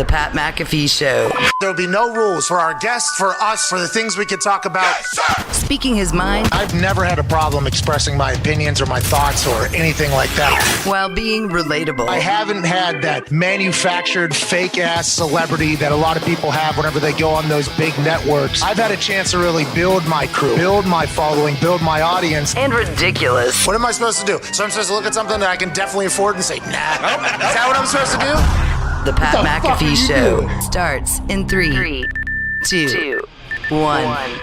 The Pat McAfee Show. There'll be no rules for our guests, for us, for the things we can talk about. Yes, speaking his mind. I've never had a problem expressing my opinions or my thoughts or anything like that. While being relatable. I haven't had that manufactured fake-ass celebrity that a lot of people have whenever they go on those big networks. I've had a chance to really build my crew, build my following, build my audience. And ridiculous. What am I supposed to do? So I'm supposed to look at something that I can definitely afford and say, nah. Is that what I'm supposed to do? The Pat McAfee Show starts in 3, 2, 1.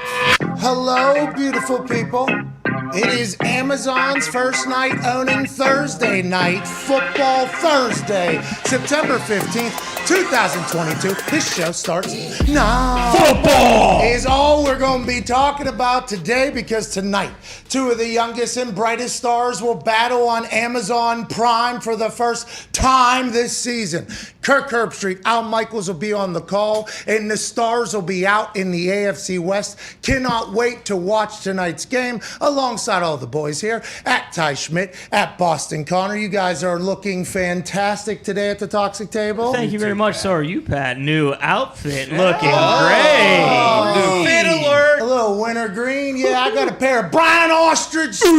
Hello, beautiful people. It is Amazon's first night owning Thursday night, Football Thursday, September 15th, 2022. This show starts now. Football is all we're going to be talking about today, because tonight, two of the youngest and brightest stars will battle on Amazon Prime for the first time this season. Kirk Herbstreit, Al Michaels will be on the call, and the stars will be out in the AFC West. Cannot wait to watch tonight's game alongside all the boys here at Ty Schmidt, at Boston Connor. You guys are looking fantastic today at the Toxic Table. Thank you very much. So are you, Pat. New outfit, looking great. New fit alert. A little winter green. Yeah, I got a pair of Brian Ostrich boots.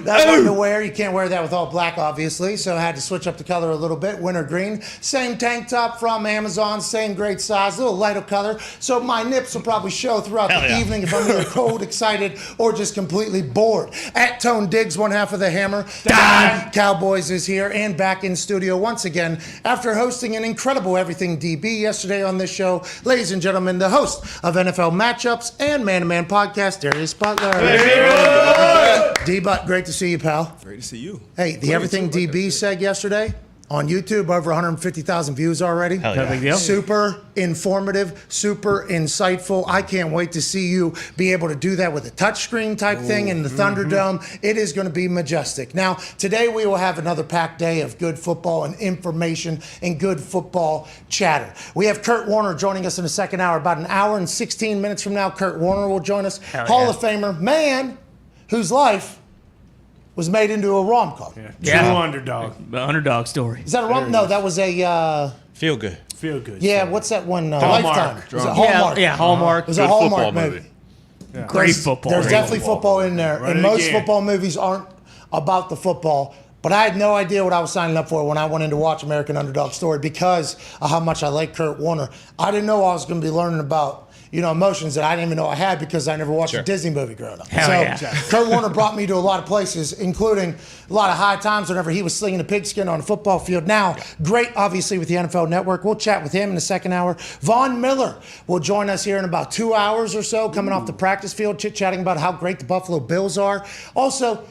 That one to wear. You can't wear that with all black, obviously, so I had to switch up the color a little bit. Winter green. Same tank top from Amazon, same great size, a little lighter color, so my nips will probably show throughout the evening if I'm either cold, excited, or just completely bored. At Tone Diggs, one half of the Hammer. Dahn Cowboys is here and back in studio once again after hosting an incredible Everything DB yesterday on this show. Ladies and gentlemen, the host of NFL Matchups and Man to Man Podcast, Darius Butler. D-Butt, great to see you, pal. Great to see you. Hey, the Everything DB said yesterday on YouTube, over 150,000 views already. Hell yeah. No big deal. Super informative, super insightful. I can't wait to see you be able to do that with a touchscreen type thing in the Thunderdome. It is going to be majestic. Now, today we will have another packed day of good football and information and good football chatter. We have Kurt Warner joining us in the second hour. About an hour and 16 minutes from now, Kurt Warner will join us. Hall of Famer, man whose life was made into a rom-com. True underdog. The underdog story. Is that a rom? No, that was a... Feel good. Yeah, what's that one? Hallmark. Lifetime. Was it Hallmark? Yeah, Hallmark. It was a Hallmark movie. Yeah. Great football. There's definitely football in there. Right, and most football movies aren't about the football. But I had no idea what I was signing up for when I went in to watch American Underdog Story because of how much I like Kurt Warner. I didn't know I was going to be learning about emotions that I didn't even know I had because I never watched a Disney movie growing up. Kurt Warner brought me to a lot of places, including a lot of high times whenever he was slinging a pigskin on a football field. Now, great, obviously, with the NFL Network. We'll chat with him in the second hour. Von Miller will join us here in about 2 hours or so, coming off the practice field, chit-chatting about how great the Buffalo Bills are. Also,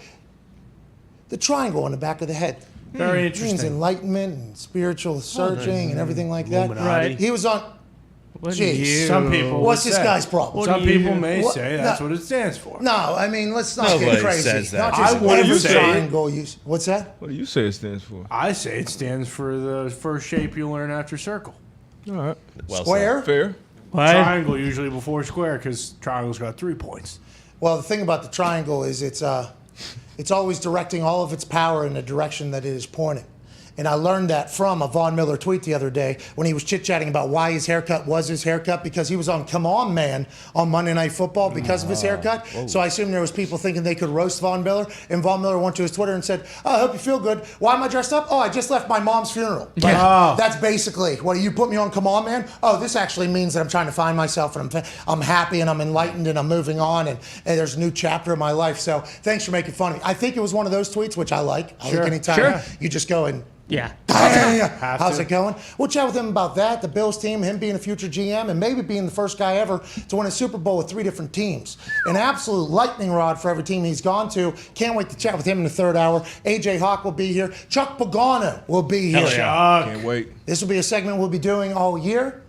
the triangle on the back of the head. Very It means interesting. enlightenment and spiritual searching and everything like that. Right. He was on... Jeez. Some people What's would this say. guy's problem? Some people may What- say that's what it stands for. No, I mean, let's not Nobody get crazy. says that. Not just I wouldn't every say it. triangle use. What's that? What do you say it stands for? I say it stands for the first shape you learn after circle. All right. Well Square? Fair. What? Triangle usually before square because triangle's got 3 points. Well, the thing about the triangle is it's always directing all of its power in the direction that it is pointing. And I learned that from a Von Miller tweet the other day when he was chit-chatting about why his haircut was his haircut, because he was on Come On Man on Monday Night Football because of his haircut. So I assume there was people thinking they could roast Von Miller. And Von Miller went to his Twitter and said, "Oh, I hope you feel good. Why am I dressed up? Oh, I just left my mom's funeral." Like, that's basically, what, you put me on Come On Man? Oh, this actually means that I'm trying to find myself and I'm happy and I'm enlightened and I'm moving on and there's a new chapter of my life. So thanks for making fun of me. I think it was one of those tweets, which I like. I like anytime you just go and how's it going? We'll chat with him about that, the Bills team, him being a future GM, and maybe being the first guy ever to win a Super Bowl with 3 different teams. An absolute lightning rod for every team he's gone to. Can't wait to chat with him in the third hour. AJ Hawk will be here. Chuck Pagano will be here. Can't wait. This will be a segment we'll be doing all year.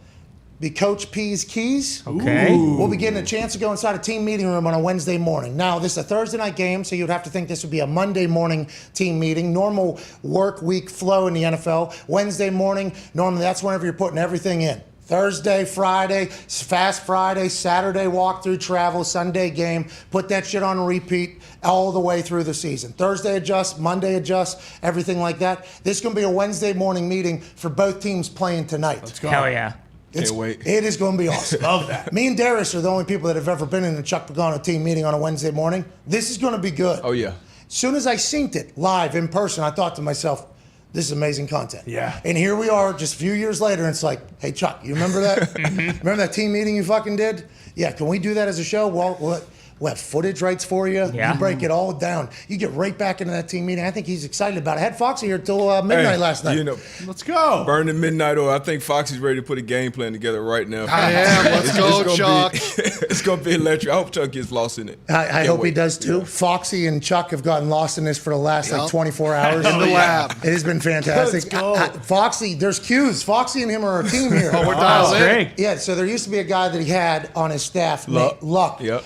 Be Coach P's Keys. Okay. We'll be getting a chance to go inside a team meeting room on a Wednesday morning. Now, this is a Thursday night game, so you'd have to think this would be a Monday morning team meeting. Normal work week flow in the NFL. Wednesday morning, normally that's whenever you're putting everything in. Thursday, Friday, Fast Friday, Saturday walkthrough travel, Sunday game. Put that shit on repeat all the way through the season. Thursday adjust, Monday adjust, everything like that. This is going to be a Wednesday morning meeting for both teams playing tonight. Let's go. Hell yeah. Can't wait. It is going to be awesome. Love that. Me and Darius are the only people that have ever been in a Chuck Pagano team meeting on a Wednesday morning. This is going to be good. Oh, yeah. As soon as I synced it live in person, I thought to myself, this is amazing content. Yeah. And here we are just a few years later, and it's like, hey, Chuck, you remember that? Remember that team meeting you fucking did? Yeah, can we do that as a show? Well, we'll have footage rights for you. Yeah. You break it all down. You get right back into that team meeting. I think he's excited about it. I had Foxy here till midnight last night. You know, Let's go. burning midnight oil. I think Foxy's ready to put a game plan together right now. I am. Let's go, gonna Chuck. It's going to be electric. I hope Chuck gets lost in it. I Can't hope he wait. does too. Yeah. Foxy and Chuck have gotten lost in this for the last like Yep. 24 hours. In the lab. It has been fantastic. Let's go. Foxy, there's cues. Foxy and him are a team here. Oh, we're dialed in. Great. Yeah, so there used to be a guy that he had on his staff, Luck. named Luck. Yep.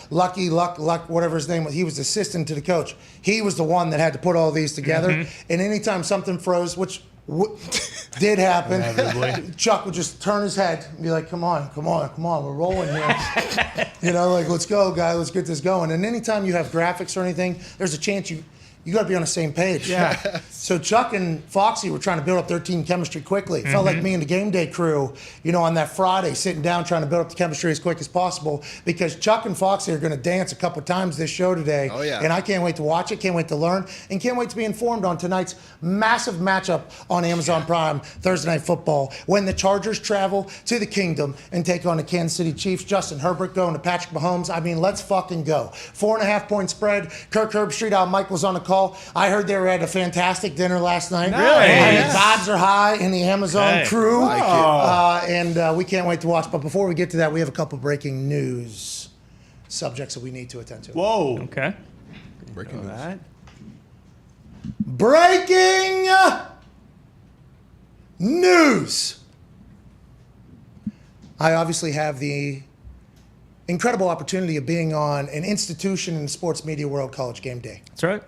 Luck, whatever his name was. He was assistant to the coach. He was the one that had to put all these together. And anytime something froze, which did happen, Chuck would just turn his head and be like, come on, we're rolling here. Like, let's go, guy, let's get this going. And anytime you have graphics or anything, there's a chance you got to be on the same page. Yeah. So Chuck and Foxy were trying to build up their team chemistry quickly. It felt like me and the game day crew, on that Friday, sitting down trying to build up the chemistry as quick as possible, because Chuck and Foxy are going to dance a couple times this show today. Oh, yeah. And I can't wait to watch it, can't wait to learn, and can't wait to be informed on tonight's massive matchup on Amazon Prime, Thursday Night Football, when the Chargers travel to the Kingdom and take on the Kansas City Chiefs. Justin Herbert going to Patrick Mahomes. I mean, let's fucking go. 4.5 point spread. Kirk Herbstreit, Al Michaels on the call. I heard they were at a fantastic dinner last night. Nice. And vibes are high in the Amazon Hey. crew. Like it. And we can't wait to watch. But before we get to that, we have a couple breaking news subjects that we need to attend to. Whoa. Okay. Breaking news. That. Breaking news. I obviously have the incredible opportunity of being on an institution in the sports media world, College Game Day. That's right.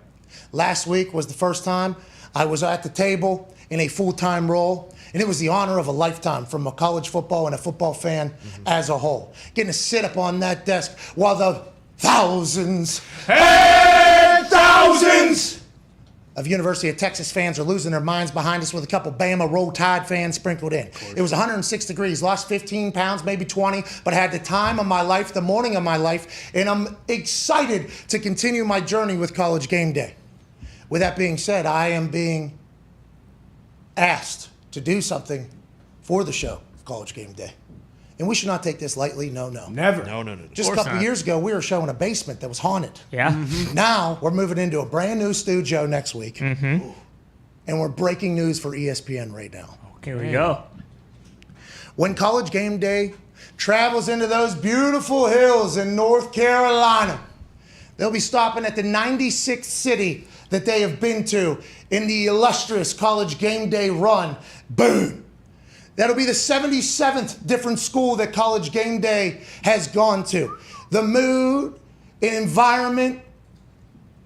Last week was the first time I was at the table in a full-time role, and it was the honor of a lifetime from a college football and a football fan as a whole. Getting to sit up on that desk while the thousands and thousands of University of Texas fans are losing their minds behind us with a couple Bama Roll Tide fans sprinkled in. It was 106 degrees, lost 15 pounds, maybe 20, but I had the time of my life, the morning of my life, and I'm excited to continue my journey with College Game Day. With that being said, I am being asked to do something for the show, College Game Day. And we should not take this lightly, no. Never. No. Just a course couple not. years ago, we were showing a basement that was haunted. Yeah. Now we're moving into a brand new studio next week. And we're breaking news for ESPN right now. Here we go. When College Game Day travels into those beautiful hills in North Carolina, they'll be stopping at the 96th city that they have been to in the illustrious College Game Day run. Boom. That'll be the 77th different school that College Game Day has gone to. The mood and environment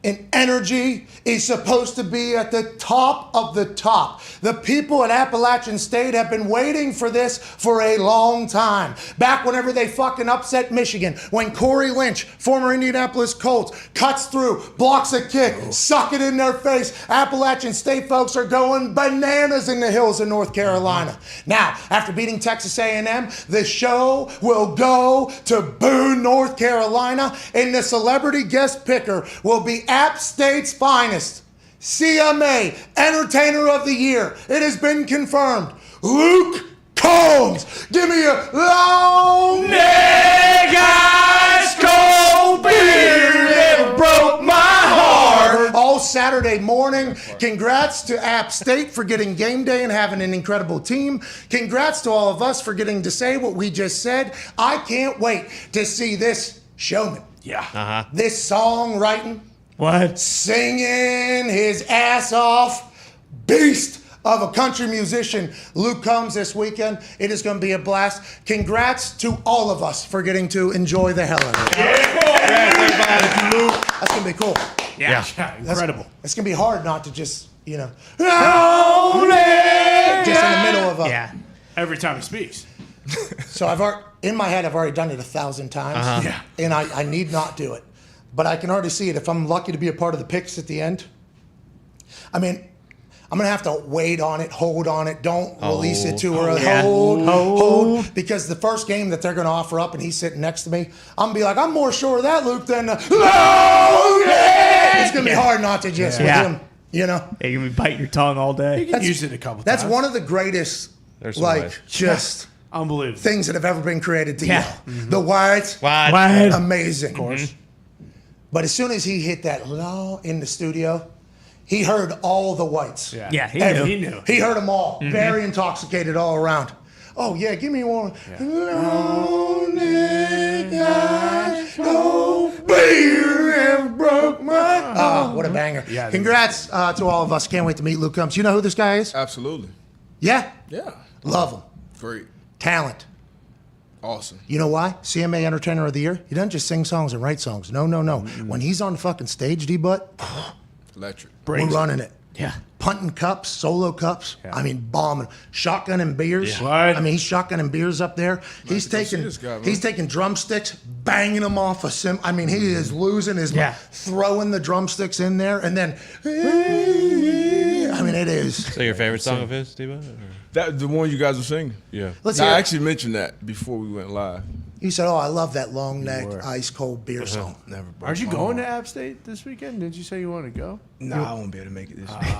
and energy is supposed to be at the top of the top. The people at Appalachian State have been waiting for this for a long time. Back whenever they fucking upset Michigan, when Corey Lynch, former Indianapolis Colts, cuts through, blocks a kick, suck it in their face. Appalachian State folks are going bananas in the hills of North Carolina. Now, after beating Texas A&M, the show will go to Boone, North Carolina, and the celebrity guest picker will be App State's finest, CMA Entertainer of the Year. It has been confirmed. Luke Combs. Give me a long neck ice cold beer that broke my heart. All Saturday morning. Congrats to App State for getting game day and having an incredible team. Congrats to all of us for getting to say what we just said. I can't wait to see this showman. Yeah. This songwriting, What? singing his ass off, beast of a country musician, Luke Combs, this weekend. It is going to be a blast. Congrats to all of us for getting to enjoy the hell out of it. That's going to be cool. Yeah. Incredible. It's going to be hard not to just, just in the middle of a... Yeah. Every time he speaks. So in my head, I've already done it 1,000 times. Yeah. And I need not do it. But I can already see it. If I'm lucky to be a part of the picks at the end, I mean, I'm going to have to wait on it, hold on it. Don't release it too early. Yeah. Hold. Because the first game that they're going to offer up and he's sitting next to me, I'm going to be like, I'm more sure of that, Luke, than Logan. It's going to be hard not to just with him, you know? Yeah, you're going to be biting your tongue all day. You can use it a couple times. That's one of the greatest, There's some ways. just unbelievable things that have ever been created to Yeah. yell. The white, Wide. amazing. Of course. But as soon as he hit that low in the studio, he heard all the whites. Yeah, he knew. He heard them all. Very intoxicated all around. Oh, yeah, give me one. Lonely guy, no beer and broke my... what a banger. Yeah, Congrats to all of us. Can't wait to meet Luke Combs. You know who this guy is? Absolutely. Yeah? Yeah. Love him. Great. Talent. Awesome. You know why? CMA Entertainer of the Year? He doesn't just sing songs and write songs. No. When he's on the fucking stage, D-Butt, Electric. we're running it. Yeah. Punting cups, solo cups. I mean, bombing. Shotgunning beers. Yeah. Right. I mean, he's shotgunning beers up there. He's go see taking this guy, man. he's taking drumsticks, banging them off a I mean, he is losing his mind, throwing the drumsticks in there, and then I mean, it is. So your favorite song of his, Steve? That the one you guys were singing. Yeah. Let's Now, hear I it. actually mentioned that before we went live. You said, "Oh, I love that long neck, ice cold beer song." Never. broke Aren't you my going to heart. App State this weekend? Did you say you want to go? Nah, I won't be able to make it this week.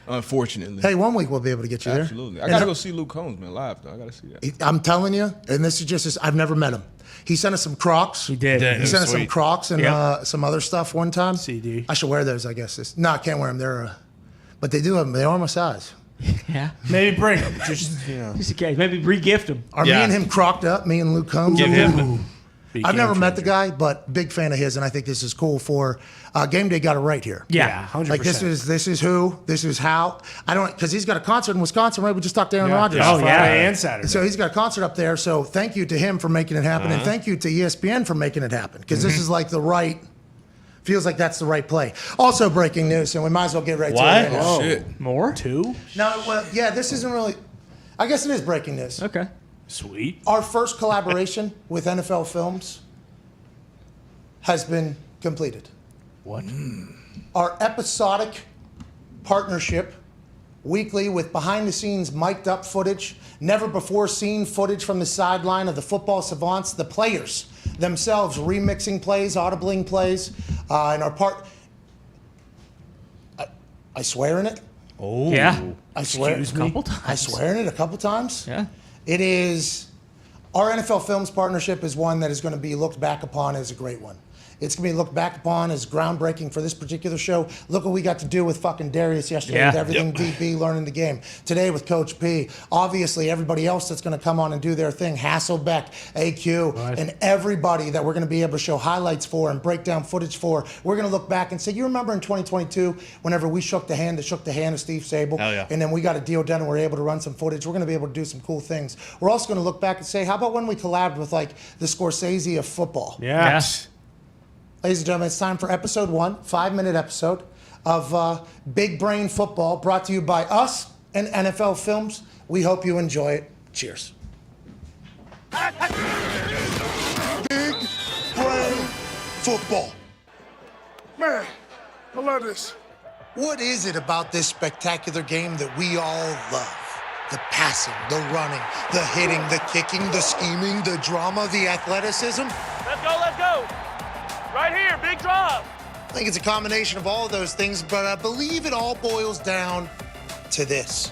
Unfortunately. Hey, one week we'll be able to get you there. Absolutely. I And gotta go see Luke Combs, man, live though. I gotta see that. I'm telling you, and this is just, I've never met him. He sent us some Crocs. He did. Yeah. He sent us some Sweet. Crocs and Yep. some other stuff one time. CD. I should wear those, I guess. No, I can't wear them. But they do have them. They are my size. Yeah. Maybe bring them. Just, Just in case. Maybe re-gift him. Are me and him crocked up? Me and Luke Combs? Give him. I've never met the guy, but big fan of his, and I think this is cool for Game Day. Got it right here. Yeah, 100%. Like this is who, this is how. I don't, because he's got a concert in Wisconsin, right? We just talked to Aaron Rodgers. Oh, yeah. Friday And Saturday. So he's got a concert up there. So thank you to him for making it happen, and thank you to ESPN for making it happen, because this is like feels like that's the right play. Also breaking news, and we might as well get right to it. What? right now. Oh, shit. More? 2? No, well, yeah, this isn't really. I guess it is breaking news. Okay. Sweet. Our first collaboration with NFL Films has been completed. What? Our episodic partnership, weekly with behind-the-scenes mic'd up footage, never before seen footage from the sideline of the football savants, the players themselves remixing plays, audibling plays, and our part. I swear in it. Oh. Yeah. I swear. Excuse me? Couple times. I swear in it a couple times. Yeah. It is, our NFL Films partnership is one that is going to be looked back upon as a great one. It's going to be looked back upon as groundbreaking for this particular show. Look what we got to do with fucking Darius yesterday Yeah. with everything DB learning the game. Today with Coach P. Obviously, everybody else that's going to come on and do their thing, Hasselbeck, AQ, and everybody that we're going to be able to show highlights for and break down footage for. We're going to look back and say, you remember in 2022, whenever we shook the hand of Steve Sable, Hell yeah. and then we got a deal done and we're able to run some footage. We're going to be able to do some cool things. We're also going to look back and say, how about when we collabed with like the Scorsese of football? Yeah. Ladies and gentlemen, it's time for episode 1, 5-minute episode of Big Brain Football, brought to you by us and NFL Films. We hope you enjoy it. Cheers. Big Brain Football. Man, I love this. What is it about this spectacular game that we all love? The passing, the running, the hitting, the kicking, the scheming, the drama, the athleticism? Let's go. Right here, big drop. I think it's a combination of all of those things, but I believe it all boils down to this.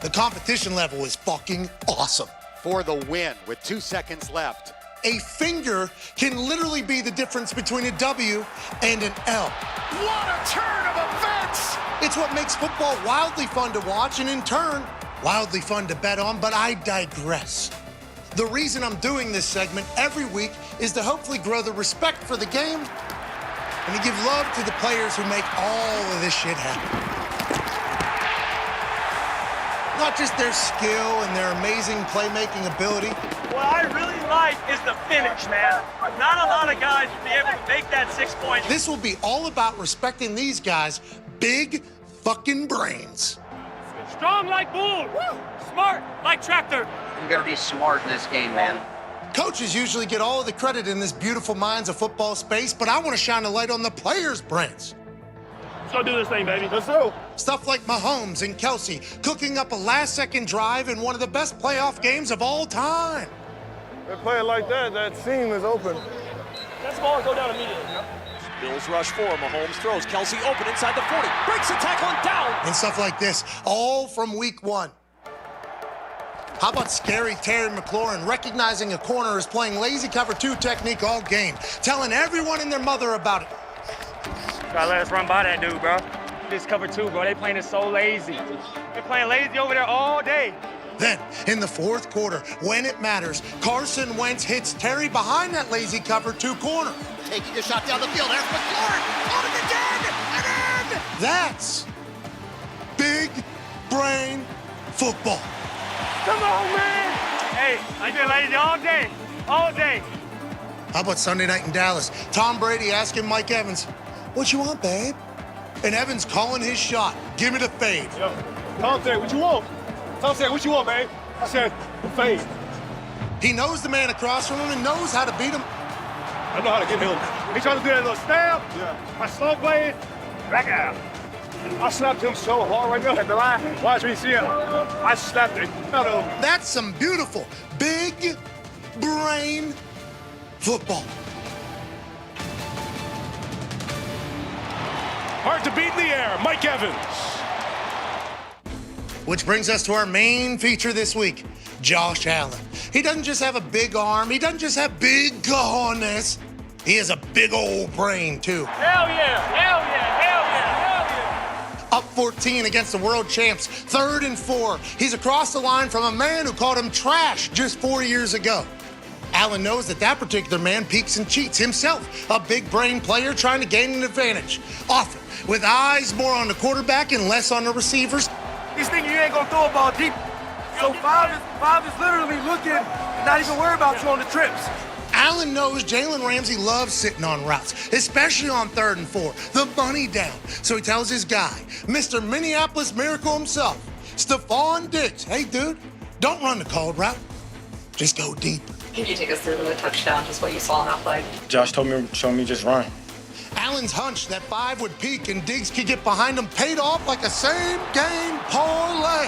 The competition level is fucking awesome. For the win with 2 seconds left. A finger can literally be the difference between a W and an L. What a turn of events! It's what makes football wildly fun to watch and in turn, wildly fun to bet on, but I digress. The reason I'm doing this segment every week is to hopefully grow the respect for the game and to give love to the players who make all of this shit happen. Not just their skill and their amazing playmaking ability. What I really like is the finish, man. Not a lot of guys would be able to make that 6 points. This will be all about respecting these guys' big fucking brains. Strong like bull. Smart like tractor. You gotta be smart in this game, man. Coaches usually get all of the credit in this beautiful minds of football space, but I want to shine a light on the players' brains. Let's go do this thing, baby. Let's go. Stuff like Mahomes and Kelsey cooking up a last-second drive in one of the best playoff games of all time. They play it like that, that seam is open. That ball go down immediately. Bills rush 4. Mahomes throws. Kelsey open inside the 40. Breaks the tackle and down. And stuff like this, all from week 1. How about scary Terry McLaurin recognizing a corner is playing lazy cover 2 technique all game, telling everyone and their mother about it. Gotta let us run by that dude, bro. This cover 2, bro. They playing it so lazy. They're playing lazy over there all day. Then, in the 4th quarter, when it matters, Carson Wentz hits Terry behind that lazy cover 2 corner. Taking a shot down the field. There's McLaurin. Out of the dead. And in. That's big brain football. Come on, man. Hey, I been lazy all day. All day. How about Sunday night in Dallas? Tom Brady asking Mike Evans, "What you want, babe?" And Evans calling his shot. "Give me the fade." Yo, Tom said, what you want? Tom said, what you want, babe? I said, the fade. He knows the man across from him and knows how to beat him. I know how to get him. He tried to do that little stab. Yeah. I slow played. Back out. I slapped him so hard right there at the line. Watch me see him. I slapped it out of him. That's some beautiful, big brain football. Hard to beat in the air, Mike Evans. Which brings us to our main feature this week, Josh Allen. He doesn't just have a big arm. He doesn't just have big cojones. He has a big old brain, too. Hell yeah. Hell yeah. Hell yeah. Hell yeah. Up 14 against the world champs, 3rd and 4. He's across the line from a man who called him trash just 4 years ago. Allen knows that particular man peeks and cheats, himself a big brain player trying to gain an advantage, often with eyes more on the quarterback and less on the receivers. He's thinking you ain't gonna throw a ball deep. So five is literally looking and not even worried about you on the trips. Allen knows Jalen Ramsey loves sitting on routes, especially on 3rd and 4, the money down. So he tells his guy, Mr. Minneapolis Miracle himself, Stephon Diggs, "Hey dude, don't run the called route, just go deep." Can you take us through the touchdown, just what you saw on that play? Josh showed me just run. Allen's hunch that 5 would peak and Diggs could get behind him paid off like a same-game parlay.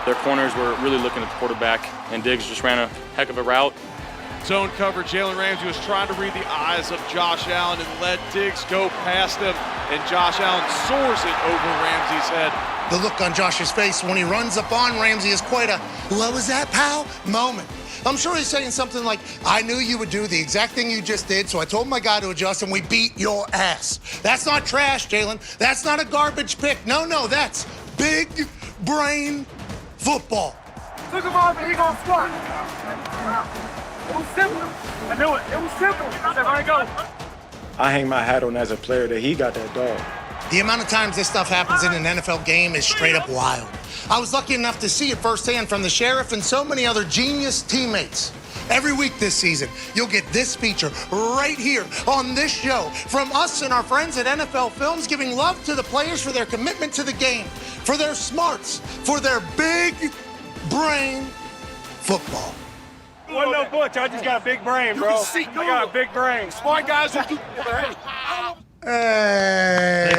Their corners were really looking at the quarterback, and Diggs just ran a heck of a route. Zone cover, Jalen Ramsey was trying to read the eyes of Josh Allen and let Diggs go past him, and Josh Allen soars it over Ramsey's head. The look on Josh's face when he runs up on Ramsey is quite a, "What was that, pal?" moment. I'm sure he's saying something like, "I knew you would do the exact thing you just did, so I told my guy to adjust and we beat your ass." That's not trash, Jalen. That's not a garbage pick. No, that's big brain football. Took him off and he gonna squat. It was simple. I knew it. It was simple. I said, all right, go. I hang my hat on as a player that he got that dog. The amount of times this stuff happens in an NFL game is straight up wild. I was lucky enough to see it firsthand from the Sheriff and so many other genius teammates. Every week this season, you'll get this feature right here on this show from us and our friends at NFL Films, giving love to the players for their commitment to the game, for their smarts, for their big brain football. Wasn't no butch. I just got a big brain, bro. I got a big brain. Smart guys who do. Hey.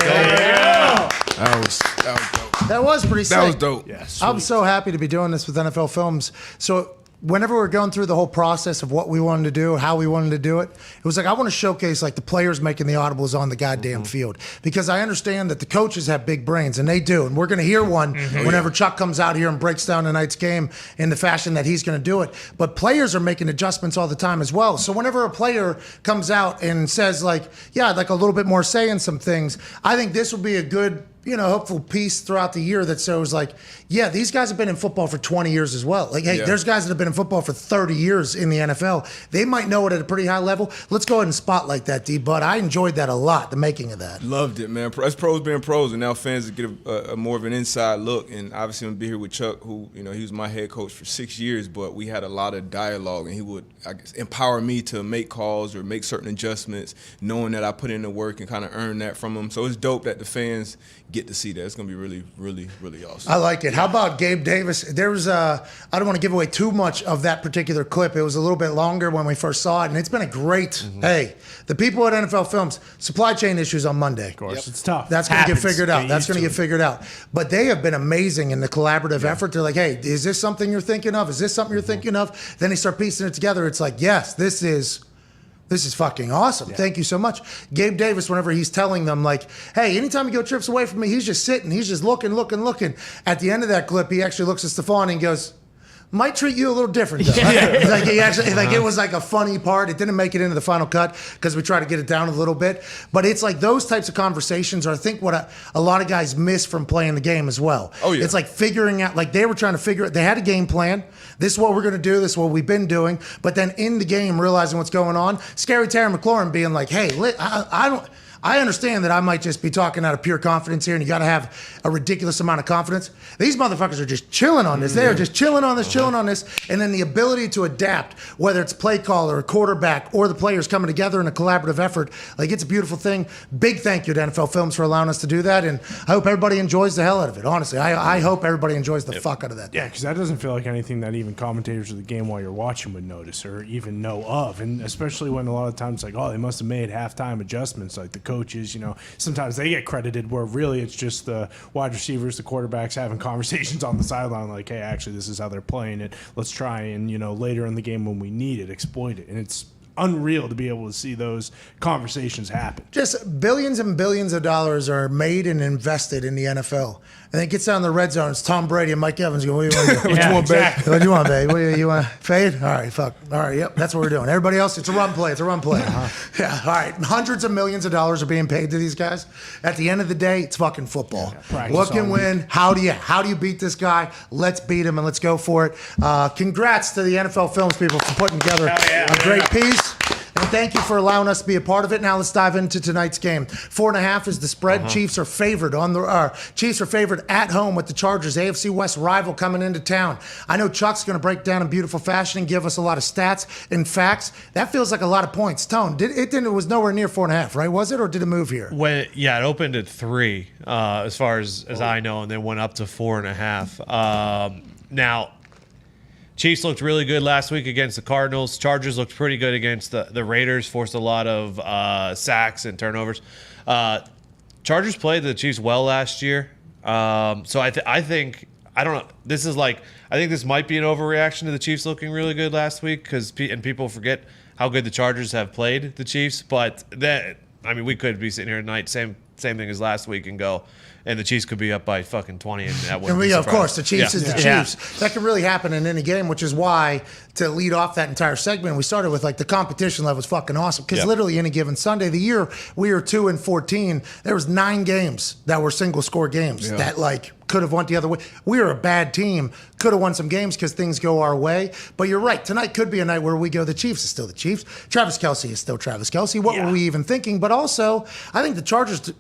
That was dope. That was pretty sick. That was dope. Yeah, I'm so happy to be doing this with NFL Films. So whenever we're going through the whole process of what we wanted to do, how we wanted to do it, it was like, I want to showcase like the players making the audibles on the goddamn field, because I understand that the coaches have big brains, and they do. And we're going to hear one whenever Chuck comes out here and breaks down tonight's game in the fashion that he's going to do it. But players are making adjustments all the time as well. So whenever a player comes out and says like, yeah, I'd like a little bit more say in some things, I think this will be a good, hopeful piece throughout the year that shows like, yeah, these guys have been in football for 20 years as well. Like, hey, there's guys that have been in football for 30 years in the NFL. They might know it at a pretty high level. Let's go ahead and spotlight that, D-Bud. I enjoyed that a lot, the making of that. Loved it, man. That's pros being pros, and now fans get a more of an inside look. And obviously, I'm going to be here with Chuck, who, he was my head coach for 6 years, but we had a lot of dialogue, and he would, I guess, empower me to make calls or make certain adjustments, knowing that I put in the work and kind of earn that from him. So it's dope that the fans get to see that. It's going to be really, really, really awesome. I like it. How about Gabe Davis? There was I don't want to give away too much of that particular clip. It was a little bit longer when we first saw it, and it's been a great, hey, the people at NFL Films, supply chain issues on Monday. Of course, it's tough. That's going to get figured out. That's going to get figured out. But they have been amazing in the collaborative effort. They're like, hey, is this something you're thinking of? Is this something you're thinking of? Then they start piecing it together. It's like, yes, this is fucking awesome. Thank you so much. Gabe Davis, whenever he's telling them, like, hey, anytime he go trips away from me, he's just sitting. He's just looking. At the end of that clip, he actually looks at Stephon and goes, might treat you a little different, though. Like he actually, like it was like a funny part. It didn't make it into the final cut because we tried to get it down a little bit. But it's like those types of conversations are, I think, what a lot of guys miss from playing the game as well. Oh, yeah. It's like figuring out, like they were trying to figure it. They had a game plan. This is what we're going to do. This is what we've been doing. But then in the game, realizing what's going on. Scary Terry McLaurin being like, hey, I understand that I might just be talking out of pure confidence here, and you got to have a ridiculous amount of confidence. These motherfuckers are just chilling on this. They are just chilling on this, and then the ability to adapt, whether it's play call or a quarterback or the players coming together in a collaborative effort, like it's a beautiful thing. Big thank you to NFL Films for allowing us to do that, and I hope everybody enjoys the hell out of it. Honestly, I hope everybody enjoys the fuck out of that. Yeah, because that doesn't feel like anything that even commentators of the game while you're watching would notice or even know of, and especially when a lot of times it's like, oh, they must have made halftime adjustments, like the coaches, sometimes they get credited where really it's just the wide receivers, the quarterbacks having conversations on the sideline like, hey, actually this is how they're playing it. Let's try and, later in the game when we need it, exploit it. And it's unreal to be able to see those conversations happen. Just billions and billions of dollars are made and invested in the NFL. And it gets down the red zone. It's Tom Brady and Mike Evans going, what do you want to do? What you want, babe? What do you want, babe? What do you want? Fade? All right, fuck. All right, yep, that's what we're doing. Everybody else, it's a run play. Yeah, all right. Hundreds of millions of dollars are being paid to these guys. At the end of the day, it's fucking football. What can win? How do you beat this guy? Let's beat him and let's go for it. Congrats to the NFL Films people for putting together a great piece. And thank you for allowing us to be a part of it. Now let's dive into tonight's game. 4.5 is the spread. Chiefs are favored Chiefs are favored at home with the Chargers, AFC West rival coming into town. I know Chuck's going to break down in beautiful fashion and give us a lot of stats and facts. That feels like a lot of points. Tone, it was nowhere near 4.5, right? Was it, or did it move here? It opened at 3, as far as I know, and then went up to 4.5. Now, Chiefs looked really good last week against the Cardinals. Chargers looked pretty good against the Raiders, forced a lot of sacks and turnovers. Chargers played the Chiefs well last year. So I think this might be an overreaction to the Chiefs looking really good last week and people forget how good the Chargers have played the Chiefs. But we could be sitting here tonight, same thing as last week, and go, and the Chiefs could be up by fucking 20, and that wouldn't be surprising. Of course, the Chiefs is the Chiefs. That can really happen in any game, which is why, to lead off that entire segment, we started with, like, the competition level is fucking awesome. Because literally any given Sunday, the year we were 2-14, there was 9 games that were single-score games that, like, could have went the other way. We were a bad team, could have won some games because things go our way. But you're right, tonight could be a night where we go, the Chiefs is still the Chiefs. Travis Kelce is still Travis Kelce. What were we even thinking? But also, I think the Chargers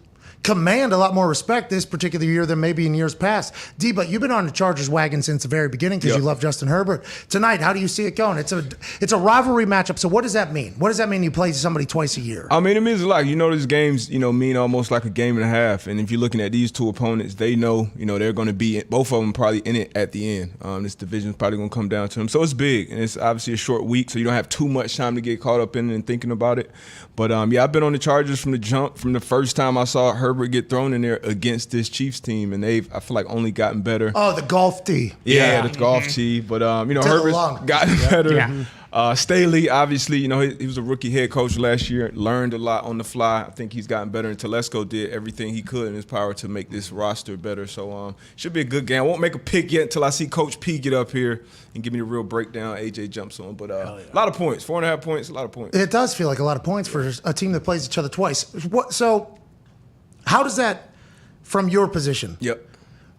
command a lot more respect this particular year than maybe in years past. D, but you've been on the Chargers wagon since the very beginning because you love Justin Herbert. Tonight, how do you see it going? It's a rivalry matchup. So what does that mean? What does that mean you play somebody twice a year? I mean, it means a lot. These games, mean almost like a game and a half. And if you're looking at these two opponents, they know, they're going to be, both of them probably in it at the end. This division's probably going to come down to them. So it's big. And it's obviously a short week, so you don't have too much time to get caught up in it and thinking about it. But, I've been on the Chargers from the jump, from the first time I saw Herbert get thrown in there against this Chiefs team, and they've, I feel like, only gotten better. Oh, the golf tee. Yeah, the golf tee. But, Herbert's gotten better. Yeah. Staley, obviously, he was a rookie head coach last year, learned a lot on the fly. I think he's gotten better, and Telesco did everything he could in his power to make this roster better. So, should be a good game. I won't make a pick yet until I see Coach P get up here and give me the real breakdown AJ jumps on. But a lot of points, 4.5 points, a lot of points. It does feel like a lot of points for a team that plays each other twice. So how does that, from your position? Yep.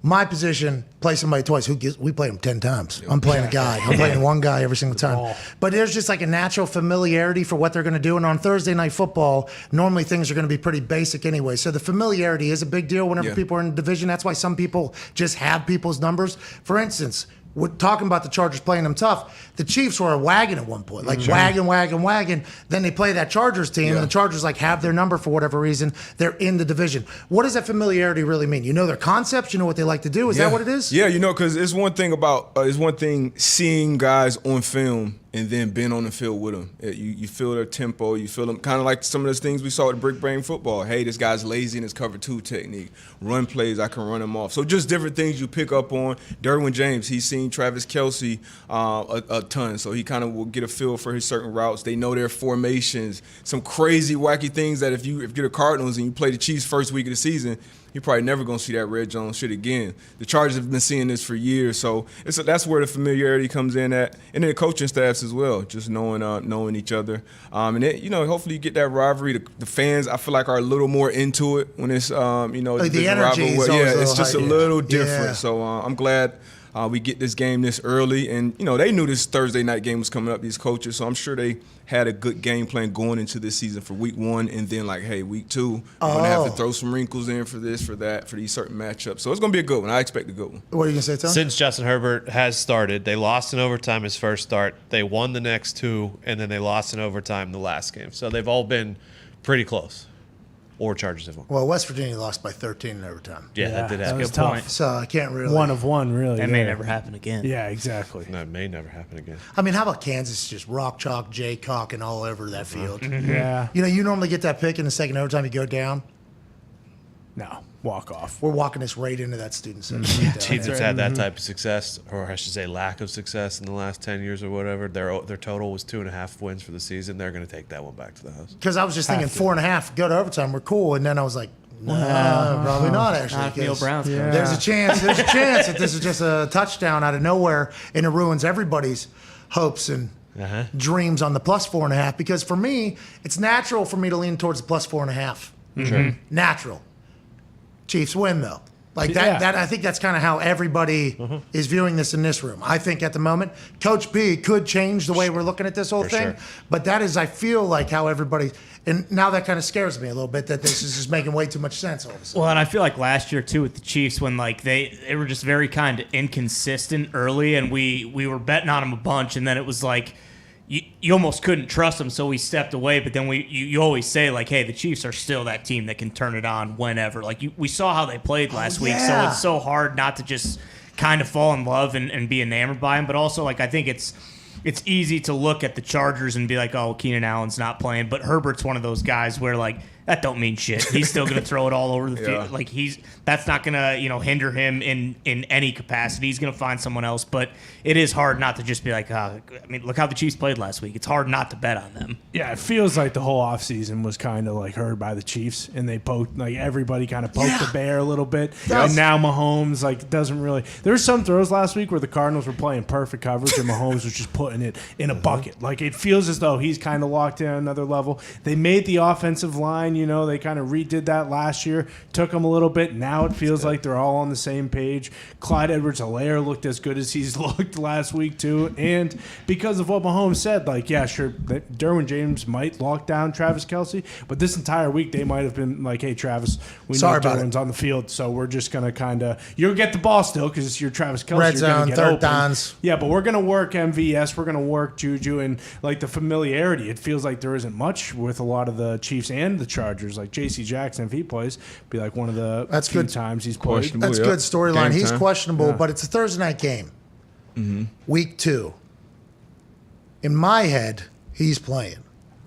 My position, play somebody twice. We play them 10 times. I'm playing a guy. I'm playing one guy every single time. But there's just like a natural familiarity for what they're going to do. And on Thursday Night Football, normally things are going to be pretty basic anyway. So the familiarity is a big deal whenever people are in the division. That's why some people just have people's numbers. For instance, talking about the Chargers playing them tough, the Chiefs were a wagon at one point, like wagon. Then they play that Chargers team, and the Chargers like have their number for whatever reason. They're in the division. What does that familiarity really mean? You know their concepts. You know what they like to do. Is that what it is? Yeah, because it's one thing seeing guys on film and then being on the field with them. You feel their tempo. You feel them kind of like some of those things we saw with brick brain football. Hey, this guy's lazy in his cover 2 technique. Run plays, I can run them off. So just different things you pick up on. Derwin James, he's seen Travis Kelce a ton, so he kind of will get a feel for his certain routes. They know their formations, some crazy, wacky things that if you're the Cardinals and you play the Chiefs first week of the season, you're probably never going to see that red zone shit again. The Chargers have been seeing this for years, so that's where the familiarity comes in at. And then the coaching staffs as well, just knowing each other. And then, hopefully you get that rivalry. The fans, I feel like, are a little more into it when it's, like the energy is it's just a little different. Yeah. So I'm glad we get this game this early. And, they knew this Thursday night game was coming up, these coaches, so I'm sure they had a good game plan going into this season for week 1, and then week 2, we're going to have to throw some wrinkles in for this, for that, for these certain matchups. So it's going to be a good one. I expect a good one. What are you going to say, Tom? Since Justin Herbert has started, they lost in overtime his first start. They won the next 2, and then they lost in overtime the last game. So they've all been pretty close. Or Chargers have won. Well, West Virginia lost by 13 in overtime. Yeah, that did happen. That was tough. So I can't really. One of one, really. That may never happen again. Yeah, exactly. That may never happen again. I mean, how about Kansas just rock chalk, Jaycocking all over that field? Yeah. You normally get that pick in the second overtime, you go down. No, walk off. We're walking this right into that student section. Teams that's had that type of success, or I should say lack of success in the last 10 years or whatever, their total was 2.5 wins for the season. They're going to take that one back to the house. Because I was just thinking 4.5, go to overtime, we're cool. And then I was like, no, probably not actually. Not Neil Brown's There's a chance that this is just a touchdown out of nowhere and it ruins everybody's hopes and dreams on the plus 4.5. Because for me, it's natural for me to lean towards the plus 4.5. Sure. Natural. Chiefs win though. Like that I think that's kind of how everybody is viewing this in this room. I think at the moment, Coach B could change the way we're looking at this whole thing. Sure. But that is, I feel like how everybody, and now that kind of scares me a little bit that this is just making way too much sense all of a sudden. Well, and I feel like last year too with the Chiefs when they were just very kind of inconsistent early, and we were betting on them a bunch, and then it was like you almost couldn't trust them, so we stepped away. But then you always say, like, hey, the Chiefs are still that team that can turn it on whenever. Like, we saw how they played last week, so it's so hard not to just kind of fall in love and be enamored by them. But also, like, I think it's easy to look at the Chargers and be like, oh, Keenan Allen's not playing. But Herbert's one of those guys where, like, that don't mean shit. He's still going to throw it all over the field. Like, that's not going to, hinder him in any capacity. He's going to find someone else. But it is hard not to just be like, look how the Chiefs played last week. It's hard not to bet on them. Yeah, it feels like the whole offseason was kind of like heard by the Chiefs, and they everybody kind of poked the bear a little bit. And now Mahomes doesn't really. There were some throws last week where the Cardinals were playing perfect coverage, and Mahomes was just putting it in a bucket. Like, it feels as though he's kind of locked in on another level. They made the offensive line. They kind of redid that last year. Took them a little bit. Now it feels like they're all on the same page. Clyde Edwards-Helaire looked as good as he's looked last week too. And because of what Mahomes said, sure, Derwin James might lock down Travis Kelce, but this entire week they might have been like, hey, Travis, we know Derwin's on the field, so we're just going to you'll get the ball still because you're Travis Kelce. Red zone, third downs. Yeah, but we're going to work MVS. We're going to work Juju, and the familiarity. It feels like there isn't much with a lot of the Chiefs and the Chargers. Like J.C. Jackson, if he plays, be like one of the few times he's played. That's good storyline. He's questionable, but it's a Thursday night game. Week 2. In my head, he's playing.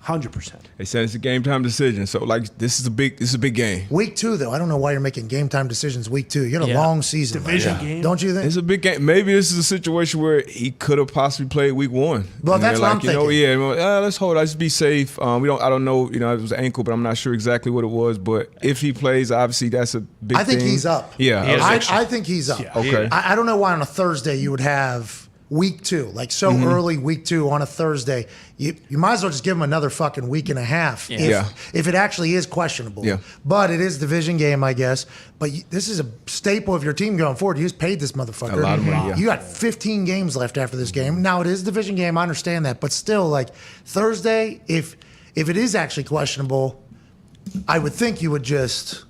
100%. They said it's a game time decision, so this is a big game. Week 2 though, I don't know why you're making game time decisions week 2. You got a long season, division game, don't you think? It's a big game. Maybe this is a situation where he could have possibly played week 1. Well, that's what I'm thinking. Let's hold. Let's be safe. I don't know. It was an ankle, but I'm not sure exactly what it was. But if he plays, obviously that's a big thing. I think he's up. Yeah, I think he's up. Yeah. Okay. I don't know why on a Thursday you would have week 2, early week 2 on a Thursday. You might as well just give him another fucking week and a half if it actually is questionable. Yeah. But it is a division game, I guess. But this is a staple of your team going forward. You just paid this motherfucker. A lot of money, You got 15 games left after this game. Now, it is a division game. I understand that. But still, Thursday, if it is actually questionable, I would think you would just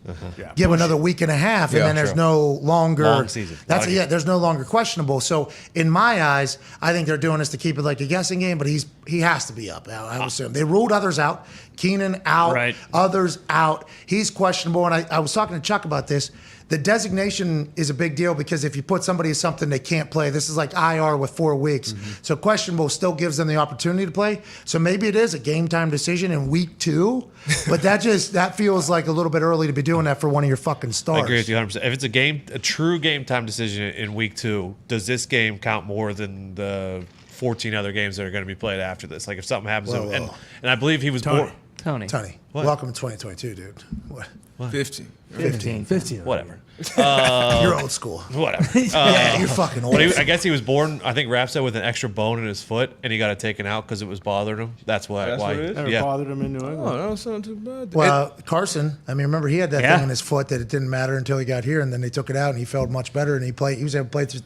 give another week and a half, and then there's no longer long season. There's no longer questionable. So in my eyes, I think they're doing this to keep it like a guessing game. But he has to be up. I would assume they ruled others out. Keenan out, others out. He's questionable. And I was talking to Chuck about this. The designation is a big deal because if you put somebody as something they can't play, this is like IR with 4 weeks. So questionable still gives them the opportunity to play. So maybe it is a game time decision in week 2, but that feels like a little bit early to be doing that for one of your fucking stars. I agree with you 100%. If it's a true game time decision in week 2, does this game count more than the 14 other games that are going to be played after this? Like if something happens, and I believe he was born. Tony. What? Welcome to 2022, dude. What? 15. 15. Whatever. You're old school. Whatever. Yeah, you're fucking old. But I guess he was born, I think Raph said, with an extra bone in his foot, and he got it taken out because it was bothering him. That's why. What it is? Never bothered him in New England. Oh, that don't sound too bad. Well, Carson, I mean, remember he had that thing in his foot that it didn't matter until he got here, and then they took it out, and he felt much better, and he was able to play through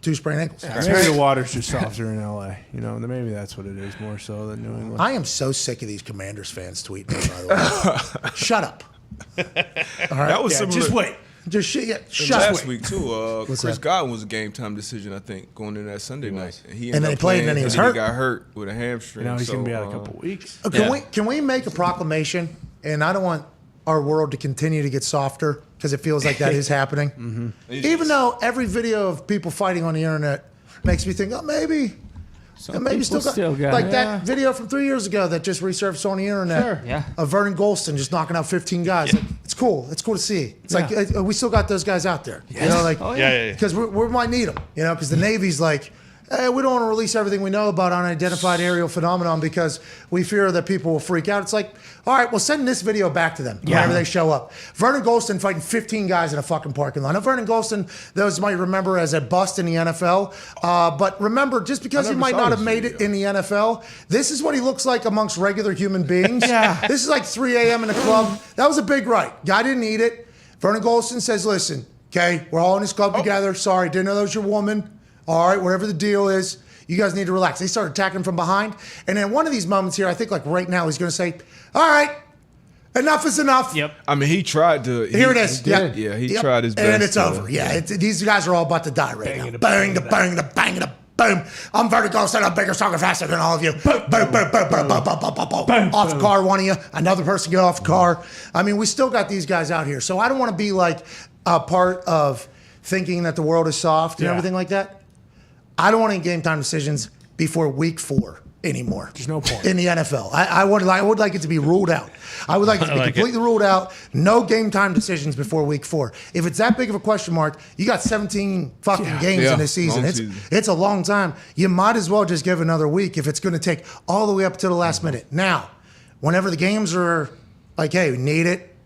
2 sprained ankles. Yeah, maybe the water's just softer in LA. You know, maybe that's what it is more so than New England. I am so sick of these Commanders fans tweeting, by the way. Shut up. All right? That was similar. Just wait. Just shut last week too. Chris Godwin was a game time decision, I think, going into that Sunday night. And then he played, and then he was hurt. He got hurt with a hamstring. Now he's gonna be out a couple weeks. Can we make a proclamation? And I don't want our world to continue to get softer because it feels like that is happening. Even though every video of people fighting on the internet makes me think, maybe still got like that video from 3 years ago that just resurfaced on the internet of Vernon Golston just knocking out 15 guys. Like, it's cool. It's cool to see. It's like we still got those guys out there. You know, like because we might need them. You know, because the Navy's like, hey, we don't want to release everything we know about unidentified aerial phenomenon because we fear that people will freak out. It's like, all right, well, send this video back to them whenever they show up. Vernon Golston fighting 15 guys in a fucking parking lot. Now, Vernon Golston, those might remember as a bust in the NFL. But remember, just because he might not have made it in the NFL, this is what he looks like amongst regular human beings. This is like 3 a.m. in a club. That was a big right. Guy didn't eat it. Vernon Golston says, listen, okay, we're all in this club together. Sorry, didn't know that was your woman. All right, whatever the deal is, you guys need to relax. They started attacking from behind. And in one of these moments here, I think like right now, he's going to say, all right, enough is enough. Yep. I mean, he tried to. Here it is. Yeah, he tried his best. And it's over. Yeah, these guys are all about to die right now. Bang, the bang, the bang, the boom. I'm Vernon Golston. I'm bigger, stronger, faster than all of you. Boom, boom, boom, boom, boom, boom, boom, boom, boom, boom. Off the car, one of you. Another person get off the car. I mean, we still got these guys out here. So I don't want to be like a part of thinking that the world is soft and everything like that. I don't want any game time decisions before week 4 anymore. There's no point in the NFL. I would like it to be ruled out. I would like it to be completely ruled out. No game time decisions before week 4. If it's that big of a question mark, you got 17 fucking games in this season. It's a long time. You might as well just give another week if it's going to take all the way up to the last minute. Now, whenever the games are like, hey, we need it,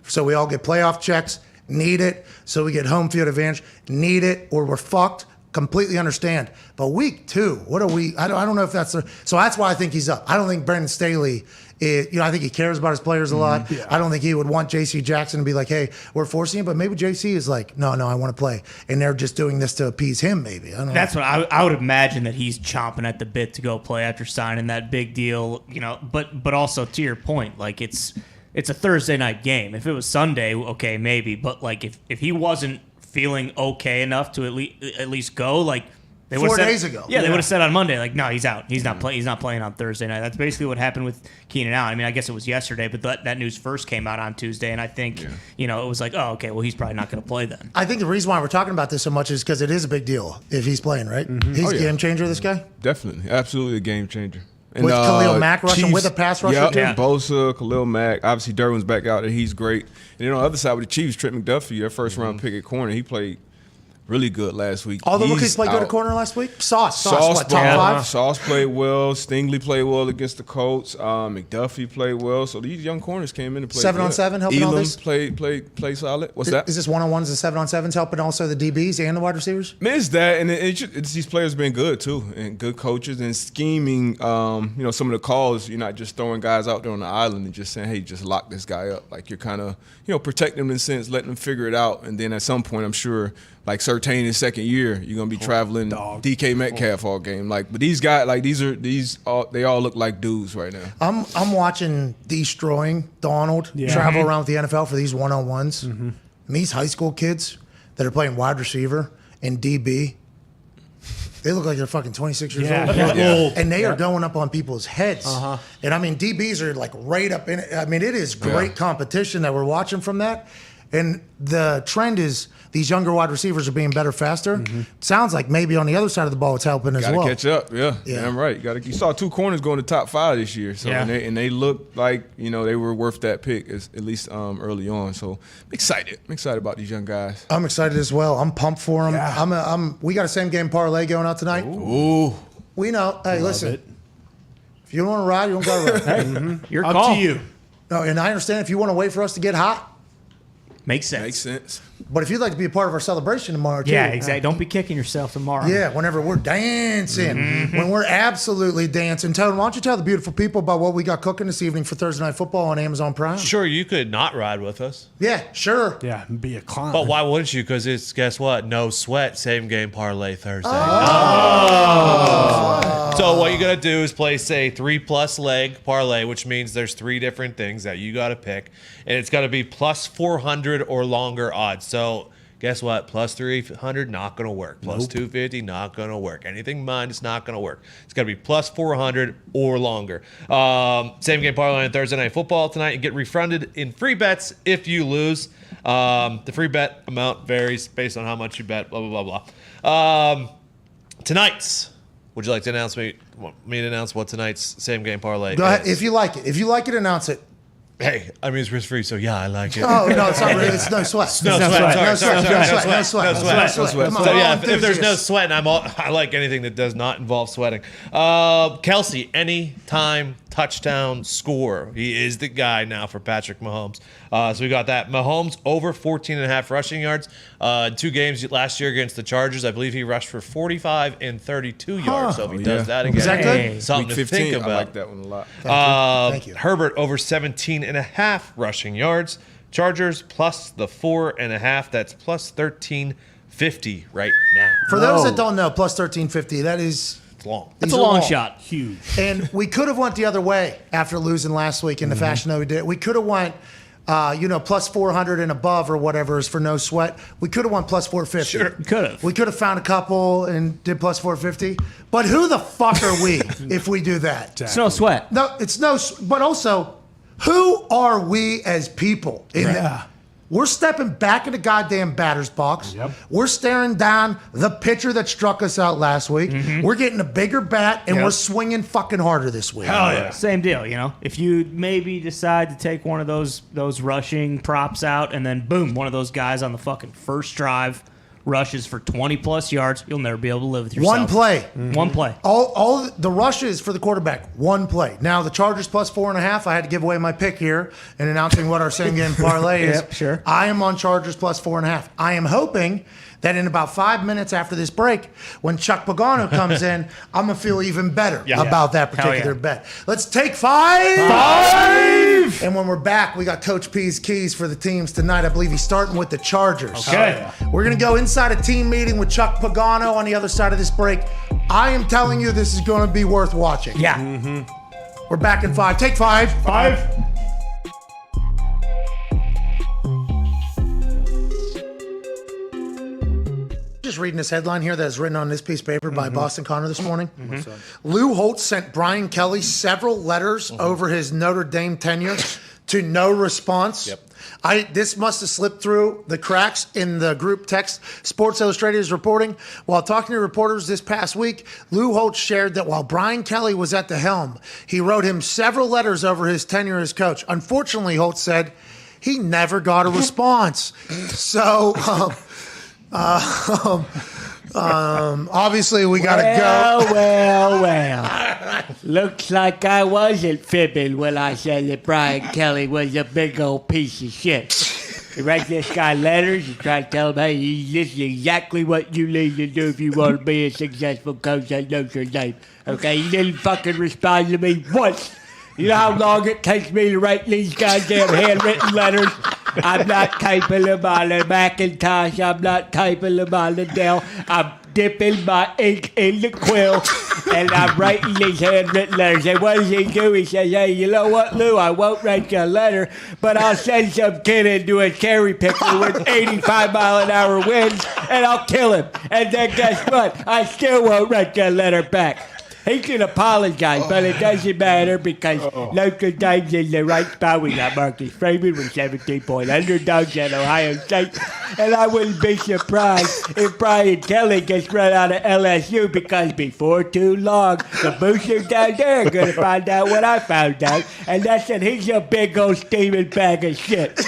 so we all get playoff checks. Need it, so we get home field advantage. Need it, or we're fucked. Completely understand. But week 2, what are we? I don't know if that's the. So that's why I think he's up. I don't think Brandon Staley. I think he cares about his players a lot. Yeah. I don't think he would want J.C. Jackson to be like, hey, we're forcing him. But maybe J.C. is like, no, I want to play, and they're just doing this to appease him. Maybe I don't know. That's what I would imagine that he's chomping at the bit to go play after signing that big deal. You know, but also to your point, like it's a Thursday night game. If it was Sunday, okay, maybe. But like if he wasn't feeling okay enough to at least go, like they would 4 days ago. Yeah, they would have said on Monday, like, no, he's out. He's not playing. He's not playing on Thursday night. That's basically what happened with Keenan Allen. I mean, I guess it was yesterday, but that news first came out on Tuesday, and I think it was like, oh, okay, well, he's probably not going to play then. I think the reason why we're talking about this so much is because it is a big deal if he's playing, right? He's a game changer. This guy, definitely, absolutely a game changer. And, with Khalil Mack rushing with a pass rusher too. Bosa, Khalil Mack. Obviously, Derwin's back out there. He's great. And then on the other side with the Chiefs, Trent McDuffie, their first round pick at corner, he played really good last week. All the rookies played good at corner last week? Sauce what, top 5? Sauce played well. Stingley played well against the Colts. McDuffie played well. So these young corners came in and played 7-on-7 helping all this? Played solid. What's that? Is this 1-on-1s and 7-on-7s helping also the DBs and the wide receivers? Man, it's that. And it's these players been good, too. And good coaches and scheming. Some of the calls, you're not just throwing guys out there on the island and just saying, hey, just lock this guy up. Like you're kind of, protecting them in a sense, letting them figure it out. And then at some point, I'm sure like Surtain his second year, you're gonna be traveling DK Metcalf all game. Like, but these guys, like they all look like dudes right now. I'm watching Destroying Donald travel around with the NFL for these one-on-ones. And these high school kids that are playing wide receiver and DB, they look like they're fucking 26 years old. And they are going up on people's heads. And I mean, DBs are like right up in it. I mean, it is great competition that we're watching from that. And the trend is these younger wide receivers are being better faster. Sounds like maybe on the other side of the ball it's helping as well. Gotta catch up, yeah. I'm right. You saw 2 corners go in the top 5 this year, so and they looked like they were worth that pick at least early on. So I'm excited. I'm excited about these young guys. I'm excited as well. I'm pumped for them. Yeah. We got a same game parlay going out tonight. Ooh. We know. Hey, listen. If you don't want to ride, you don't got to ride. Your Up call. to you. No, and I understand if you want to wait for us to get hot. Makes sense. Makes sense. But if you'd like to be a part of our celebration tomorrow, too. Yeah, exactly. Don't be kicking yourself tomorrow. Yeah, whenever we're dancing. When we're absolutely dancing. Tone, why don't you tell the beautiful people about what we got cooking this evening for Thursday Night Football on Amazon Prime? Sure, you could not ride with us. Yeah, sure. Yeah, be a clown. But why wouldn't you? Because it's, guess what? No sweat, same game parlay Thursday. So what you got to do is place a 3+ leg parlay, which means there's 3 different things that you got to pick. And it's got to be plus 400 or longer odds. So guess what? Plus 300, not going to work. Plus 250, not going to work. Anything minus, not going to work. It's got to be plus 400 or longer. Same game parlay on Thursday Night Football tonight. You get refunded in free bets if you lose. The free bet amount varies based on how much you bet, blah, blah, blah, blah. Tonight's, would you like to announce me to announce what tonight's same game parlay Go ahead. is? If you like it. If you like it, announce it. Hey, I mean, it's risk free, so yeah, I like it. Oh, no, it's not really. It's no sweat. No sweat. No sweat. Come on, So all yeah, if there's no enthusiasts. sweat, I like anything that does not involve sweating. Kelsey, anytime touchdown score. He is the guy now for Patrick Mahomes. So we got that. Mahomes over 14.5 rushing yards. 2 games last year against the Chargers, I believe he rushed for 45 and 32 yards. So if he does that again, is that good? Something Week to 15, think about. I like that one a lot. Thank you. Herbert over 17.5 rushing yards. Chargers plus the 4.5. That's plus 1350 right now. For those that don't know, plus 1350, that is... It's long. That's a long shot. Huge. And we could have went the other way after losing last week in the fashion that we did. We could have went, plus 400 and above or whatever is for no sweat. We could have went plus 450. Sure, you could have. We could have found a couple and did plus 450. But who the fuck are we if we do that? It's no sweat. No, it's no. But also, who are we as people? We're stepping back in the goddamn batter's box. Yep. We're staring down the pitcher that struck us out last week. We're getting a bigger bat, and we're swinging fucking harder this week. Hell yeah. Same deal, If you maybe decide to take one of those rushing props out, and then boom, one of those guys on the fucking first drive rushes for 20+ yards, you'll never be able to live with yourself. One play. One play. All the rushes for the quarterback, one play. Now, the Chargers plus 4.5, I had to give away my pick here in announcing what our same game parlay is. Yep, sure. I am on Chargers plus 4.5. I am hoping that in about 5 minutes after this break, when Chuck Pagano comes in, I'm going to feel even better about that particular bet. Let's take 5! And when we're back, we got Coach P's keys for the teams tonight. I believe he's starting with the Chargers. Okay. We're going to go inside a team meeting with Chuck Pagano on the other side of this break. I am telling you, this is going to be worth watching. Yeah. We're back in 5. Take 5. 5. Just reading this headline here that is written on this piece of paper by Boston Connor this morning. Lou Holtz sent Brian Kelly several letters over his Notre Dame tenure to no response. This must have slipped through the cracks in the group text. Sports Illustrated is reporting, while talking to reporters this past week, Lou Holtz shared that while Brian Kelly was at the helm, he wrote him several letters over his tenure as coach. Unfortunately, Holtz said, he never got a response. So... obviously we gotta go. Well. Looks like I wasn't fibbing when I said that Brian Kelly was a big old piece of shit. He writes this guy letters and tries to tell him, hey, this is exactly what you need to do if you want to be a successful coach at Notre Dame. Okay, he didn't fucking respond to me once. You know how long it takes me to write these goddamn handwritten letters? I'm not typing them on a Macintosh. I'm not typing them on the Dell. I'm dipping my ink in the quill, and I'm writing these handwritten letters. And what does he do? He says, hey, you know what, Lou? I won't write you a letter, but I'll send some kid into a cherry picker with 85-mile-an-hour winds, and I'll kill him. And then guess what? I still won't write you a letter back. He can apologize, but it doesn't matter because Notre Dame's in the right spot. We got Marcus Freeman with 17-point underdogs at Ohio State. And I wouldn't be surprised if Brian Kelly gets run out of LSU because before too long, the boosters down there are going to find out what I found out. And that's that he's a big old steaming bag of shit.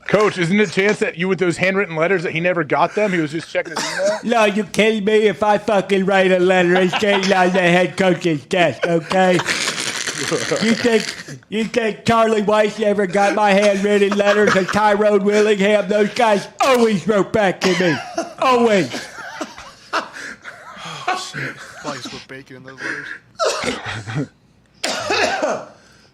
Coach, isn't it a chance that you with those handwritten letters that he never got them? He was just checking his email? No, you kidding me? If I fucking write a letter, it's getting on the head coach's desk, okay? You think Charlie Weiss ever got my handwritten letters or Tyrone Willingham? Those guys always wrote back to me. Always. Oh, shit. Probably just put bacon in those letters.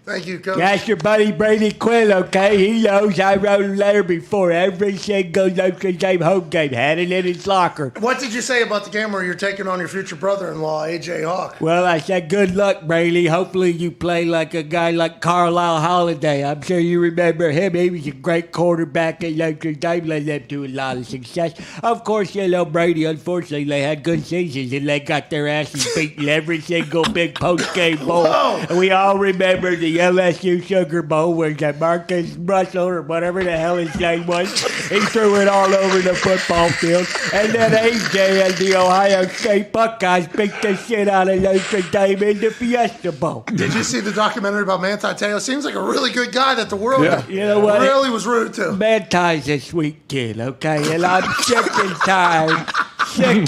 Thank you, Coach. That's your buddy Brady Quinn, okay? He knows I wrote a letter before every single Notre Dame home game. Had it in his locker. What did you say about the game where you're taking on your future brother-in-law, A.J. Hawk? Well, I said, good luck, Brady. Hopefully you play like a guy like Carlisle Holiday. I'm sure you remember him. He was a great quarterback at Notre Dame, led them to a lot of success. Of course, you know, Brady, unfortunately, they had good seasons, and they got their asses beaten every single big post-game bowl. And we all remember the LSU Sugar Bowl where Marcus Russell, or whatever the hell his name was, he threw it all over the football field. And then AJ and the Ohio State Buckeyes beat the shit out of Notre Dame in the Fiesta Bowl. Did you see the documentary about Manti Te'o? Seems like a really good guy that the world You know what? really was rooted to. Manti's a sweet kid, okay? And I'm sick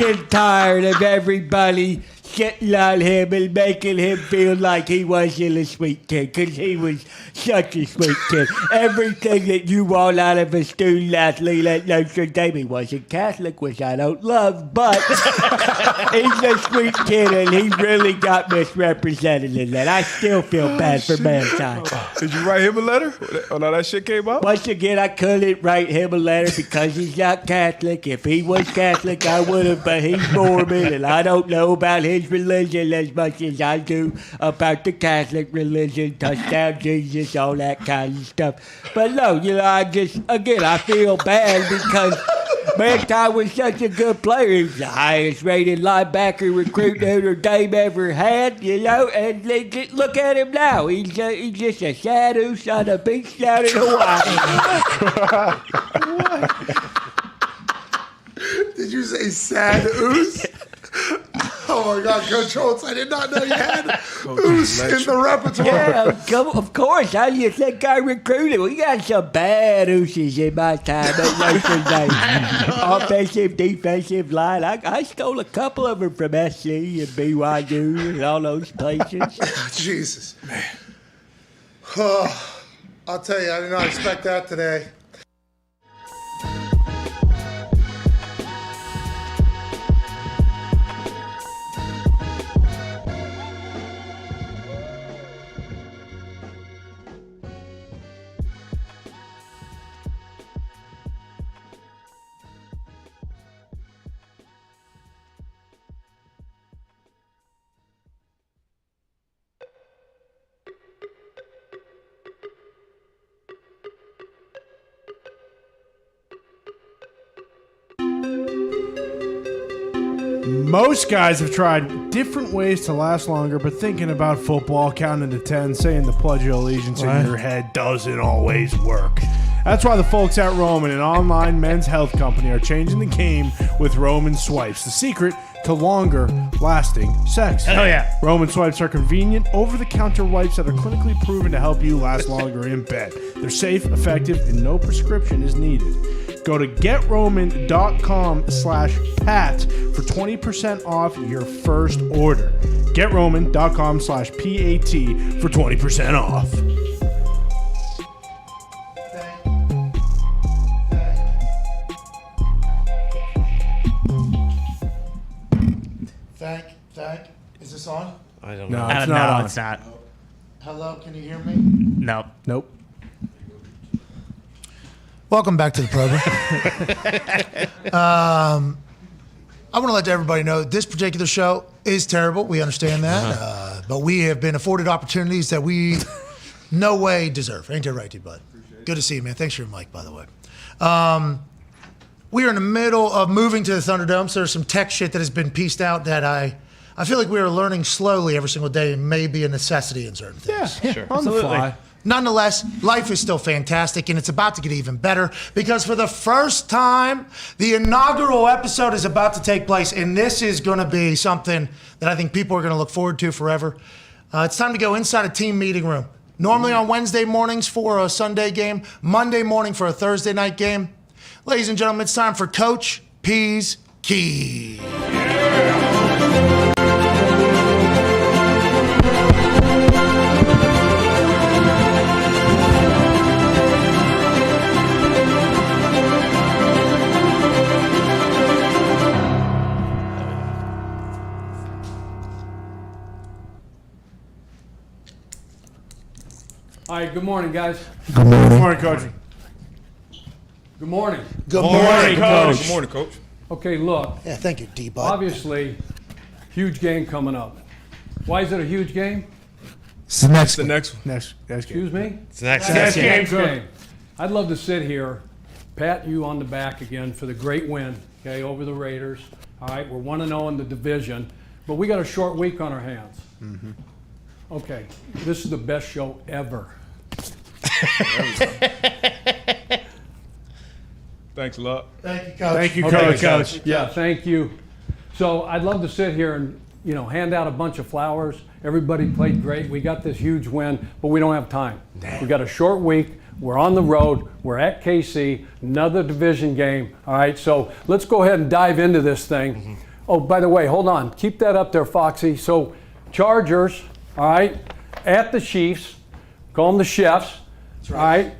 and tired of everybody shitting on him and making him feel like he wasn't a sweet kid, because he was such a sweet kid. Everything that you want out of a student athlete at Notre Dame. He wasn't Catholic, which I don't love, but he's a sweet kid, and he really got misrepresented in that. I still feel bad for Manti. Did you write him a letter when all that shit came out? Once again, I couldn't write him a letter because he's not Catholic. If he was Catholic, I would have, but he's Mormon, and I don't know about his religion as much as I do about the Catholic religion, touchdown Jesus, all that kind of stuff. But no, you know, I feel bad because Manti was such a good player. He was the highest rated linebacker recruit Notre Dame ever had, you know, and look at him now. He's just a sad oos on a beach down in Hawaii. Did you say sad oos? Oh my God, Coach Holtz, I did not know you had oos in the repertoire. Yeah, of course. How do you think I recruited? We got some bad ooses in my time at Notre Dame. Offensive, defensive line. I stole a couple of them from SC and BYU and all those places. Jesus. Man. Oh, I'll tell you, I did not expect that today. Most guys have tried different ways to last longer, but thinking about football, counting to 10, saying the Pledge of Allegiance in your head doesn't always work. That's why the folks at Roman, an online men's health company, are changing the game with Roman Swipes, the secret to longer lasting sex. Hell yeah. Roman Swipes are convenient, over-the-counter wipes that are clinically proven to help you last longer in bed. They're safe, effective, and no prescription is needed. Go to GetRoman.com/Pat for 20% off your first order. GetRoman.com/PAT for 20% off. Thank. Is this on? I don't know. No, it's not. Hello, can you hear me? No. Nope. Welcome back to the program. I want to let everybody know this particular show is terrible. We understand that. But we have been afforded opportunities that we no way deserve. Ain't that right, D-Bud? Good to see you, man. Thanks for your mic, by the way. We are in the middle of moving to the Thunderdome, so there's some tech shit that has been pieced out that I feel like we are learning slowly every single day and may be a necessity in certain things. Yeah, sure. On the fly. Nonetheless, life is still fantastic, and it's about to get even better because for the first time, the inaugural episode is about to take place, and this is going to be something that I think people are going to look forward to forever. It's time to go inside a team meeting room. Normally on Wednesday mornings for a Sunday game, Monday morning for a Thursday night game. Ladies and gentlemen, it's time for Coach P's Key. All right, good morning, guys. Good morning. Good morning, Coach. Good morning. Good morning, Coach. Good morning, Coach. Okay, look. Yeah, thank you, D-Bud. Obviously, huge game coming up. Why is it a huge game? It's the next one. Next Excuse me? It's the next game. I'd love to sit here, pat you on the back again for the great win, okay, over the Raiders. All right, we're 1-0 in the division, but we got a short week on our hands. Mm-hmm. Okay, this is the best show ever. Thanks a lot. Thank you, Coach. Thank you, Okay, Coach. Yeah, thank you. So I'd love to sit here and, hand out a bunch of flowers. Everybody played great. We got this huge win, but we don't have time. We got a short week. We're on the road. We're at KC, another division game. All right, so let's go ahead and dive into this thing. Mm-hmm. Oh, by the way, hold on. Keep that up there, Foxy. So Chargers, all right, at the Chiefs, call them the Chefs, all right.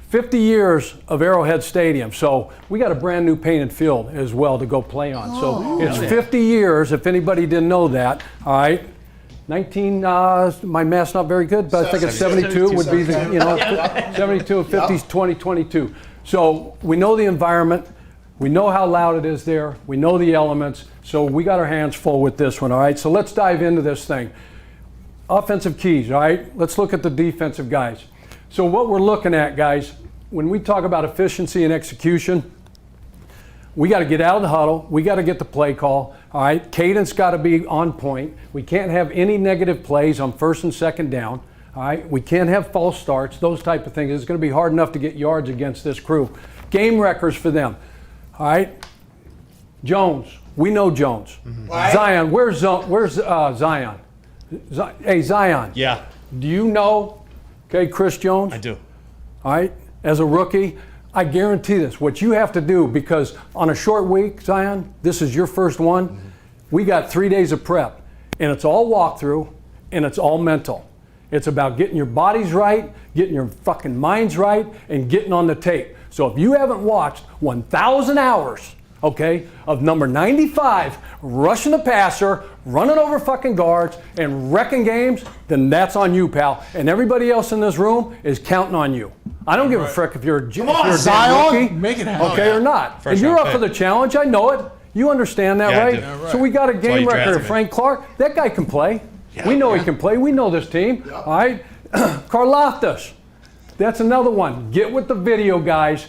50 years of Arrowhead Stadium, so we got a brand new painted field as well to go play on. So it's 50 years, if anybody didn't know that, all right. My math's not very good, but I think it's 72 would be the, 72 and 50 is 2022. So we know the environment, we know how loud it is there, we know the elements, so we got our hands full with this one, all right. So let's dive into this thing. Offensive keys, all right. Let's look at the defensive guys. So what we're looking at, guys, when we talk about efficiency and execution, we got to get out of the huddle. We got to get the play call. All right, cadence got to be on point. We can't have any negative plays on first and second down. All right, we can't have false starts, those type of things. It's going to be hard enough to get yards against this crew. Game records for them. All right, Jones. We know Jones. Mm-hmm. Zion. Where's Zion? Hey, Zion. Yeah. Do you know? Okay, Chris Jones? I do. All right, as a rookie, I guarantee this. What you have to do, because on a short week, Zion, this is your first one, mm-hmm. We got 3 days of prep, and it's all walkthrough, and it's all mental. It's about getting your bodies right, getting your fucking minds right, and getting on the tape. So if you haven't watched 1,000 hours, okay, of number 95 rushing the passer, running over fucking guards, and wrecking games, then that's on you, pal. And everybody else in this room is counting on you. I don't give a frick if you're a Zion, rookie, make it happen. okay, or not. And you're up for the challenge. I know it. You understand that, right? Yeah, So we got a game record of Frank Clark. That guy can play. Yeah, we know he can play. We know this team. Yeah. All right, Karlaftis. That's another one. Get with the video guys.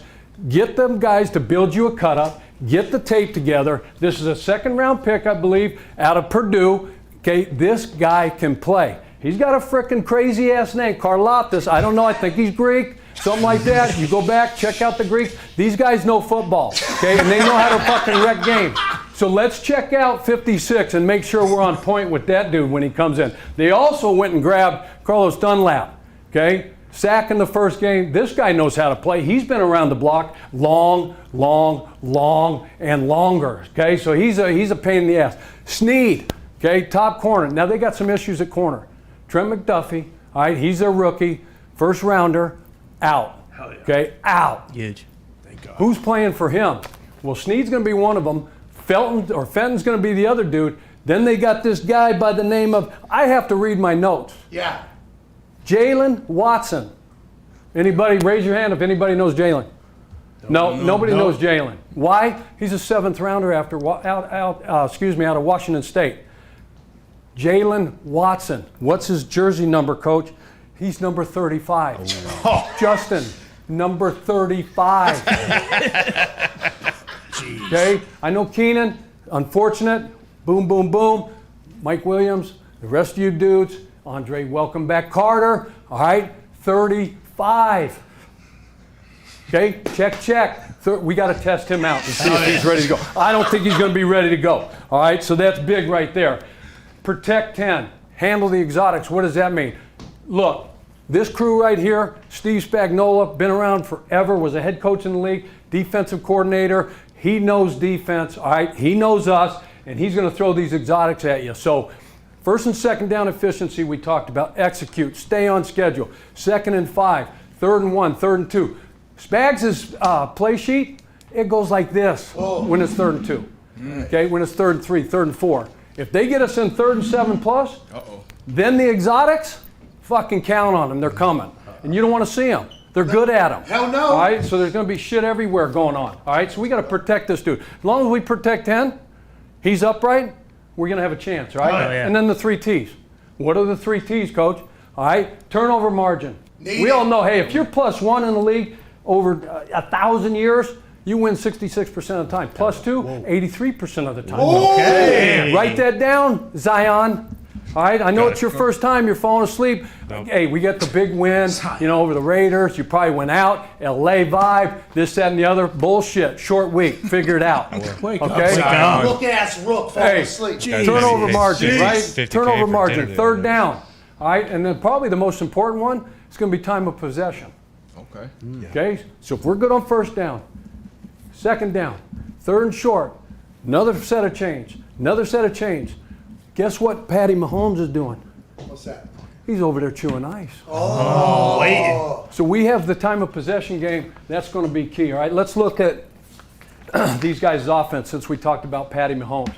Get them guys to build you a cut-up. Get the tape together. This is a second-round pick, I believe, out of Purdue. Okay, this guy can play. He's got a frickin' crazy-ass name, Karlaftis. I don't know. I think he's Greek, something like that. You go back, check out the Greeks. These guys know football, okay, and they know how to fucking wreck games. So let's check out 56 and make sure we're on point with that dude when he comes in. They also went and grabbed Carlos Dunlap, okay? Sack in the first game. This guy knows how to play. He's been around the block long, and longer. Okay, so he's a pain in the ass. Snead, okay, top corner. Now they got some issues at corner. Trent McDuffie, all right, he's their rookie, first rounder, out. Hell yeah. Okay, out. Huge. Thank God. Who's playing for him? Well, Snead's going to be one of them. Fenton's going to be the other dude. Then they got this guy by the name of, I have to read my notes. Yeah. Jalen Watson. Anybody, raise your hand if anybody knows Jalen. No, nobody knows Jalen. Why? He's a 7th rounder out of Washington State. Jalen Watson. What's his jersey number, Coach? He's number 35. Oh. Justin, number 35. Okay, I know Keenan, unfortunate. Boom, boom, boom. Mike Williams, the rest of you dudes. Andre, welcome back. Carter, all right, 35. Okay, check. We got to test him out and see if he's ready to go. I don't think he's going to be ready to go. All right, so that's big right there. Protect 10. Handle the exotics. What does that mean? Look, this crew right here, Steve Spagnuolo, been around forever, was a head coach in the league, defensive coordinator. He knows defense, all right? He knows us, and he's going to throw these exotics at you. So 1st and 2nd down efficiency we talked about. Execute. Stay on schedule. 2nd and 5. 3rd and 1. 3rd and 2. Spags' play sheet, it goes like this when it's 3rd and 2. Okay, when it's 3rd and 3, 3rd and 4. If they get us in 3rd and 7 plus, then the exotics, fucking count on them. They're coming. And you don't want to see them. They're good at them. Hell no. All right, so there's going to be shit everywhere going on. All right, so we got to protect this dude. As long as we protect 10, he's upright, we're going to have a chance, right? Oh, yeah. And then the 3 T's. What are the 3 T's, Coach? All right, turnover margin. We all know, hey, if you're +1 in the league over 1,000 years, you win 66% of the time. +2, 83% of the time. Okay. Write that down, Zion. All right, I know it's your first time, you're falling asleep. Nope. Hey, we get the big win, over the Raiders. You probably went out, LA vibe, this, that, and the other. Bullshit, short week, figure it out. Wake okay? up. Rook-ass Rook falling asleep. Turnover margin, right? Turnover margin, 3rd down. All right, and then probably the most important one is going to be time of possession. Okay. Okay, so if we're good on 1st down, 2nd down, 3rd and short, another set of change, Guess what Patty Mahomes is doing? What's that? He's over there chewing ice. Oh. So we have the time of possession game. That's going to be key, all right? Let's look at these guys' offense since we talked about Patty Mahomes.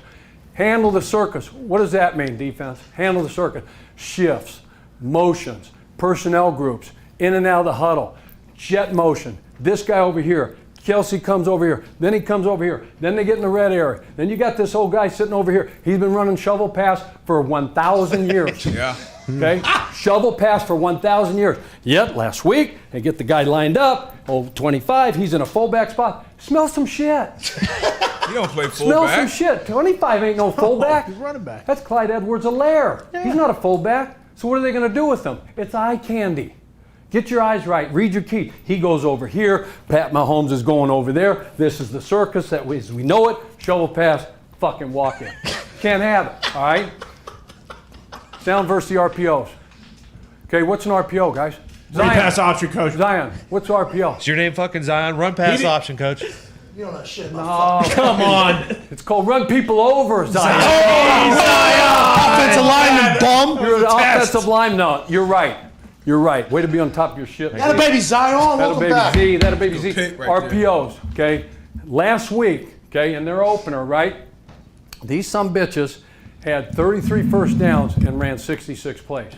Handle the circus. What does that mean, defense? Handle the circus. Shifts, motions, personnel groups, in and out of the huddle, jet motion. This guy over here. Kelsey comes over here, then he comes over here, then they get in the red area. Then you got this old guy sitting over here. He's been running shovel pass for 1,000 years. Yeah. Okay? Shovel pass for 1,000 years. Yet, last week, they get the guy lined up, 25, he's in a fullback spot. Smell some shit. You don't play fullback. Smell some shit. 25 ain't no fullback. He's running back. That's Clyde Edwards-Helaire. Yeah. He's not a fullback. So what are they going to do with him? It's eye candy. Get your eyes right. Read your key. He goes over here. Pat Mahomes is going over there. This is the circus that we know it. Shovel pass, fucking walk in. Can't have it, all right? Sound versus the RPOs. Okay, what's an RPO, guys? Run pass option, Coach. Zion, what's RPO? Is your name fucking Zion? Run pass option, Coach. You don't know shit about come on. It's called run people over, Zion. Offensive lineman, bum. You're an offensive lineman. No, you're right. You're right. Way to be on top of your shit. That a baby Zion. That a baby back. Z. That a baby Z. Right RPOs. Okay. Last week, okay, in their opener, right? These sumbitches had 33 1st downs and ran 66 plays.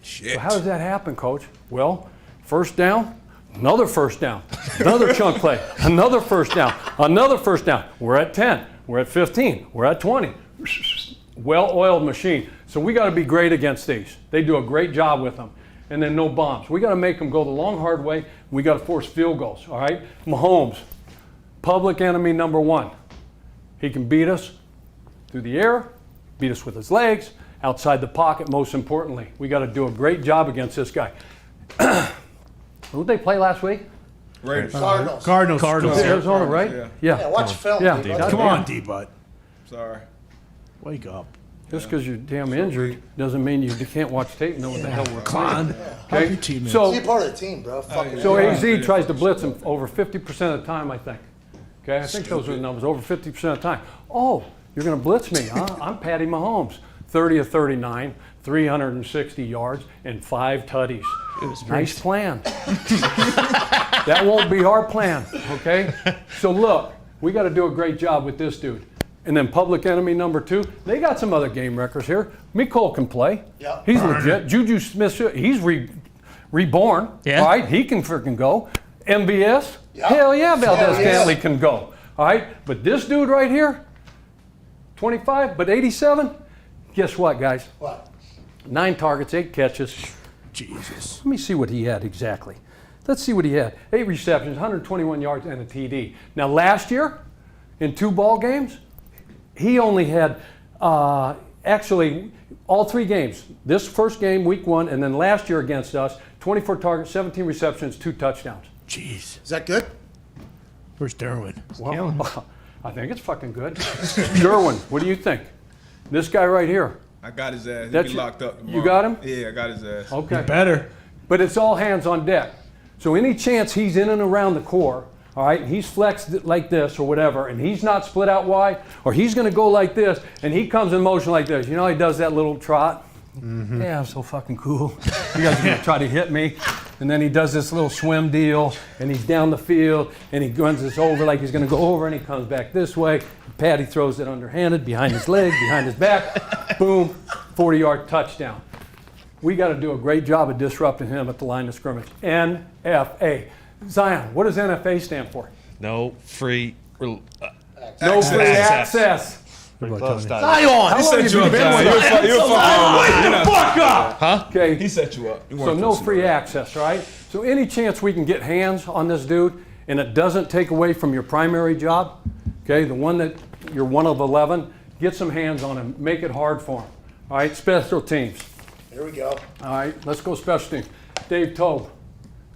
Shit. So how does that happen, Coach? Well, 1st down, another 1st down, another chunk play, another 1st down, another 1st down. We're at 10. We're at 15. We're at 20. Well-oiled machine. So we got to be great against these. They do a great job with them. And then no bombs. We got to make them go the long, hard way. We got to force field goals, all right? Mahomes, public enemy number 1. He can beat us through the air, beat us with his legs, outside the pocket, most importantly. We got to do a great job against this guy. Who did they play last week? Raiders. Cardinals. Arizona, right? Yeah. Yeah. Watch film. Yeah. D-Bud. Come on, D-Bud. Sorry. Wake up. Just because you're damn injured doesn't mean you can't watch tape and know what the hell we're playing. Help your team. So, Be a part of the team, bro. so AZ tries to blitz him over 50% of the time, I think. Okay, I think those are the numbers, over 50% of the time. Oh, you're going to blitz me, huh? I'm Patty Mahomes. 30 of 39, 360 yards, and 5 tutties. It was nice plan. That won't be our plan, okay? So look, we got to do a great job with this dude. and then public enemy number 2. They got some other game records here. Mecole can play. Yep. He's legit. Juju Smith, he's reborn. Yeah. All right, he can freaking go. MVS, Yep. hell yeah, Valdez Hell yeah. Scantling can go. All right, but this dude right here, 25, but 87, guess what, guys? What? 9 targets, 8 catches. Jesus. Let me see what he had exactly. Let's see what he had. 8 receptions, 121 yards, and a TD. Now, last year, in 2 ball games, he only had, actually, all 3 games. This first game, week 1, and then last year against us, 24 targets, 17 receptions, 2 touchdowns. Jeez. Is that good? Where's Derwin? Well, I think it's fucking good. Derwin, what do you think? This guy right here. I got his ass. That's He get locked up tomorrow. You got him? Yeah, I got his ass. Okay. You better. But it's all hands on deck. So any chance he's in and around the core, all right, he's flexed like this or whatever, and he's not split out wide, or he's going to go like this, and he comes in motion like this. You know, he does that little trot. Mm-hmm. Yeah, I'm so fucking cool. You guys are going to try to hit me. And then he does this little swim deal, and he's down the field, and he runs this over like he's going to go over, and he comes back this way. Patty throws it underhanded, behind his leg, behind his back. Boom, 40-yard touchdown. We got to do a great job of disrupting him at the line of scrimmage. NFA. Zion, what does NFA stand for? No free. No free access. Pretty close, Zion. How He long set have you up, been Zion. with us? You're Wake the fuck up! Huh? Okay. He set you up. You So weren't no close enough. free access, right? So any chance we can get hands on this dude and it doesn't take away from your primary job, okay, the one that you're 1 of 11, get some hands on him. Make it hard for him. All right, special teams. Here we go. All right, let's go special teams. Dave Tobe,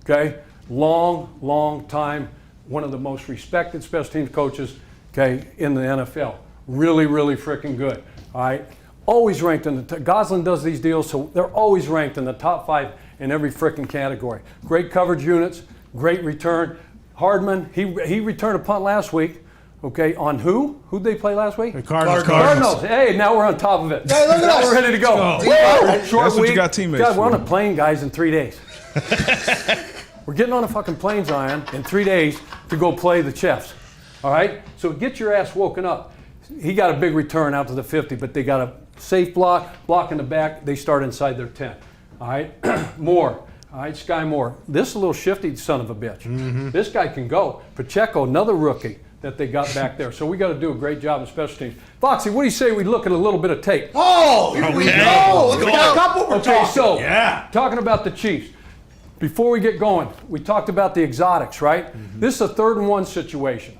okay, long time, one of the most respected special teams coaches, okay, in the NFL. Really freaking good. All right, always ranked in the Goslin does these deals, so they're always ranked in the top 5 in every freaking category. Great coverage units, great return. Hardman, he returned a punt last week. Okay, on who? Who'd they play last week? The Cardinals. Cardinals. Hey, now we're on top of it. Hey, look at now us. we're ready to go. Let's Woo! That's Short what you week. got teammates God, we're on for. a plane, guys, in 3 days. We're getting on a fucking plane, Zion, in 3 days to go play the Chiefs. All right? So get your ass woken up. He got a big return out to the 50, but they got a safe block in the back. They start inside their 10. All right? Moore. All right, Sky Moore. This is a little shifty son of a bitch. Mm-hmm. This guy can go. Pacheco, another rookie that they got back there. So we got to do a great job in special teams. Foxy, what do you say we look at a little bit of tape? Oh, here we go. Look at what we're Okay, talking. so Yeah. talking about the Chiefs. Before we get going, we talked about the exotics, right? Mm-hmm. This is a 3rd and 1 situation.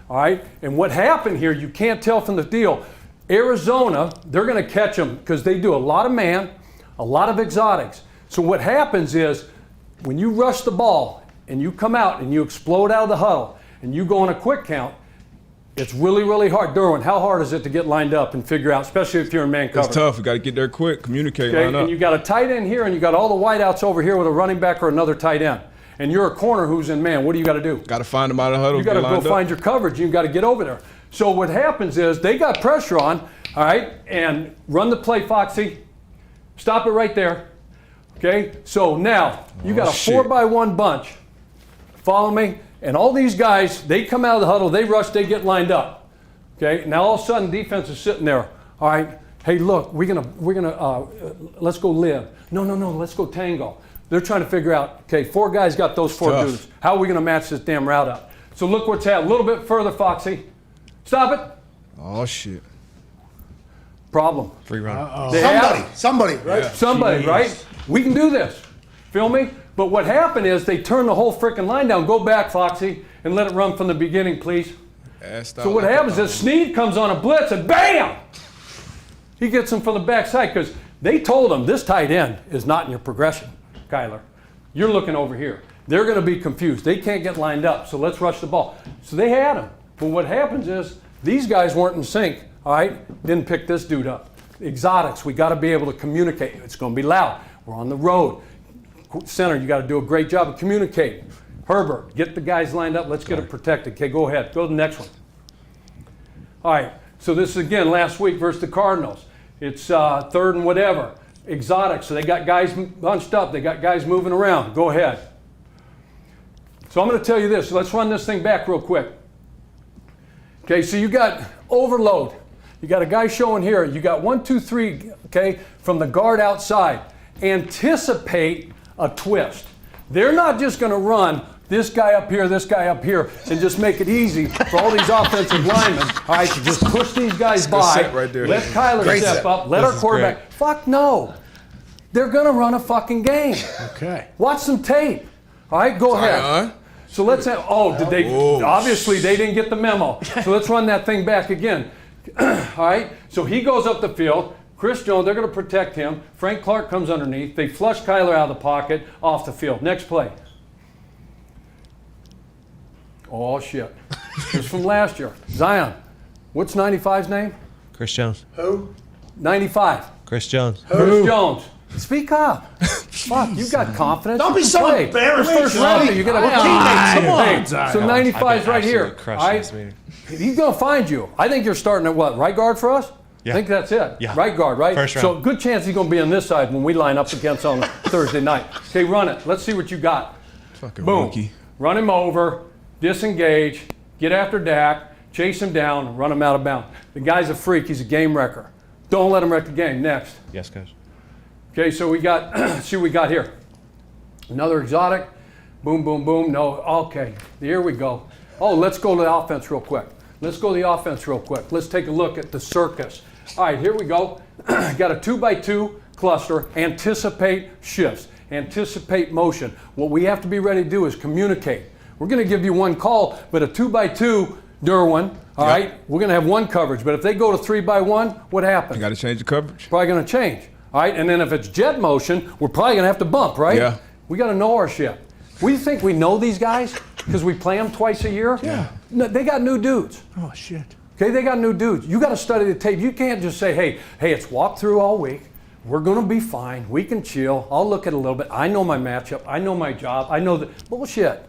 All right? And what happened here, you can't tell from the deal. Arizona, they're going to catch them because they do a lot of man, a lot of exotics. So what happens is when you rush the ball and you come out and you explode out of the huddle and you go on a quick count, it's really hard. Derwin, how hard is it to get lined up and figure out, especially if you're in man coverage? It's tough. You got to get there quick, communicate, Okay, line up. and you got a tight end here and you got all the wideouts over here with a running back or another tight end. And you're a corner who's in man. What do you got to do? Got to find them out of the huddle. You got to get go lined up. find your coverage. You got to get over there. So what happens is they got pressure on, all right, and run the play, Foxy. Stop it right there. Okay, so now you got a 4-by-1 bunch. Follow me? And all these guys, they come out of the huddle, they rush, they get lined up. Okay, now all of a sudden defense is sitting there. All right, hey, look, we're gonna let's go live. No, let's go tango. They're trying to figure out, okay, 4 guys got those 4 tough. dudes. How are we gonna match this damn route up? So look what's happening. A little bit further, Foxy. Stop it. Oh, shit. Problem. Free run. Somebody, right? Yeah. Somebody, right? We can do this. Feel me? But what happened is they turned the whole freaking line down. Go back, Foxy, and let it run from the beginning, please. So what happens is Snead comes on a blitz and bam! He gets him from the backside because they told him this tight end is not in your progression, Kyler. You're looking over here. They're going to be confused. They can't get lined up, so let's rush the ball. So they had him. But what happens is these guys weren't in sync, all right? Didn't pick this dude up. Exotics, we got to be able to communicate. It's going to be loud. We're on the road. Center, you got to do a great job of communicating. Herbert, get the guys lined up. Let's get it protected. Okay, go ahead. Go to the next one. All right, so this is again last week versus the Cardinals. It's 3rd and whatever. Exotics, so they got guys bunched up. They got guys moving around. Go ahead. So I'm going to tell you this. Let's run this thing back real quick. Okay, so you got overload. You got a guy showing here. You got 1, 2, 3, okay, from the guard outside. Anticipate a twist. They're not just going to run this guy up here, and just make it easy for all these offensive linemen. All right, to just push these guys by. Right there. Let Kyler step up. Let our quarterback. Fuck no. They're going to run a fucking game. Okay. Watch some tape. All right, go ahead. So let's have, did they? Obviously, they didn't get the memo. So let's run that thing back again. All right, so he goes up the field. Chris Jones, they're going to protect him. Frank Clark comes underneath. They flush Kyler out of the pocket, off the field. Next play. Oh, shit. This is from last year. Zion, what's 95's name? Chris Jones. Who? 95. Chris Jones. Chris Jones. Speak up. Fuck, you got confidence. Don't be so embarrassed. First rounder, you got a teammates. Come on. So 95's right here. He's going to find you. I think you're starting at what? Right guard for us? Yeah. I think that's it. Yeah. Right guard, right? First round. So good chance he's going to be on this side when we line up against on Thursday night. Okay, run it. Let's see what you got. Fucking Boom. rookie. Run him over. Disengage. Get after Dak. Chase him down. Run him out of bounds. The guy's a freak. He's a game wrecker. Don't let him wreck the game. Next. Yes, coach. Okay, so we got, see what we got here. Another exotic. Boom, boom, boom. No, okay, here we go. Oh, let's go to the offense real quick. Let's take a look at the circus. All right, here we go. Got a 2x2 cluster. Anticipate shifts. Anticipate motion. What we have to be ready to do is communicate. We're going to give you one call, but a 2x2, Derwin, all right, we're going to have one coverage. But if they go to 3x1, what happens? You got to change the coverage. Probably going to change. All right, and then if it's jet motion, we're probably going to have to bump, right? Yeah. We got to know our shit. We think we know these guys because we play them twice a year? Yeah. No, they got new dudes. Oh, shit. Okay, they got new dudes. You got to study the tape. You can't just say, hey, it's walk through all week. We're going to be fine. We can chill. I'll look at it a little bit. I know my matchup. I know my job. I know that. Bullshit.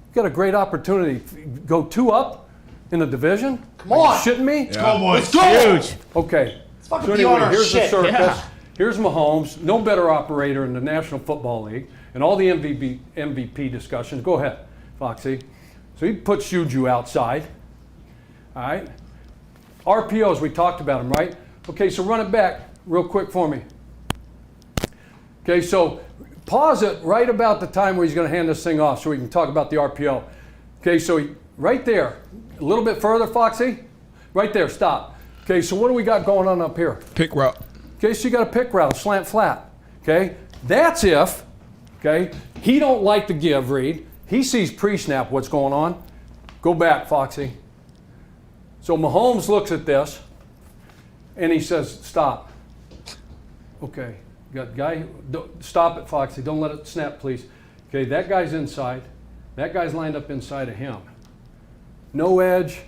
You got a great opportunity. Go 2 up in the division. Come on. Are you shitting me? Yeah. Let's go. Huge. Okay. So fucking anyway, beyond our here's shit. the circus. Yeah. Here's Mahomes. No better operator in the National Football League and all the MVP discussions. Go ahead, Foxy. So he puts Juju outside. All right. RPOs, we talked about them, right? Okay, so run it back real quick for me. Okay, so pause it right about the time where he's going to hand this thing off so we can talk about the RPO. Okay, so right there. A little bit further, Foxy. Right there, stop. Okay, so what do we got going on up here? Pick route. Okay, so you got a pick route, a slant flat. Okay, that's if, okay, he don't like the give read. He sees pre-snap what's going on. Go back, Foxy. So Mahomes looks at this and he says, stop. Okay, got guy, stop it, Foxy. Don't let it snap, please. Okay, that guy's inside. That guy's lined up inside of him. No edge.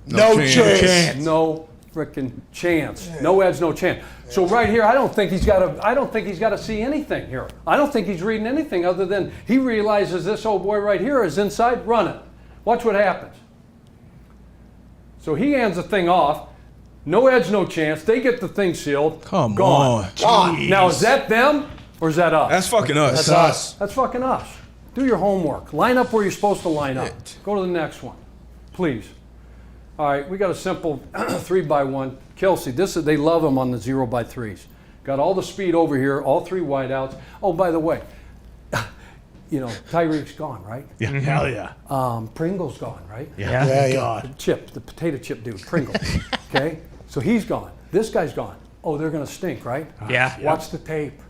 No chance. No freaking chance. No edge, no chance. So right here, I don't think he's got to see anything here. I don't think he's reading anything other than he realizes this old boy right here is inside. Run it. Watch what happens. So he hands the thing off. No edge, no chance. They get the thing sealed. Come Gone. on. Gone. Now is that them or is that us? That's fucking us. That's us. That's fucking us. Do your homework. Line up where you're supposed to line up. Go to the next one, please. All right, we got a simple 3x1. Kelsey, they love him on the 0x3s. Got all the speed over here, all 3 wideouts. Oh, by the way, Tyreek's gone, right? Yeah. Hell yeah. Pringle's gone, right? Yeah. God. The potato chip dude, Pringle. Okay, so he's gone. This guy's gone. Oh, they're gonna stink, right? Yeah. Watch the tape.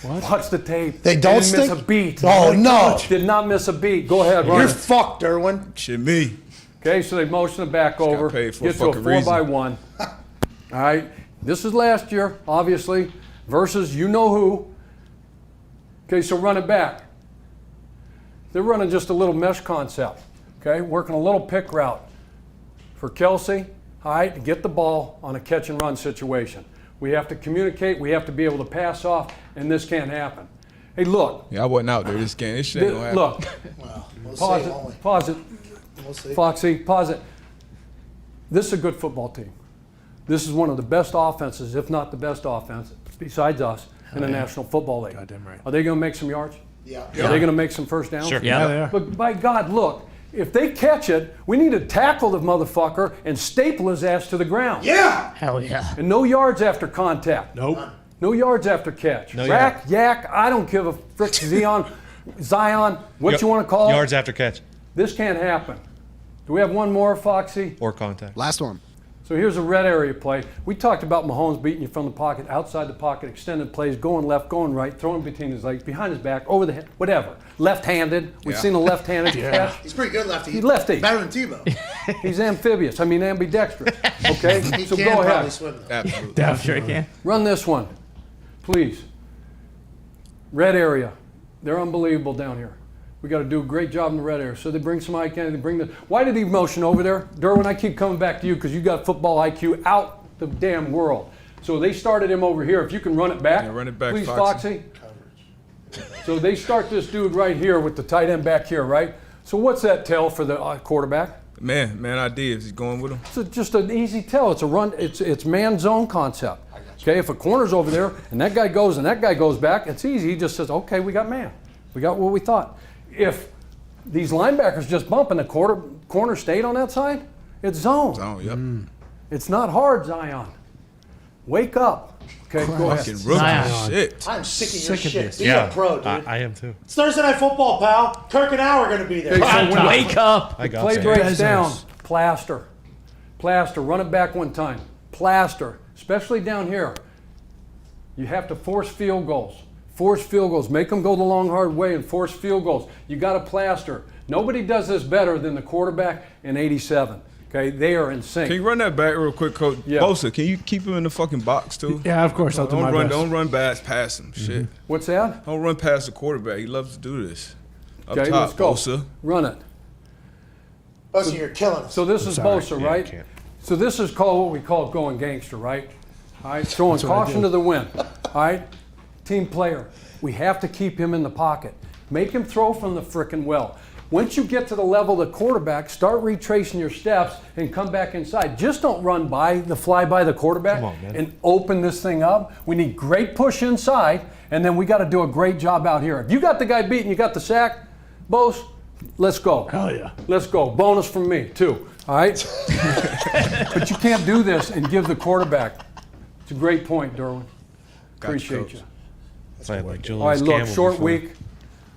What? Watch the tape. They don't didn't stink? miss a beat. Oh, no. Did not miss a beat. Go ahead, run. You're fucked, Derwin. Shit me. Okay, so they motion it back over. paid for Get a to a fucking 4x1. All right, this is last year, obviously, versus you know who. Okay, so run it back. They're running just a little mesh concept. Okay, working a little pick route for Kelsey. All right, to get the ball on a catch and run situation. We have to communicate. We have to be able to pass off, and this can't happen. Hey, look. Yeah, I wasn't out there this game. This shit ain't gonna happen. Look. Well, we'll Pause see, it. won't we? Pause it. We'll see. Foxy, pause it. This is a good football team. This is one of the best offenses, if not the best offense, besides us, in the National Football League. Goddamn right. Are they going to make some yards? Yeah. Are they going to make some first downs? Sure. Yeah. they are. But by God, look, If they catch it, we need to tackle the motherfucker and staple his ass to the ground. Yeah! Hell yeah. And no yards after contact. Nope. No yards after catch. No Rack, yak, I don't give a frick. Zion, what you want to call yards it. after catch. This can't happen. Do we have one more, Foxy? Or contact. Last one. So here's a red area play. We talked about Mahomes beating you from the pocket, outside the pocket, extended plays, going left, going right, throwing between his legs, behind his back, over the head, whatever. Left-handed. We've seen a left-handed catch. He's pretty good lefty. He's lefty. Better than Tebow. He's amphibious. I mean ambidextrous. Okay? He So can go probably ahead. swim, though. Absolutely. I'm sure he can. Run this one, please. Red area. They're unbelievable down here. We got to do a great job in the red area. So they bring some eye candy. They bring the. Why did he motion over there, Derwin? I keep coming back to you because you got football IQ out the damn world. So they started him over here. If you can run it back, run it back, please, Foxy. So they start this dude right here with the tight end back here, right? So what's that tell for the quarterback? Man idea. Is he going with him? It's just an easy tell. It's a run. It's man zone concept. Okay, if a corner's over there and that guy goes back, it's easy. He just says, okay, we got man. We got what we thought. If these linebackers just bump and the corner stayed on that side, it's zone. Zone, yep. It's not hard, Zion. Wake up. Okay, go ahead. Fucking rookie shit. I'm sick of your shit. this. Be a pro, dude. I am too. It's Thursday Night Football, pal. Kirk and Al are going to be there. Okay, so when Wake up. I got play you. breaks down, plaster. Run it back one time. Plaster, especially down here. You have to force field goals. Make them go the long, hard way and force field goals. You got to plaster. Nobody does this better than the quarterback in '87. Okay, they are in sync. Can you run that back real quick, Coach? Yeah. Bosa, can you keep him in the fucking box too? Yeah, of course. I'll do my best. Don't run past him. Shit. What's that? Don't run past the quarterback. He loves to do this. Up Okay, top, let's go. Bosa. Run it. Bosa, you're killing us. So this is sorry. Bosa, Yeah, I right? can't. So this is called what we call going gangster, right? All right, throwing That's what I caution do. to the wind. All right, team player. We have to keep him in the pocket. Make him throw from the frickin' well. Once you get to the level of the quarterback, start retracing your steps and come back inside. Just don't fly by the quarterback and open this thing up. We need great push inside, and then we got to do a great job out here. If you got the guy beaten, you got the sack, Bose, let's go. Hell yeah. Let's go. Bonus from me, too. All right? But you can't do this and give the quarterback. It's a great point, Derwin. Appreciate you. Playing like Julius All right, look, Campbell short before. week.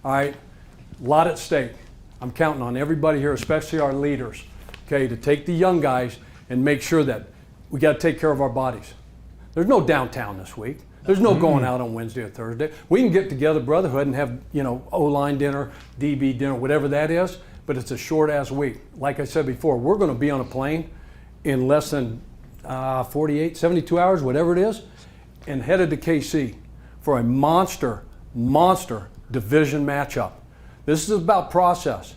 All right, a lot at stake. I'm counting on everybody here, especially our leaders, okay, to take the young guys and make sure that we got to take care of our bodies. There's no downtown this week. There's no going out on Wednesday or Thursday. We can get together, brotherhood, and have, O-line dinner, DB dinner, whatever that is, but it's a short-ass week. Like I said before, we're going to be on a plane in less than 48, 72 hours, whatever it is, and headed to KC for a monster division matchup. This is about process,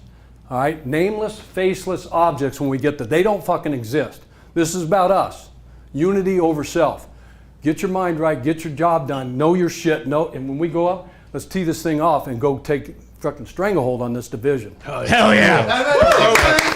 all right? Nameless, faceless objects when we get there. They don't fucking exist. This is about us. Unity over self. Get your mind right, get your job done, know your shit, and when we go up, let's tee this thing off and go take fucking stranglehold on this division. Hell yeah.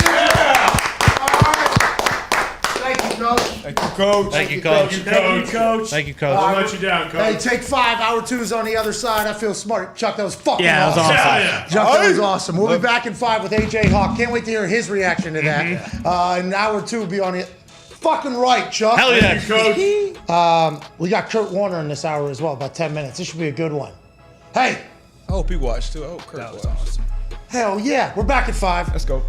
Thank you, Coach. Thank you, Coach. Thank you, Coach. Thank you, Coach. Thank you, Coach. I'll let you down, Coach. Hey, take 5. Hour 2's on the other side. I feel smart. Chuck, that was fucking Yeah, that was awesome. awesome. Yeah. Chuck, that was awesome. We'll be back in 5 with AJ Hawk. Can't wait to hear his reaction to that. And hour 2 will be on it. Fucking right, Chuck. Hell yeah. Thank you, Coach. We got Kurt Warner in this hour as well, about 10 minutes. This should be a good one. Hey, I hope he watched too. I hope Kurt watched. Awesome. hell yeah. We're back at 5. Let's go.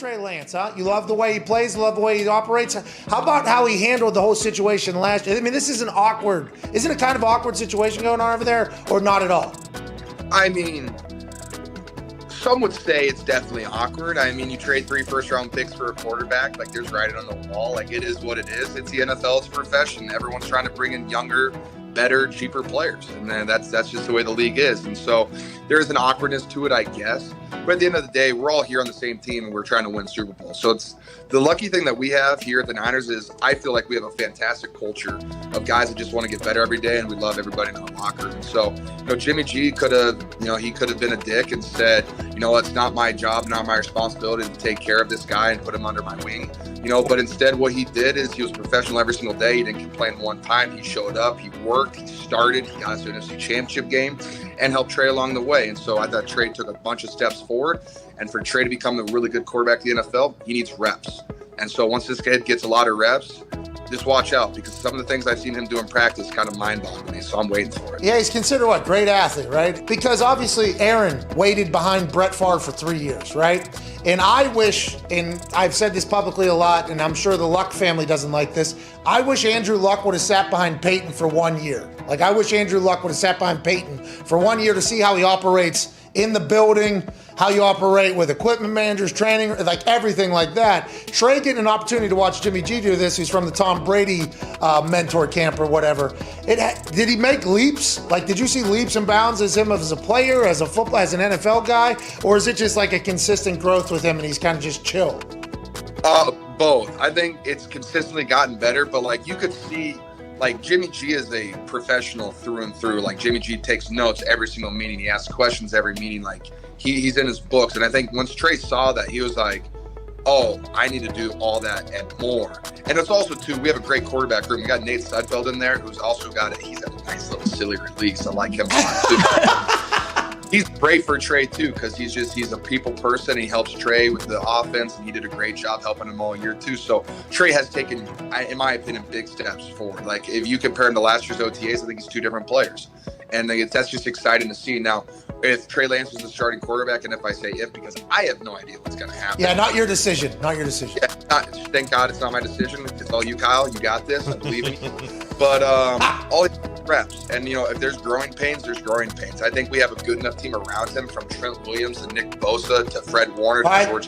Trey Lance, huh? You love the way he plays, you love the way he operates. How about how he handled the whole situation last year? I mean, this is isn't it kind of awkward situation going on over there, or not at all? I mean, some would say it's definitely awkward. I mean, you trade 3 first-round picks for a quarterback. Like, there's writing on the wall. Like, it is what it is. It's the NFL. It's a profession. Everyone's trying to bring in younger, better, cheaper players. And then that's just the way the league is. And so there's an awkwardness to it, I guess. But at the end of the day, we're all here on the same team, and we're trying to win Super Bowl. So it's the lucky thing that we have here at the Niners is I feel like we have a fantastic culture of guys that just want to get better every day, and we love everybody in our locker. And so, Jimmy G could have, he could have been a dick and said, it's not my job, not my responsibility to take care of this guy and put him under my wing. But instead what he did is he was professional every single day. He didn't complain one time. He showed up, he worked, he started, he got us to an NFC Championship game and helped Trey along the way. And so I thought Trey took a bunch of steps forward. And for Trey to become a really good quarterback in the NFL, he needs reps. And so once this kid gets a lot of reps, just watch out, because some of the things I've seen him do in practice kind of mind-boggling me, so I'm waiting for it. Yeah, he's considered what? Great athlete, right? Because obviously Aaron waited behind Brett Favre for 3 years, right? And I wish, and I've said this publicly a lot, and I'm sure the Luck family doesn't like this, I wish Andrew Luck would have sat behind Peyton for 1 year. Like, I wish Andrew Luck would have sat behind Peyton for 1 year to see how he operates in the building, how you operate with equipment managers, training, like everything like that. Trey getting an opportunity to watch Jimmy G do this, who's from the Tom Brady mentor camp or whatever. Did he make leaps? Like, did you see leaps and bounds as him as a player, as a football, as an NFL guy? Or is it just like a consistent growth with him and he's kind of just chill? Both. I think it's consistently gotten better, but like you could see, like Jimmy G is a professional through and through. Like Jimmy G takes notes every single meeting. He asks questions every meeting. Like he's in his books. And I think once Trey saw that, he was like, oh, I need to do all that and more. And it's also, too, we have a great quarterback room. We got Nate Sudfeld in there, who's also he's got a nice little silly release. I like him a lot, too. He's great for Trey, too, because he's a people person. He helps Trey with the offense, and he did a great job helping him all year, too. So Trey has taken, in my opinion, big steps forward. Like, if you compare him to last year's OTAs, I think he's two different players. And that's just exciting to see. Now, if Trey Lance was the starting quarterback, and if I say if, because I have no idea what's going to happen. Yeah, not your decision. Not your decision. Yeah, thank God it's not my decision. It's all you, Kyle. You got this. I believe me. But all reps. And, if there's growing pains, there's growing pains. I think we have a good enough team around him, from Trent Williams to Nick Bosa to Fred Warner to George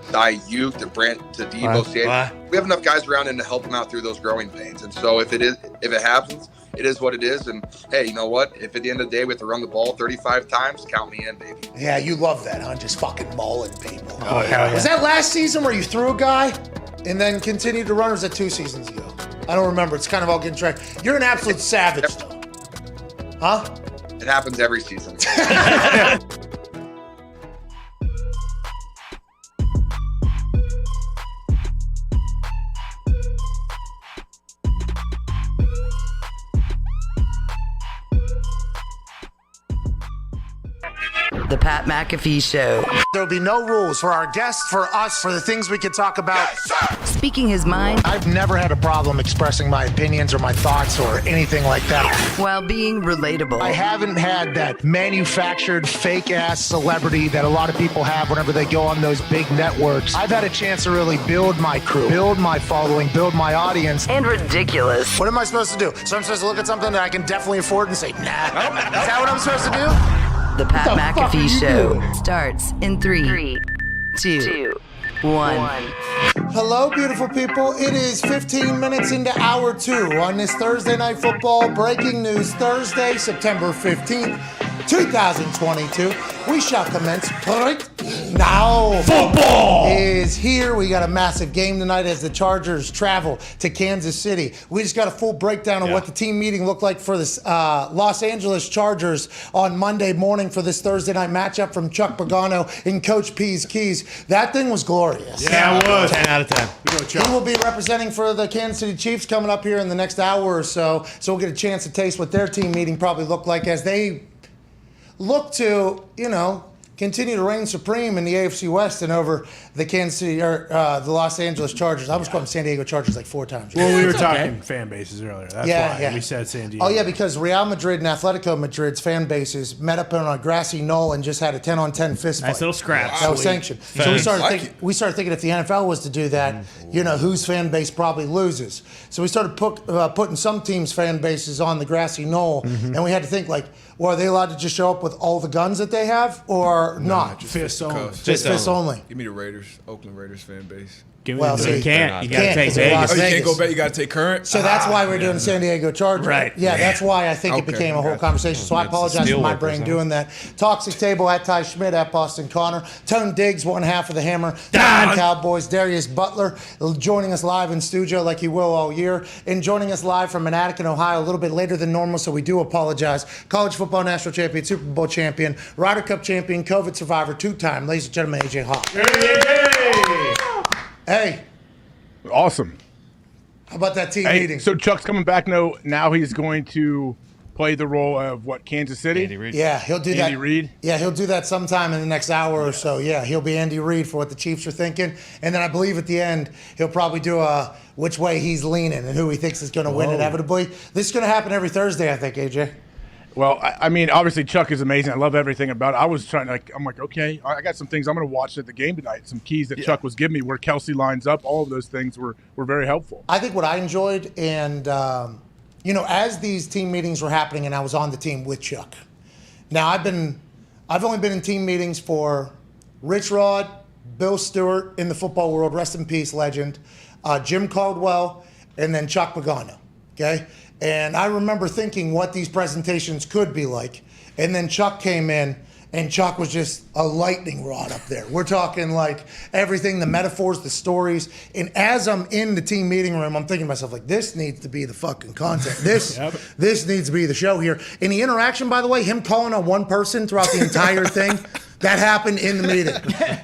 Ayuk to Brent to Debo Samuel. We have enough guys around him to help him out through those growing pains. And so if it happens, it is what it is. And hey, you know what? If at the end of the day we have to run the ball 35 times, count me in, baby. Yeah, you love that, huh? Just fucking mauling people. Oh, hell yeah. Was that last season where you threw a guy and then continued to run, or was that 2 seasons ago? I don't remember. It's kind of all getting tracked. You're an absolute savage, though. Huh? It happens every season. The Pat McAfee Show. There'll be no rules for our guests, for us, for the things we can talk about. Yes, speaking his mind. I've never had a problem expressing my opinions or my thoughts or anything like that. While being relatable. I haven't had that manufactured fake-ass celebrity that a lot of people have whenever they go on those big networks. I've had a chance to really build my crew, build my following, build my audience. And ridiculous. What am I supposed to do? So I'm supposed to look at something that I can definitely afford and say, nah. Is that what I'm supposed to do? The Pat McAfee Show starts in 3, 2, 1. Hello, beautiful people. It is 15 minutes into hour 2 on this Thursday Night Football breaking news Thursday, September 15th, 2022. We shall commence right now. Football is here. We got a massive game tonight as the Chargers travel to Kansas City. We just got a full breakdown of what the team meeting looked like for this Los Angeles Chargers on Monday morning for this Thursday night matchup from Chuck Pagano and Coach P's Keys. That thing was glorious. Yeah, it was. 10 out of 10. He will be representing for the Kansas City Chiefs coming up here in the next hour or so. So we'll get a chance to taste what their team meeting probably looked like as they look to, continue to reign supreme in the AFC West and over the Kansas City or the Los Angeles Chargers. I was calling San Diego Chargers like 4 times. Well, we were talking fan bases earlier. That's why we said San Diego. Oh, yeah, because Real Madrid and Atletico Madrid's fan bases met up on a grassy knoll and just had a 10-on-10 fist fight. Nice little scrap. That was sanctioned. So we started thinking if the NFL was to do that, whose fan base probably loses. So we started putting some teams' fan bases on the grassy knoll, and we had to think well, are they allowed to just show up with all the guns that they have or not? Fists only. Just fists only. Give me the Raiders, Oakland Raiders fan base. Well, you can't. You got to take Vegas. You can't go back. You got to take current. So that's why we're doing San Diego Chargers. Right. Yeah, that's why I think it became a whole conversation. So I apologize for my brain doing that. Toxic Table at Ty Schmidt at Boston Connor. Tone Diggs, one half of the Hammer. Dahn Cowboys. Darius Butler joining us live in studio like he will all year. And joining us live from Manhattan, Ohio, a little bit later than normal, so we do apologize. College football national champion, Super Bowl champion, Ryder Cup champion, COVID survivor, 2-time, ladies and gentlemen, AJ Hawk. Hey. Awesome. How about that team meeting? So Chuck's coming back now he's going to play the role of Kansas City? Andy Reid. Yeah, he'll do that. Andy Reid? Yeah, he'll do that sometime in the next hour or so. Yeah, he'll be Andy Reid for what the Chiefs are thinking. And then I believe at the end, he'll probably do which way he's leaning and who he thinks is going to win inevitably. This is going to happen every Thursday, I think, AJ. Well, I mean, obviously Chuck is amazing. I love everything about it. I was trying to, I'm like, okay, I got some things I'm going to watch at the game tonight. Some keys that Chuck was giving me where Kelsey lines up. All of those things were very helpful. I think what I enjoyed, and, as these team meetings were happening and I was on the team with Chuck. Now, I've only been in team meetings for Rich Rod, Bill Stewart in the football world, rest in peace, legend, Jim Caldwell, and then Chuck Pagano, okay? And I remember thinking what these presentations could be like. And then Chuck came in, and Chuck was just a lightning rod up there. We're talking like everything, the metaphors, the stories. And as I'm in the team meeting room, I'm thinking to myself, this needs to be the fucking content. This needs to be the show here. And the interaction, by the way, him calling on one person throughout the entire thing, that happened in the meeting.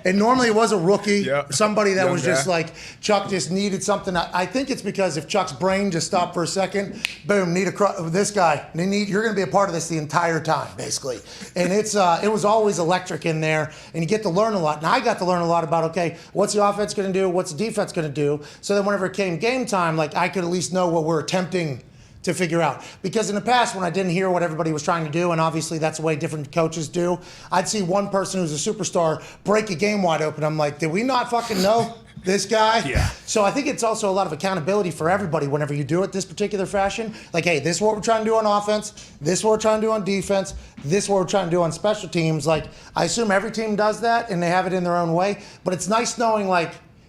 And normally it was a rookie, somebody that was just like, Chuck just needed something. I think it's because if Chuck's brain just stopped for a second, boom, this guy, you're going to be a part of this the entire time, basically. And it was always electric in there, and you get to learn a lot. And I got to learn a lot about, okay, what's the offense going to do? What's the defense going to do? So then whenever it came game time, I could at least know what we're attempting to figure out. Because in the past, when I didn't hear what everybody was trying to do, and obviously that's the way different coaches do, I'd see one person who's a superstar break a game wide open. I'm like, did we not fucking know this guy? Yeah. So I think it's also a lot of accountability for everybody whenever you do it this particular fashion. Like, hey, this is what we're trying to do on offense. This is what we're trying to do on defense. This is what we're trying to do on special teams. I assume every team does that, and they have it in their own way. But it's nice knowing,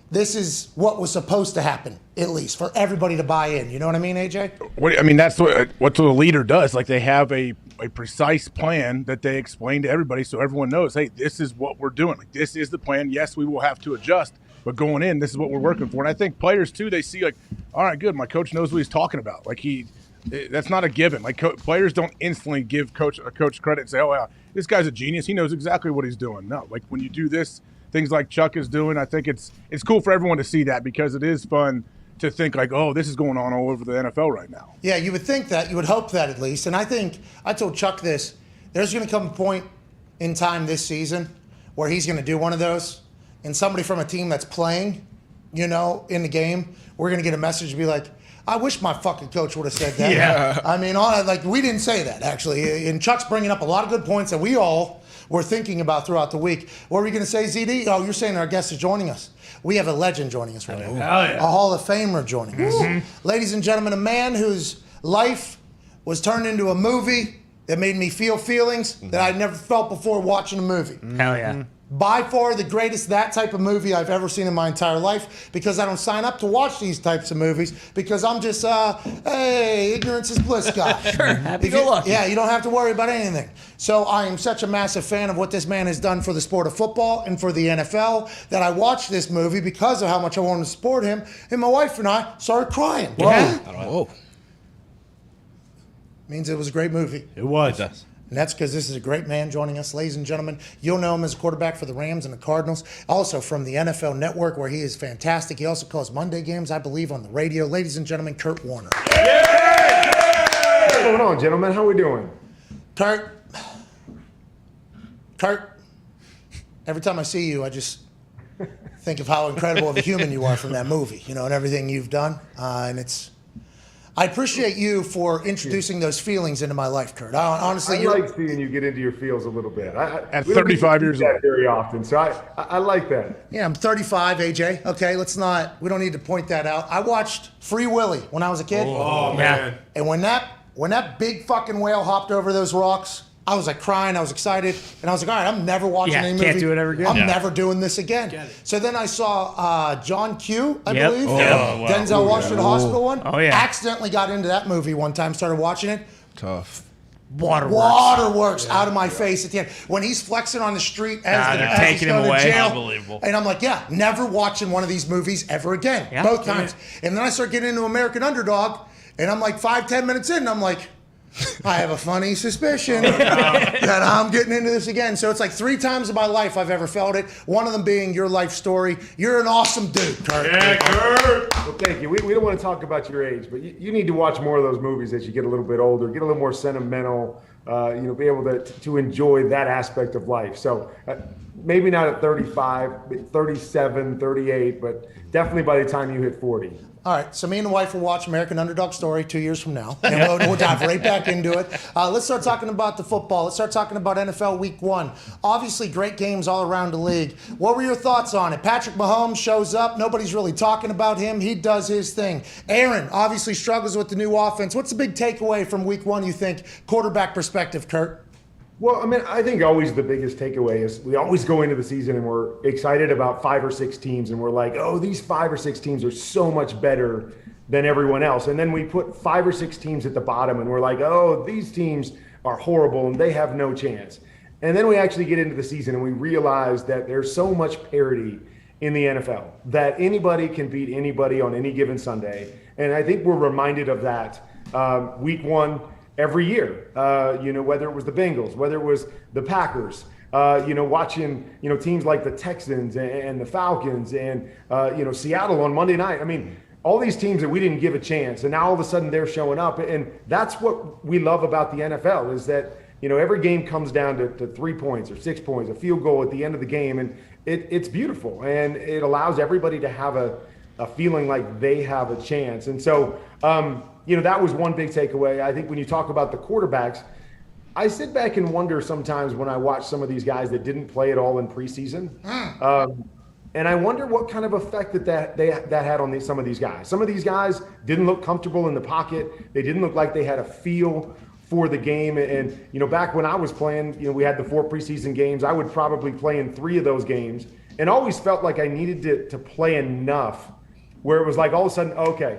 this is what was supposed to happen, at least, for everybody to buy in. You know what I mean, AJ? That's what the leader does. They have a precise plan that they explain to everybody so everyone knows, hey, this is what we're doing. This is the plan. Yes, we will have to adjust, but going in, this is what we're working for. And I think players, too, they see, all right, good, my coach knows what he's talking about. That's not a given. Players don't instantly give a coach credit and say, oh, yeah, this guy's a genius. He knows exactly what he's doing. No, when you do this, things like Chuck is doing, I think it's cool for everyone to see that because it is fun to think oh, this is going on all over the NFL right now. Yeah, you would think that. You would hope that at least. And I think, I told Chuck this, there's going to come a point in time this season where he's going to do one of those, and somebody from a team that's playing, in the game, we're going to get a message to be like, I wish my fucking coach would have said that. Yeah. I mean, we didn't say that, actually. And Chuck's bringing up a lot of good points that we all were thinking about throughout the week. What were you going to say, ZD? Oh, you're saying our guest is joining us. We have a legend joining us right now. Yeah. A Hall of Famer joining us. Ladies and gentlemen, a man whose life was turned into a movie that made me feel feelings that I'd never felt before watching a movie. Hell yeah. By far the greatest that type of movie I've ever seen in my entire life, because I don't sign up to watch these types of movies because I'm just, hey, ignorance is bliss guy. Sure, happy-go-lucky. Yeah, you don't have to worry about anything. So I am such a massive fan of what this man has done for the sport of football and for the NFL that I watched this movie because of how much I wanted to support him, and my wife and I started crying. Whoa. Yeah? Whoa. Means it was a great movie. It was. It does. And that's because this is a great man joining us, ladies and gentlemen. You'll know him as a quarterback for the Rams and the Cardinals. Also from the NFL Network, where he is fantastic. He also calls Monday games, I believe, on the radio. Ladies and gentlemen, Kurt Warner. What's going on, gentlemen? How we doing? Kurt, every time I see you, I just think of how incredible of a human you are from that movie, and everything you've done. And I appreciate you for introducing those feelings into my life, Kurt. Honestly, I like seeing you get into your feels a little bit. At we don't 35 get to years do that old. very often, so I like that. Yeah, I'm 35, AJ. Okay, we don't need to point that out. I watched Free Willy when I was a kid. Oh, man. And when that big fucking whale hopped over those rocks, I was like crying, I was excited, and I was like, all right, I'm never watching any movie. Can't do it ever again. I'm never doing this again. So then I saw John Q, I believe. Denzel Denzel Washington Hospital one. Oh, yeah. Accidentally got into that movie one time, started watching it. Tough. Waterworks out of my face at the end. When he's flexing on the street as taking he's him going to away. jail. Unbelievable. And I'm like, never watching one of these movies ever again. Yeah. Both times. And then I start getting into American Underdog, and I'm like 5-10 minutes in, and I'm like, I have a funny suspicion that I'm getting into this again. So it's like 3 times in my life I've ever felt it. One of them being your life story. You're an awesome dude, Kurt. Yeah, Kurt. Well, thank you. We don't want to talk about your age, but you need to watch more of those movies as you get a little bit older, get a little more sentimental, be able to enjoy that aspect of life. So maybe not at 35, 37, 38, but definitely by the time you hit 40. All right, so me and the wife will watch American Underdog Story 2 years from now, and we'll dive right back into it. Let's start talking about the football. Let's start talking about NFL Week 1. Obviously, great games all around the league. What were your thoughts on it? Patrick Mahomes shows up. Nobody's really talking about him. He does his thing. Aaron obviously struggles with the new offense. What's the big takeaway from Week 1, you think, quarterback perspective, Kurt? Well, I mean, I think always the biggest takeaway is we always go into the season and we're excited about 5 or 6 teams and we're like, oh, these 5 or 6 teams are so much better than everyone else. And then we put 5 or 6 teams at the bottom and we're like, oh, these teams are horrible and they have no chance. And then we actually get into the season and we realize that there's so much parity in the NFL that anybody can beat anybody on any given Sunday. And I think we're reminded of that Week 1 every year, whether it was the Bengals, whether it was the Packers, watching, teams like the Texans and the Falcons and, Seattle on Monday night. I mean, all these teams that we didn't give a chance, and now all of a sudden they're showing up. And that's what we love about the NFL is that, every game comes down to 3 points or 6 points, a field goal at the end of the game. And it's beautiful. And it allows everybody to have a feeling like they have a chance. And so, that was one big takeaway. I think when you talk about the quarterbacks, I sit back and wonder sometimes when I watch some of these guys that didn't play at all in preseason. And I wonder what kind of effect that had on some of these guys. Some of these guys didn't look comfortable in the pocket. They didn't look like they had a feel for the game. And, back when I was playing, we had the 4 preseason games. I would probably play in 3 of those games and always felt like I needed to play enough where it was like all of a sudden, okay,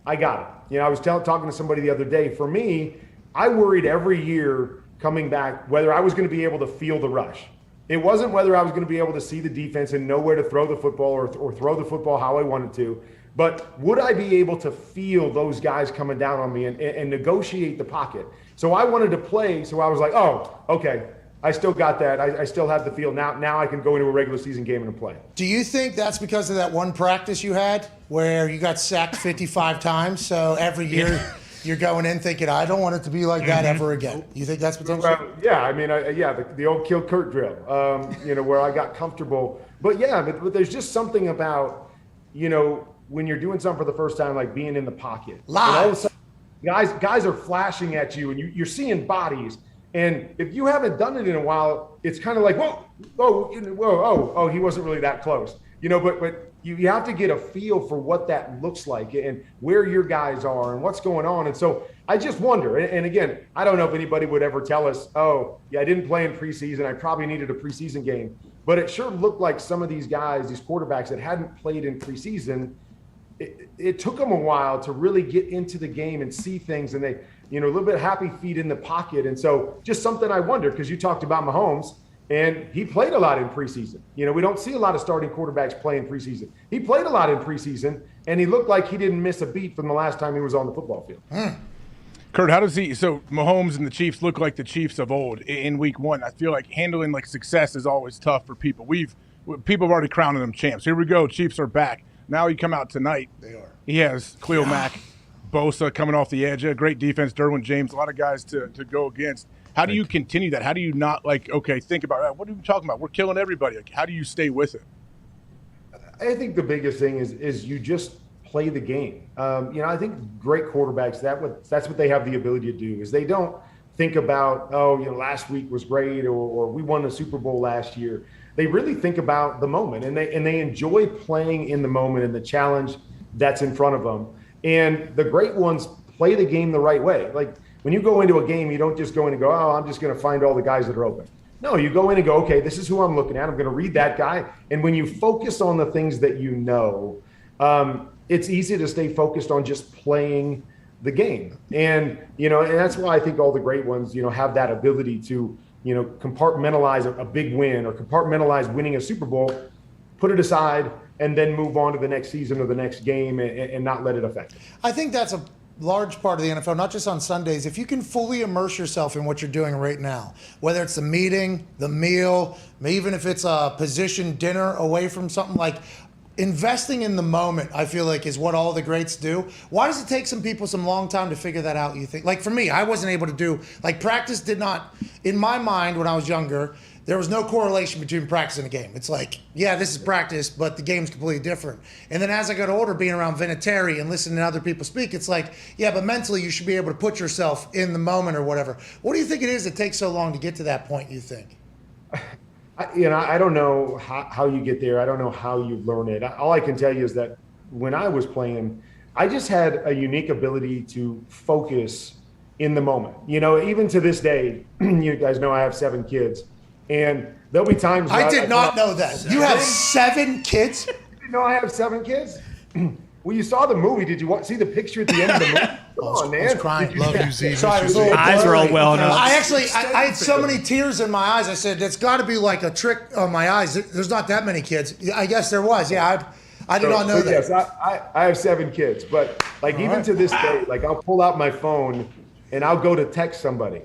I got it. I was talking to somebody the other day. For me, I worried every year coming back whether I was going to be able to feel the rush. It wasn't whether I was going to be able to see the defense and know where to throw the football or throw the football how I wanted to, but would I be able to feel those guys coming down on me and negotiate the pocket? So I wanted to play, so I was like, oh, okay, I still got that. I still have the feel. Now I can go into a regular season game and play. Do you think that's because of that one practice you had where you got sacked 55 times? So every year you're going in thinking, I don't want it to be like that ever again. You think that's potential? Yeah, I mean, the old kill Kurt drill, where I got comfortable. But but there's just something about, when you're doing something for the first time, like being in the pocket. Live. And all of a sudden, guys are flashing at you and you're seeing bodies. And if you haven't done it in a while, it's kind of like, whoa, he wasn't really that close. But you have to get a feel for what that looks like and where your guys are and what's going on. And so I just wonder, and again, I don't know if anybody would ever tell us, oh, yeah, I didn't play in preseason. I probably needed a preseason game. But it sure looked like some of these guys, these quarterbacks that hadn't played in preseason, it took them a while to really get into the game and see things. And they, a little bit happy feet in the pocket. And so just something I wonder, because you talked about Mahomes, and he played a lot in preseason. We don't see a lot of starting quarterbacks play in preseason. He played a lot in preseason, and he looked like he didn't miss a beat from the last time he was on the football field. Kurt, how does so Mahomes and the Chiefs look like the Chiefs of old in Week 1? I feel like handling success is always tough for people. People have already crowned them champs. Here we go. Chiefs are back. Now you come out tonight. They are. He has Khalil Mack, Bosa coming off the edge. A great defense, Derwin James, a lot of guys to go against. How do you continue that? How do you not think about what are we talking about? We're killing everybody. Like, how do you stay with it? I think the biggest thing is you just play the game. I think great quarterbacks, that's what they have the ability to do, is they don't think about, last week was great or we won the Super Bowl last year. They really think about the moment, and they enjoy playing in the moment and the challenge that's in front of them. And the great ones play the game the right way. Like when you go into a game, you don't just go in and go, I'm just going to find all the guys that are open. No, you go in and go, okay, this is who I'm looking at. I'm going to read that guy. And when you focus on the things that you know, it's easy to stay focused on just playing the game. And, and that's why I think all the great ones, have that ability to, compartmentalize a big win or compartmentalize winning a Super Bowl, put it aside, and then move on to the next season or the next game and not let it affect it. I think that's a large part of the NFL, not just on Sundays. If you can fully immerse yourself in what you're doing right now, whether it's the meeting, the meal, even if it's a position dinner away from something, like investing in the moment, I feel like is what all the greats do. Why does it take some people some long time to figure that out, you think? Like for me, I wasn't able to do, practice did not, in my mind when I was younger, there was no correlation between practice and a game. It's like, yeah, this is practice, but the game's completely different. And then as I got older, being around Vinatieri and listening to other people speak, it's like, yeah, but mentally you should be able to put yourself in the moment or whatever. What do you think it is that takes so long to get to that point, you think? I don't know how you get there. I don't know how you learn it. All I can tell you is that when I was playing, I just had a unique ability to focus in the moment. Even to this day, you guys know I have 7 kids. And there'll be times I did not know that. You have 7 kids? You didn't know I have 7 kids? Well, you saw the movie. Did you see the picture at the end of the movie? Come on, man. I was crying. Love you, Z. Eyes were all well enough. I had so many tears in my eyes. I said, it's got to be like a trick on my eyes. There's not that many kids. I guess there was. Yeah, I did not know that. Yes, I have 7 kids. But even to this day, I'll pull out my phone and I'll go to text somebody.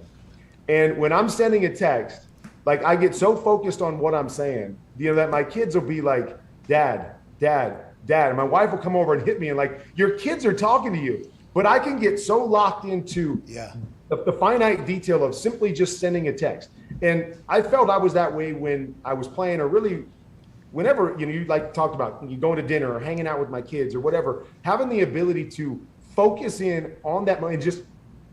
And when I'm sending a text, I get so focused on what I'm saying, that my kids will be like, Dad. And my wife will come over and hit me and your kids are talking to you. But I can get so locked into the finite detail of simply just sending a text. And I felt I was that way when I was playing, or really whenever, you talked about you going to dinner or hanging out with my kids or whatever, having the ability to focus in on that moment and just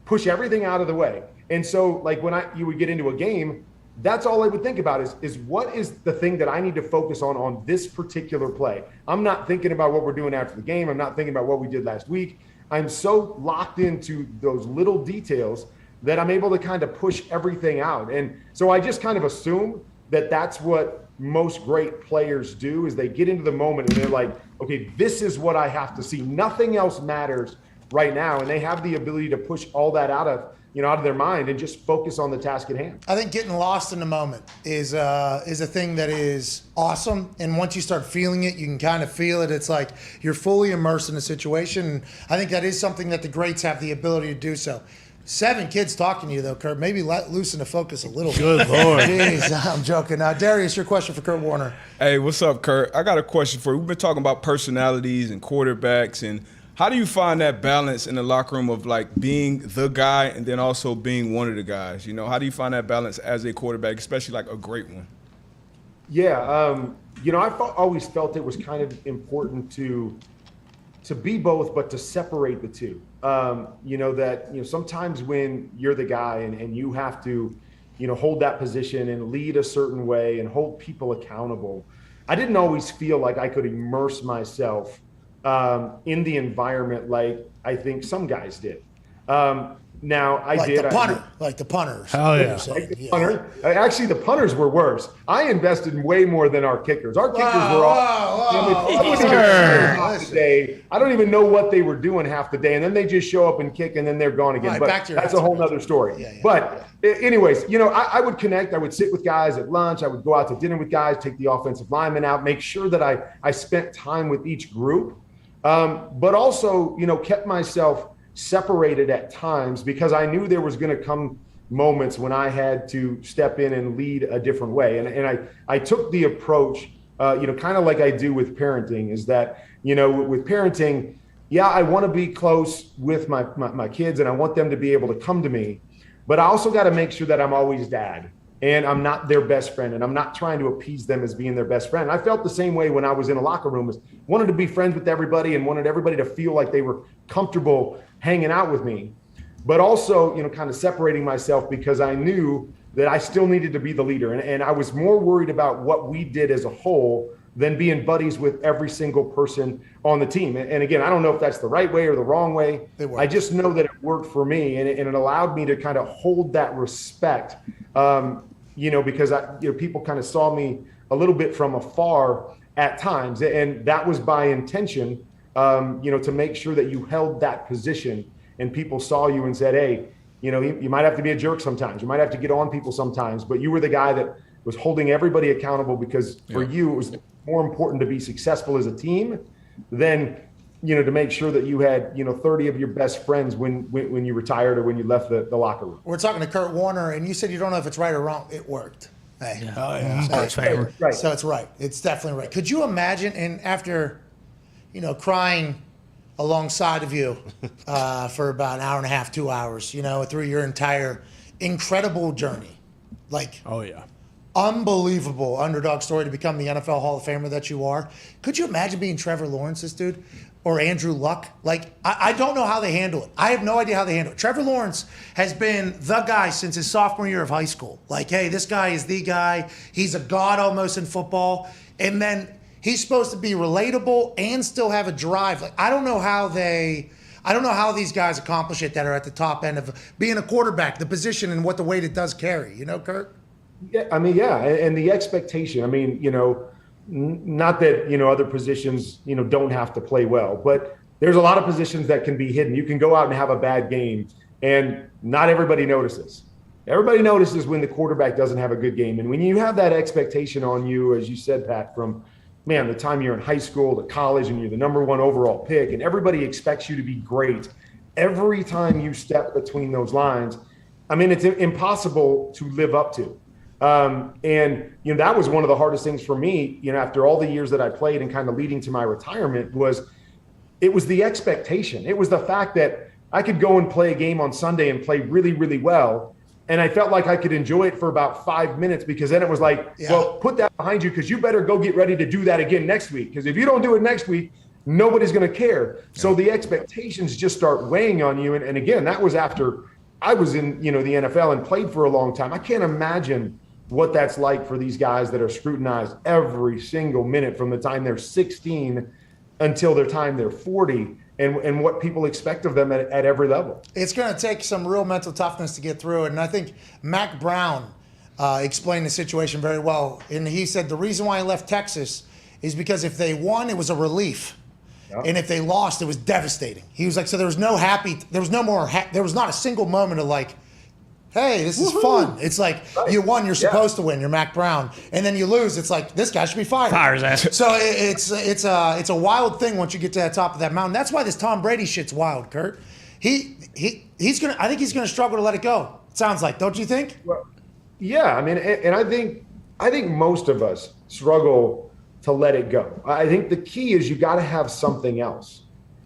push everything out of the way. And so when you would get into a game, that's all I would think about is what is the thing that I need to focus on this particular play. I'm not thinking about what we're doing after the game. I'm not thinking about what we did last week. I'm so locked into those little details that I'm able to kind of push everything out. And so I just kind of assume that that's what most great players do, is they get into the moment and they're like, okay, this is what I have to see. Nothing else matters right now. And they have the ability to push all that out of their mind and just focus on the task at hand. I think getting lost in the moment is a thing that is awesome. And once you start feeling it, you can kind of feel it. It's like you're fully immersed in the situation. And I think that is something that the greats have the ability to do so. 7 kids talking to you, though, Kurt. Maybe loosen the focus a little bit. Good Lord. Jeez, I'm joking. Now, Darius, your question for Kurt Warner. Hey, what's up, Kurt? I got a question for you. We've been talking about personalities and quarterbacks, and how do you find that balance in the locker room of being the guy and then also being one of the guys? How do you find that balance as a quarterback, especially a great one? Yeah, I always felt it was kind of important to be both, but to separate the two. Sometimes when you're the guy and you have to, hold that position and lead a certain way and hold people accountable, I didn't always feel like I could immerse myself in the environment like I think some guys did. Now I did. Like the punters. Hell yeah. Punter. Actually, the punters were worse. I invested way more than our kickers. Our kickers were all. I don't even know what they were doing half the day, and then they just show up and kick, and then they're gone again. But that's a whole other story. But anyways, I would connect. I would sit with guys at lunch. I would go out to dinner with guys, take the offensive linemen out, make sure that I spent time with each group, but also kept myself separated at times, because I knew there was going to come moments when I had to step in and lead a different way. And I took the approach, kind of like I do with parenting, is that, with parenting, I want to be close with my kids and I want them to be able to come to me. but I also got to make sure that I'm always dad and I'm not their best friend and I'm not trying to appease them as being their best friend. I felt the same way when I was in a locker room, wanted to be friends with everybody and wanted everybody to feel like they were comfortable hanging out with me, but also, kind of separating myself because I knew that I still needed to be the leader. And I was more worried about what we did as a whole than being buddies with every single person on the team. And again, I don't know if that's the right way or the wrong way. I just know that it worked for me, and it allowed me to kind of hold that respect, because people kind of saw me a little bit from afar at times. And that was by intention, to make sure that you held that position and people saw you and said, hey, you might have to be a jerk sometimes. You might have to get on people sometimes, but you were the guy that was holding everybody accountable because for you, it was more important to be successful as a team than, to make sure that you had, 30 of your best friends when you retired or when you left the locker room. We're talking to Kurt Warner, and you said you don't know if it's right or wrong. It worked. Hey. Yeah. Oh, yeah. Right. So it's right. It's definitely right. Could you imagine, and after, crying alongside of you for about an hour and a half, 2 hours, through your entire incredible journey. Oh, yeah. Unbelievable underdog story to become the NFL Hall of Famer that you are. Could you imagine being Trevor Lawrence's dude or Andrew Luck? I don't know how they handle it. I have no idea how they handle it. Trevor Lawrence has been the guy since his sophomore year of high school. Hey, this guy is the guy. He's a god almost in football. And then he's supposed to be relatable and still have a drive. I don't know how these guys accomplish it that are at the top end of being a quarterback, the position and what the weight it does carry. Kurt? Yeah, and the expectation. Not that other positions don't have to play well, but there's a lot of positions that can be hidden. You can go out and have a bad game, and not everybody notices. Everybody notices when the quarterback doesn't have a good game, and when you have that expectation on you, as you said, Pat, from the time you're in high school to college, and you're the number one overall pick, and everybody expects you to be great. Every time you step between those lines, it's impossible to live up to. That was one of the hardest things for me, after all the years that I played and kind of leading to my retirement it was the expectation. It was the fact that I could go and play a game on Sunday and play really, really well. And I felt like I could enjoy it for about 5 minutes because then it was well, put that behind you because you better go get ready to do that again next week. Because if you don't do it next week, nobody's going to care. So the expectations just start weighing on you. And again, that was after I was in, the NFL and played for a long time. I can't imagine what that's like for these guys that are scrutinized every single minute from the time they're 16 until the time they're 40 and what people expect of them at every level. It's going to take some real mental toughness to get through it. And I think Mac Brown explained the situation very well. And he said the reason why he left Texas is because if they won, it was a relief. Yep. And if they lost, it was devastating. He was like, so there was no there was not a single moment of hey, this is fun. It's you won, you're supposed to win. You're Mac Brown, and then you lose. It's this guy should be fired. Fire his ass. So it's a wild thing once you get to the top of that mountain. That's why this Tom Brady shit's wild, Kurt. I think he's gonna struggle to let it go. It sounds like, don't you think? Well, yeah, and I think most of us struggle to let it go. I think the key is you got to have something else,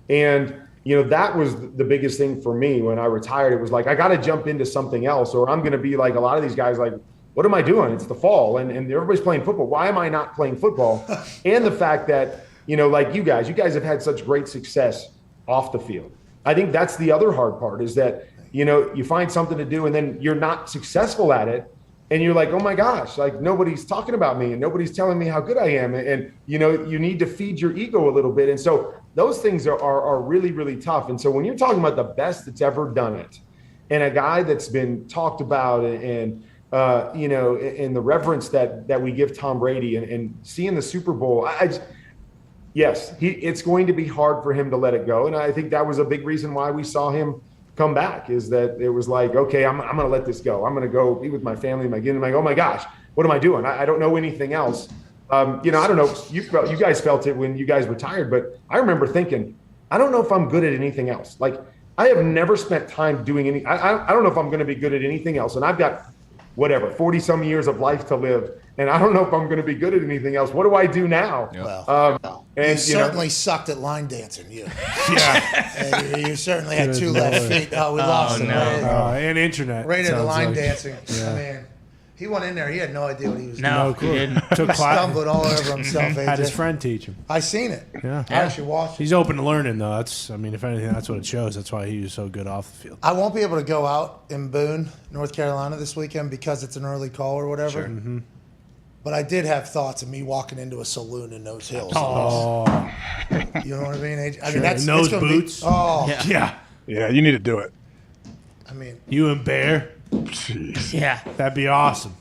and. That was the biggest thing for me when I retired. It was I got to jump into something else or I'm going to be like a lot of these guys, what am I doing? It's the fall and everybody's playing football. Why am I not playing football? And the fact that, you guys have had such great success off the field. I think that's the other hard part is that, you find something to do and then you're not successful at it. And you're oh my gosh, nobody's talking about me and nobody's telling me how good I am. And, you need to feed your ego a little bit. And so those things are really, really tough. And so when you're talking about the best that's ever done it and a guy that's been talked about and and the reverence that we give Tom Brady and seeing the Super Bowl, it's going to be hard for him to let it go. And I think that was a big reason why we saw him come back is that it was okay, I'm going to let this go. I'm going to go be with my family, oh my gosh, what am I doing? I don't know anything else. I don't know. You guys felt it when you guys retired, but I remember thinking, I don't know if I'm good at anything else. I have never spent time doing I don't know if I'm going to be good at anything else. And I've got 40 some years of life to live. and I don't know if I'm going to be good at anything else. What do I do now? Well, and you certainly sucked at line dancing. Yeah. You certainly had two left feet. Oh, we lost him. And internet. Right into sounds line like. dancing. Yeah. I mean, he went in there. He had no idea what he was No, doing. he didn't. Took He class. stumbled all over himself. Had his AJ. friend teach him. I seen it. Yeah. I actually watched it. He's open to learning, though. If anything, that's what it shows. That's why he was so good off the field. I won't be able to go out in Boone, North Carolina this weekend because it's an early call or whatever. Mm-hmm. But I did have thoughts of me walking into a saloon in those hills. Oh. You know what I mean? AJ? I Sure. mean, that's In those it's gonna be- boots? yeah. Yeah, you need to do it. I mean, You and Bear? Jeez. Yeah. That'd be awesome.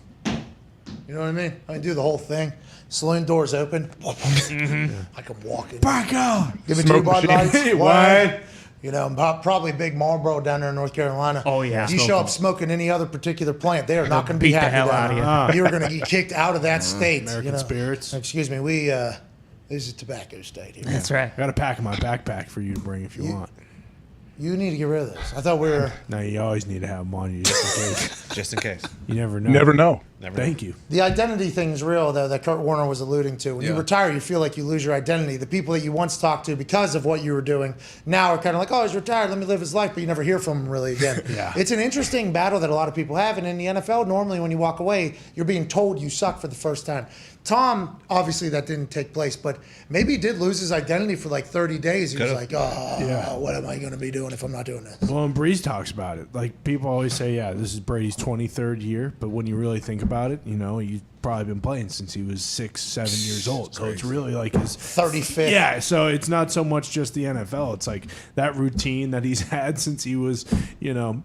you know what I mean? I can do the whole thing. Saloon doors open. Mm-hmm. I can walk in. Back out. Give me Smoke two Bud machine. Lights. What? You know, probably big Marlboro down there in North Carolina. Oh, yeah. If you show up smoking any other particular plant, they are not going to be beat the happy. hell down out of there. You're going to get kicked out of that state. American spirits. Excuse me. This is a tobacco state here. That's right. I got a pack in my backpack for you to bring if you want. You need to get rid of this. I thought we were. No, you always need to have them on you just in case. Just in case. You never know. Never know. Thank you. The identity thing is real, though, that Kurt Warner was alluding to. When you retire, you feel like you lose your identity. The people that you once talked to because of what you were doing now are kind of like, oh, he's retired, let me live his life, but you never hear from him really again. Yeah. It's an interesting battle that a lot of people have, and in the NFL, normally when you walk away, you're being told you suck for the first time. Tom, obviously that didn't take place, but maybe he did lose his identity for like 30 days. He was like, what am I going to be doing if I'm not doing this? Well, and Breeze talks about it. Like, people always say, yeah, this is Brady's 23rd year, but when you really think about it, he's probably been playing since he was 6, 7 years old. So it's really like his 35th. Yeah, so it's not so much just the NFL. It's like that routine that he's had since he was,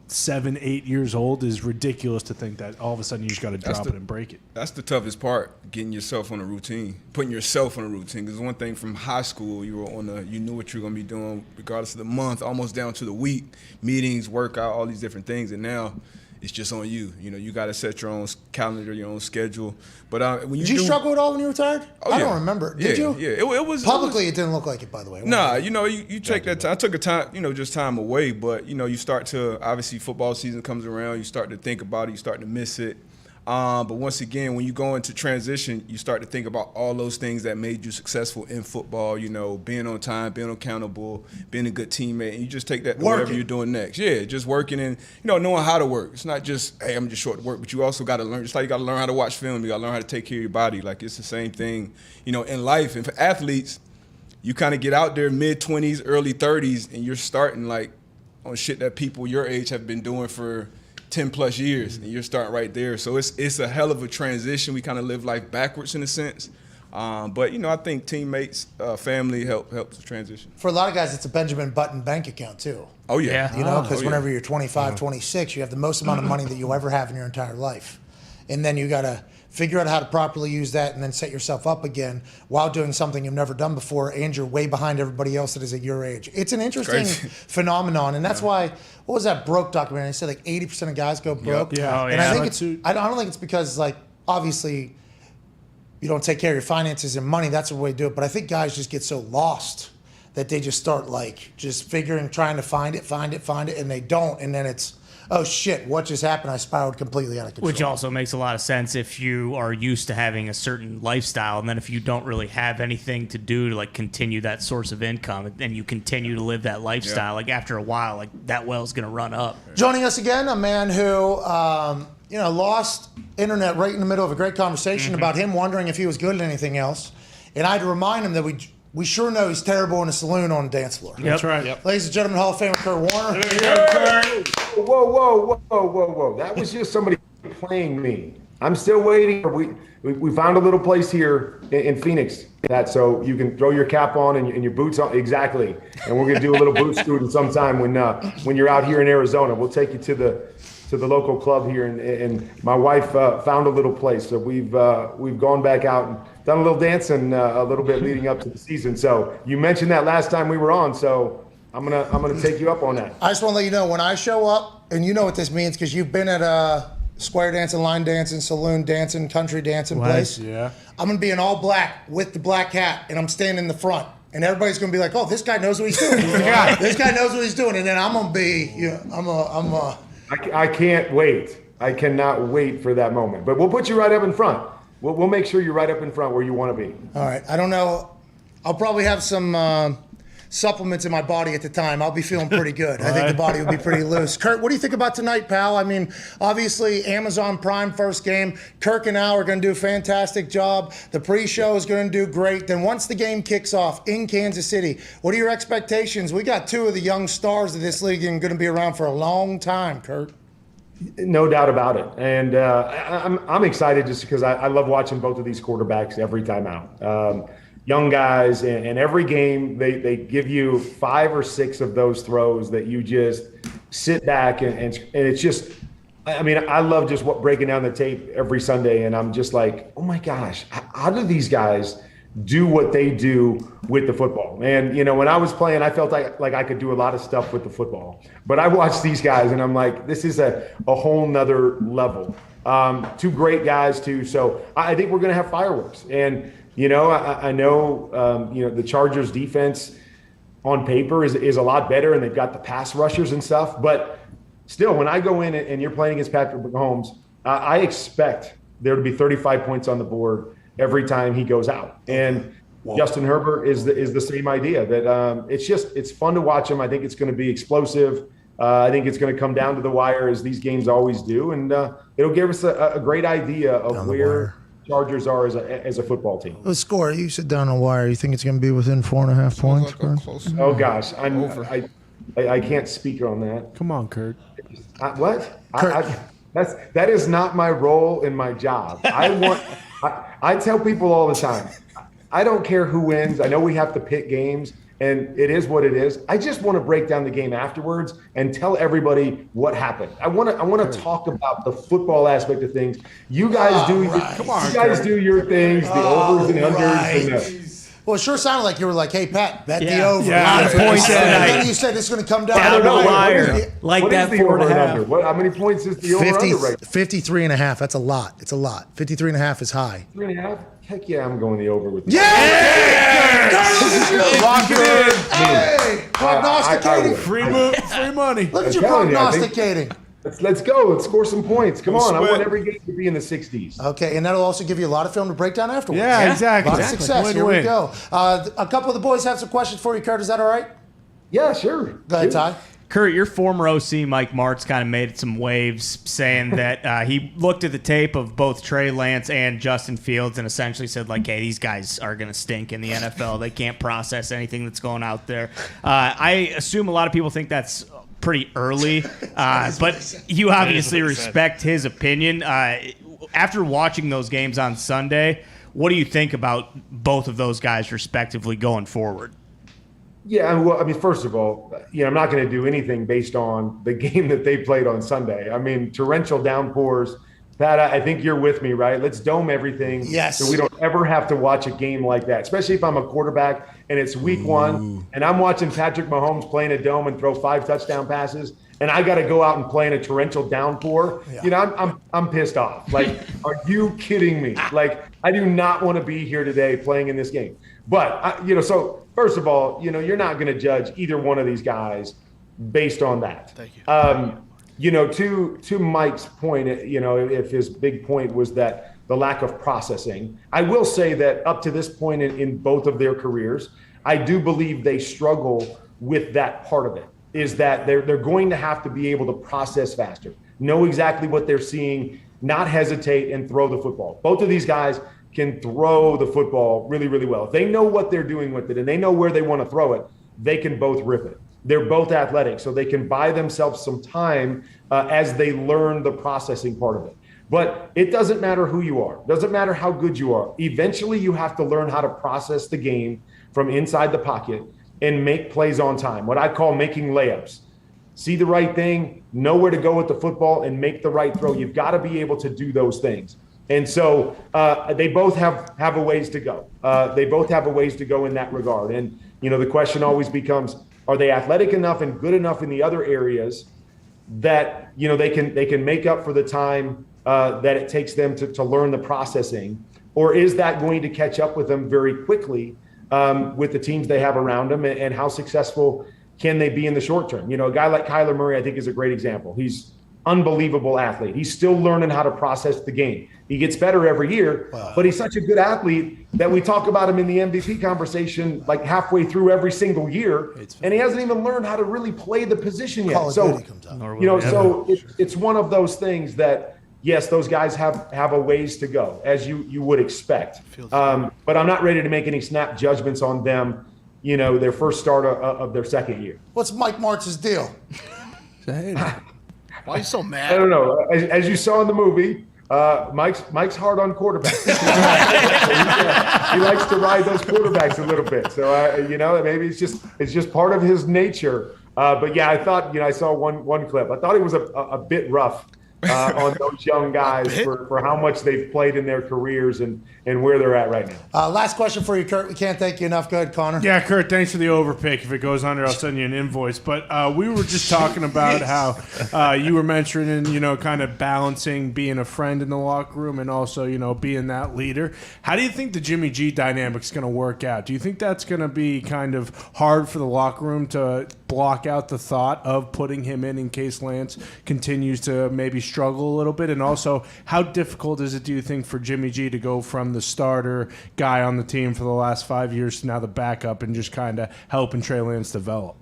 7, 8 years old is ridiculous to think that all of a sudden you just got to drop it and break it. That's the toughest part, getting yourself on a routine, putting yourself on a routine. Because one thing from high school, you knew what you were going to be doing regardless of the month, almost down to the week, meetings, workout, all these different things. And now it's just on you. You got to set your own calendar, your own schedule. But when Did you struggle at all when you retired? I don't remember. Did you? Yeah, it was publicly. It didn't look like it, by the way. Nah, you take that time. I took a time, just time away. But you start to, obviously football season comes around. You start to think about it. You start to miss it. But once again, when you go into transition, you start to think about all those things that made you successful in football, being on time, being accountable, being a good teammate, and you just take that to whatever you're doing next. Yeah, just working and, knowing how to work. It's not just, hey, I'm just short to work, but you also got to learn, just like you got to learn how to watch film, you got to learn how to take care of your body. Like, it's the same thing, in life. And for athletes, you kind of get out there mid-20s, early 30s, and you're starting, like, on shit that people your age have been doing for 10 plus years, and you're starting right there. So it's a hell of a transition. We kind of live life backwards in a sense. But I think teammates, family helps the transition. For a lot of guys, it's a Benjamin Button bank account too. Oh yeah. Because whenever you're 25, 26, you have the most amount of money that you'll ever have in your entire life. And then you got to figure out how to properly use that and then set yourself up again while doing something you've never done before, and you're way behind everybody else that is at your age. It's an interesting phenomenon, and that's why, what was that Broke documentary? They said like 80% of guys go broke. Yep. Yeah. And I think I don't think it's because, like, obviously you don't take care of your finances and money. That's the way to do it. But I think guys just get so lost that they just start just trying to find it, and they don't. And then it's, oh shit, what just happened? I spiraled completely out of control. Which also makes a lot of sense if you are used to having a certain lifestyle, and then if you don't really have anything to do to continue that source of income, and you continue to live that lifestyle, after a while, that well's going to run up. Joining us again, a man who lost internet right in the middle of a great conversation about him wondering if he was good at anything else, and I had to remind him that we sure know he's terrible in a saloon on the dance floor. That's right. Yep. Ladies and gentlemen, Hall of Famer Kurt Warner. Whoa. That was just somebody playing me. I'm still waiting. We found a little place here in Phoenix so you can throw your cap on and your boots on. Exactly. And we're going to do a little boot scooting sometime when you're out here in Arizona. We'll take you to the local club here. And my wife found a little place. So we've gone back out and done a little dancing a little bit leading up to the season. So you mentioned that last time we were on, so I'm gonna take you up on that. I just want to let you know, when I show up, and you know what this means because you've been at square dancing, line dancing, saloon dancing, country dancing place. Yeah. I'm gonna be in all black with the black hat, and I'm standing in the front, and everybody's gonna be like, "Oh, this guy knows what he's doing." This guy knows what he's doing, and then I'm gonna be, I can't wait. I cannot wait for that moment. But we'll put you right up in front. we'll make sure you're right up in front where you want to be. All right. I don't know. I'll probably have some supplements in my body at the time. I'll be feeling pretty good. I think the body will be pretty loose. Kurt, what do you think about tonight, pal? I mean, obviously, Amazon Prime first game. Kirk and Al are going to do a fantastic job. The pre-show is going to do great. Then once the game kicks off in Kansas City, what are your expectations? We got two of the young stars of this league and going to be around for a long time, Kurt. No doubt about it. And I'm excited just because I love watching both of these quarterbacks every time out. Young guys, and every game they give you 5 or 6 of those throws that you just sit back and it's just, I mean, I love just breaking down the tape every Sunday, and I'm just like, oh my gosh, how do these guys do what they do with the football? And when I was playing, I felt like I could do a lot of stuff with the football, but I watch these guys and I'm like, this is a whole nother level. Two great guys too, so I think we're going to have fireworks. And I know, the Chargers defense on paper is a lot better, and they've got the pass rushers and stuff. But still, when I go in and you're playing against Patrick Mahomes, I expect there to be 35 points on the board every time he goes out. And Justin Herbert is the same idea that it's fun to watch him. I think it's going to be explosive. I think it's going to come down to the wire, as these games always do, and it'll give us a great idea of where Chargers are as a football team. The score, you sit down on wire. You think it's going to be within 4.5 points, Kurt? Oh gosh, I can't speak on that. Come on, Kurt. What? That is not my role in my job. I tell people all the time, I don't care who wins. I know we have to pick games, and it is what it is. I just want to break down the game afterwards and tell everybody what happened. I want to talk about the football aspect of things. You guys do your things, the overs and unders. Well, it sure sounded like you were like, "Hey, Pat, bet the over." Yeah, a lot of points and then you said it's going to come down to the wire. Like that 4.5. How many points is the over under right? 53.5. That's a lot. It's a lot. 53.5 is high. 3.5. Heck yeah, I'm going the over with. Lock it in. Hey, prognosticating. Free money. Look at you prognosticating. Let's go. Let's score some points. Come on. I want every game to be in the 60s. Okay, and that'll also give you a lot of film to break down afterwards. Yeah, exactly. A lot of success. Here we go. A couple of the boys have some questions for you, Kurt. Is that all right? Yeah, sure. Go ahead, Ty. Kurt, your former OC, Mike Martz, kind of made some waves saying that he looked at the tape of both Trey Lance and Justin Fields and essentially said, like, hey, these guys are going to stink in the NFL. They can't process anything that's going out there. I assume a lot of people think that's pretty early, but you obviously respect his opinion. After watching those games on Sunday, what do you think about both of those guys respectively going forward? Yeah, well, I mean, first of all, I'm not going to do anything based on the game that they played on Sunday. I mean, torrential downpours. Pat, I think you're with me, right? Let's dome everything. Yes. So we don't ever have to watch a game like that, especially if I'm a quarterback and it's week one and I'm watching Patrick Mahomes play in a dome and throw 5 touchdown passes, and I got to go out and play in a torrential downpour. Yeah. I'm pissed off. Like, are you kidding me? Like, I do not want to be here today playing in this game. But, so first of all, you're not going to judge either one of these guys based on that. Thank you. To Mike's point, if his big point was that the lack of processing, I will say that up to this point in both of their careers, I do believe they struggle with that part of it, is that they're going to have to be able to process faster, know exactly what they're seeing, not hesitate and throw the football. Both of these guys can throw the football really, really well. If they know what they're doing with it and they know where they want to throw it, they can both rip it. They're both athletic, so they can buy themselves some time as they learn the processing part of it. But it doesn't matter who you are. It doesn't matter how good you are. Eventually, you have to learn how to process the game from inside the pocket and make plays on time, what I call making layups. See the right thing, know where to go with the football, and make the right throw. You've got to be able to do those things. And so they both have a ways to go. They both have a ways to go in that regard. And, the question always becomes, are they athletic enough and good enough in the other areas that, they can make up for the time that it takes them to learn the processing? Or is that going to catch up with them very quickly with the teams they have around them, and how successful can they be in the short term? A guy like Kyler Murray, I think, is a great example. He's unbelievable athlete. He's still learning how to process the game. He gets better every year, but he's such a good athlete that we talk about him in the MVP conversation like halfway through every single year, and he hasn't even learned how to really play the position yet. So, it's one of those things that, yes, those guys have a ways to go, as you would expect. But I'm not ready to make any snap judgments on them, their first start of their second year. What's Mike Martz's deal? Why are you so mad? I don't know. As you saw in the movie, Mike's hard on quarterbacks. He likes to ride those quarterbacks a little bit. So maybe it's just part of his nature. But yeah, I thought I saw one clip. I thought it was a bit rough on those young guys for how much they've played in their careers and where they're at right now. Last question for you, Kurt. We can't thank you enough. Go ahead, Connor. Yeah, Kurt, thanks for the overpick. If it goes under, I'll send you an invoice. But we were just talking about how you were mentioning, kind of balancing being a friend in the locker room and also, being that leader. How do you think the Jimmy G dynamic's going to work out? Do you think that's going to be kind of hard for the locker room to block out the thought of putting him in case Lance continues to maybe struggle a little bit? And also, how difficult is it, do you think, for Jimmy G to go from the starter guy on the team for the last 5 years to now the backup and just kind of helping Trey Lance develop?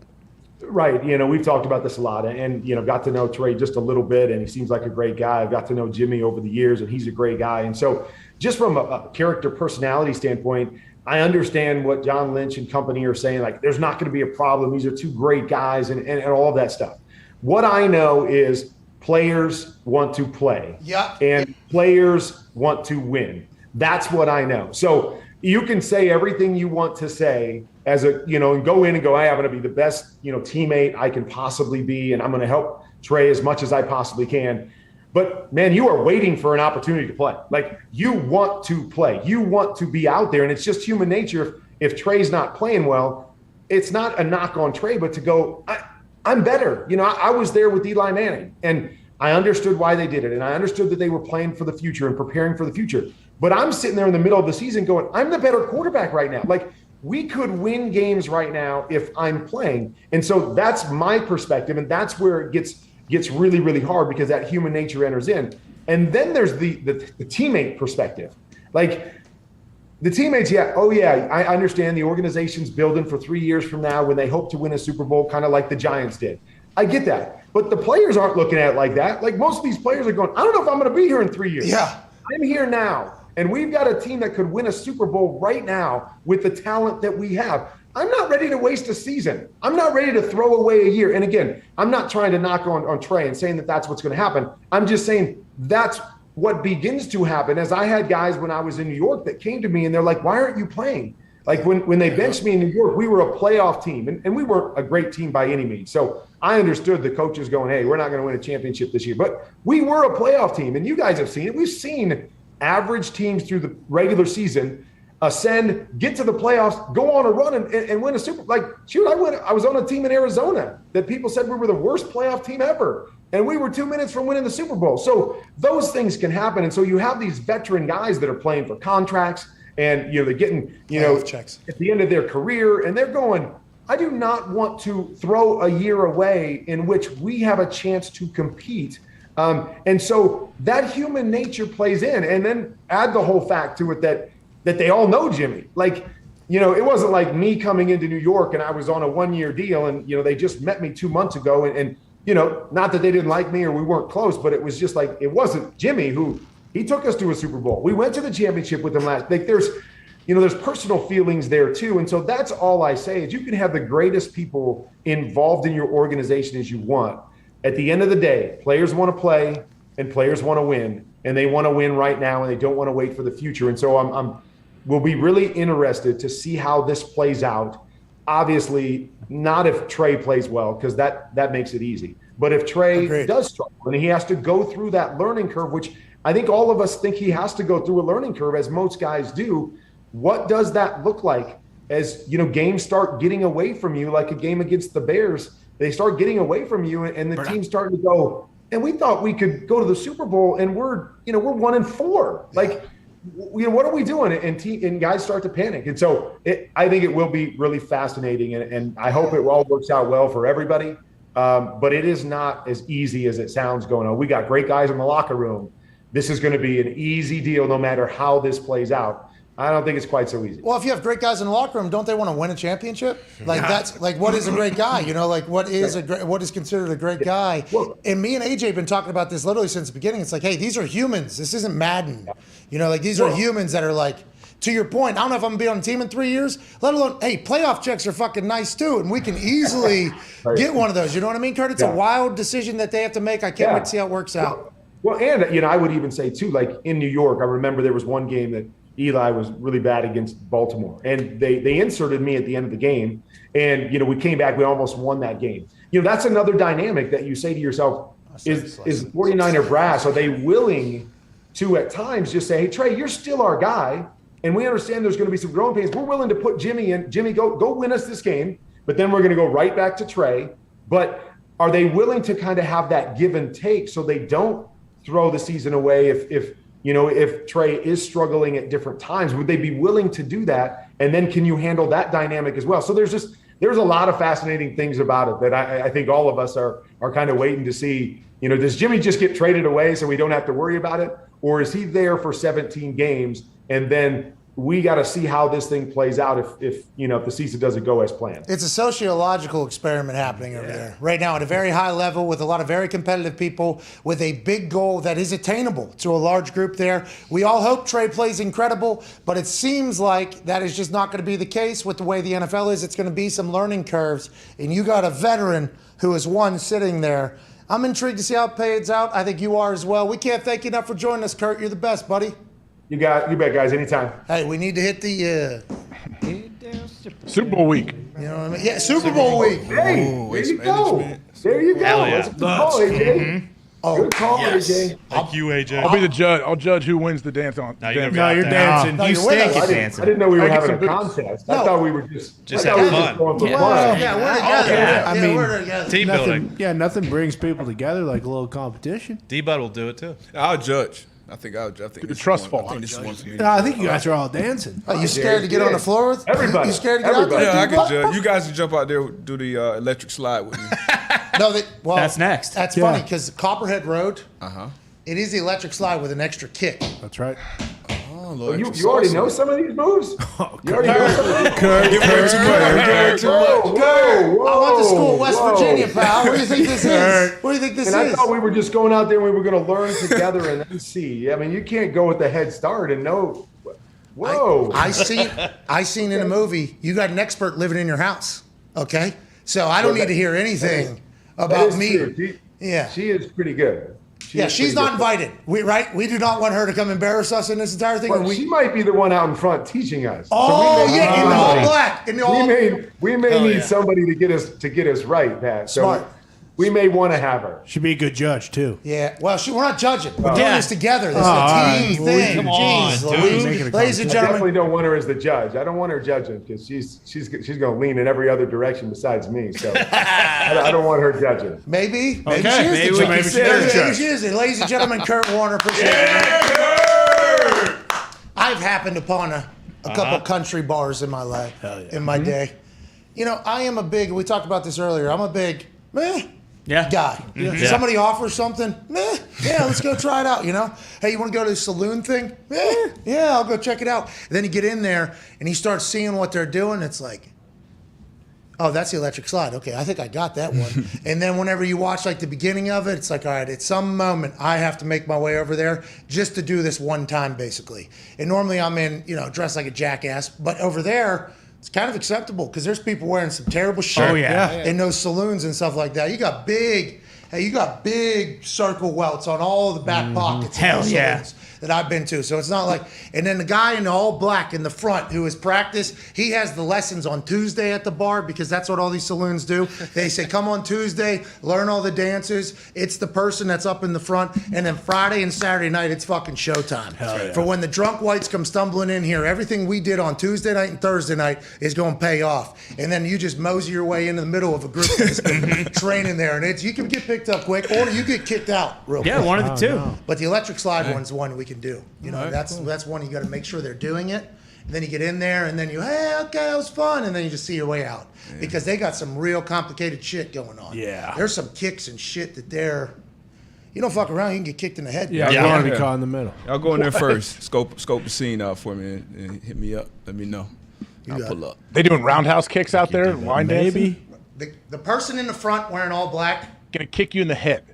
Right. We've talked about this a lot and, got to know Trey just a little bit, and he seems like a great guy. I've got to know Jimmy over the years, and he's a great guy. And so just from a character personality standpoint, I understand what John Lynch and company are saying, like, there's not going to be a problem. These are two great guys and all of that stuff. What I know is players want to play. Yeah. And players want to win. That's what I know. So you can say everything you want to say as and go in and go, hey, I'm going to be the best, teammate I can possibly be, and I'm going to help Trey as much as I possibly can. But, man, you are waiting for an opportunity to play. Like, you want to play. You want to be out there, and it's just human nature. If Trey's not playing well, it's not a knock on Trey, but to go, I'm better. I was there with Eli Manning, and I understood why they did it, and I understood that they were playing for the future and preparing for the future. But I'm sitting there in the middle of the season going, I'm the better quarterback right now. Like, we could win games right now if I'm playing. And so that's my perspective, and that's where it gets really, really hard because that human nature enters in. And then there's the teammate perspective. Like, the teammates, I understand the organization's building for 3 years from now when they hope to win a Super Bowl, kind of like the Giants did. I get that. But the players aren't looking at it like that. Like, most of these players are going, I don't know if I'm going to be here in 3 years. Yeah. I'm here now. And we've got a team that could win a Super Bowl right now with the talent that we have. I'm not ready to waste a season. I'm not ready to throw away a year. And again, I'm not trying to knock on Trey and saying that that's what's going to happen. I'm just saying that's what begins to happen. As I had guys when I was in New York that came to me and they're like, why aren't you playing? Like, when they benched me in New York, we were a playoff team, and we weren't a great team by any means. So I understood the coaches going, hey, we're not going to win a championship this year. But we were a playoff team, and you guys have seen it. We've seen average teams through the regular season ascend, get to the playoffs, go on a run and win a Super. Like, shoot, I was on a team in Arizona that people said we were the worst playoff team ever, and we were 2 minutes from winning the Super Bowl. So those things can happen, and so you have these veteran guys that are playing for contracts, and they're getting checks at the end of their career, and they're going, I do not want to throw a year away in which we have a chance to compete. And so that human nature plays in, and then add the whole fact to it that they all know Jimmy. Like, it wasn't like me coming into New York and I was on a 1-year deal and, they just met me 2 months ago and not that they didn't like me or we weren't close, but it was just like, it wasn't Jimmy who he took us to a Super Bowl. We went to the championship with him last. Like, there's personal feelings there too. And so that's all I say is you can have the greatest people involved in your organization as you want. At the end of the day, players want to play and players want to win, and they want to win right now and they don't want to wait for the future. And so we'll be really interested to see how this plays out. Obviously, not if Trey plays well, because that makes it easy. But if Trey does struggle and he has to go through that learning curve, which I think all of us think he has to go through a learning curve, as most guys do, what does that look like as games start getting away from you, like a game against the Bears? They start getting away from you, and the team's starting to go, and we thought we could go to the Super Bowl, and we're 1-4. Like, what are we doing? And guys start to panic. And so I think it will be really fascinating, and I hope it all works out well for everybody. but it is not as easy as it sounds going on. We got great guys in the locker room. This is going to be an easy deal no matter how this plays out. I don't think it's quite so easy. Well, if you have great guys in the locker room, don't they want to win a championship? Like that's like what is a great guy? You know, like what is considered a great guy? And me and AJ have been talking about this literally since the beginning. It's like, hey, these are humans. This isn't Madden. You know, like these are humans that are like, to your point, I don't know if I'm gonna be on a team in 3 years, let alone, hey, playoff checks are fucking nice too, and we can easily get one of those. You know what I mean, Kurt? It's a wild decision that they have to make. I can't wait to see how it works out. Well, and I would even say too, like in New York, I remember there was one game that Eli was really bad against Baltimore, and they inserted me at the end of the game, and we came back, we almost won that game. That's another dynamic that you say to yourself, is 49er brass, are they willing to at times just say, hey, Trey, you're still our guy, and we understand there's going to be some growing pains. We're willing to put Jimmy in. Jimmy, go win us this game, but then we're going to go right back to Trey. But are they willing to kind of have that give and take so they don't throw the season away if Trey is struggling at different times? Would they be willing to do that? And then can you handle that dynamic as well? So there's a lot of fascinating things about it that I think all of us are kind of waiting to see. Does Jimmy just get traded away so we don't have to worry about it? Or is he there for 17 games and then we got to see how this thing plays out if the season doesn't go as planned? It's a sociological experiment happening over there right now at a very high level with a lot of very competitive people with a big goal that is attainable to a large group there. We all hope Trey plays incredible, but it seems like that is just not going to be the case with the way the NFL is. It's going to be some learning curves, and you got a veteran who is one sitting there. I'm intrigued to see how it plays out. I think you are as well. We can't thank you enough for joining us, Kurt. You're the best, buddy. You bet, guys. Anytime. Hey, we need to hit the Super Bowl week. You know what I mean? Yeah, Super Bowl week. Hey, there you go. There you go. Hell yeah. That's a good call, AJ. Good call, AJ. Thank you, AJ. I'll be the judge. I'll judge who wins the dance on. No, you're dancing. No, You you're with stink us. at dancing. I didn't know we were I get having a some contest. No. I thought we were just having fun. going for Yeah, fun. yeah, we're together. Yeah. I mean, we're together. Team building. Nothing brings people together like a little competition. D-Bud will do it too. I'll judge. I think The trust fall. I think this is one for me. I think you guys are all dancing. Oh, you scared to get on the floor with? Everybody. You scared to get out there? Yeah, I can judge. You guys can jump out there do the electric slide with me. No, That's next. That's Yeah. funny because Copperhead Road, it is the electric slide with an extra kick. That's right. Oh, you already know some of these moves? You already know some of these? I went to school in West Virginia, pal. What do you think this is? What do you think this And is? I thought we were just going out there and we were going to learn together and then see. I mean, you can't go with the head start and know. Whoa. I seen in a movie, you got an expert living in your house, okay? So I don't need to hear anything about me. True. She is pretty good. She's not invited. We do not want her to come embarrass us in this entire thing. Well, she might be the one out in front teaching us. Oh, in the all black. We may need somebody to get us right, Pat. So Smart. we may want to have her. Should be a good judge too. Yeah. Well, we're not judging. We're doing this together. This is a team thing. Come on, Jeez, dude. Louise. Ladies and I definitely gentlemen. don't want her as the judge. I don't want her judging because she's going to lean in every other direction besides me. So I don't want her judging. Maybe Okay, she is the maybe judge. she is the judge. She is it. Ladies and gentlemen, Kurt Warner. Appreciate it. I've happened upon a couple country bars in my life, in my day. I am a big, we talked about this earlier, I'm a big guy. Mm-hmm. If somebody offers something, let's go try it out, Hey, you want to go to the saloon thing? Yeah, I'll go check it out. And then you get in there and you start seeing what they're doing. It's like, oh, that's the electric slide. Okay, I think I got that one. And then whenever you watch like the beginning of it, it's like, all right, at some moment I have to make my way over there just to do this one time, basically. And normally I'm in, dressed like a jackass, but over there, it's kind of acceptable because there's people wearing some terrible shit in those saloons and stuff like that. You got big circle welts on all the back pockets. Hell yeah. Saloons that I've been to. So it's not like, and then the guy in the all black in the front who is practiced, he has the lessons on Tuesday at the bar because that's what all these saloons do. They say, come on Tuesday, learn all the dances. It's the person that's up in the front. And then Friday and Saturday night, it's fucking showtime. For when the drunk whites come stumbling in here, everything we did on Tuesday night and Thursday night is going to pay off. And then you just mosey your way into the middle of a group that's been training there. And you can get picked up quick or you get kicked out real quick. Yeah, one of the two. But the electric slide one's one we can do. That's one you got to make sure they're doing it, And then you get in there, and then hey, okay, that was fun, and then you just see your way out because they got some real complicated shit going on. Yeah. There's some kicks and shit that you don't fuck around, you can get kicked in the head. Yeah, you want to be caught in the middle. I'll go in there first. Scope the scene out for me and hit me up. Let me know. I'll pull up. They doing roundhouse kicks out there? Line dancing? The person in the front wearing all black Gonna kick you in the head.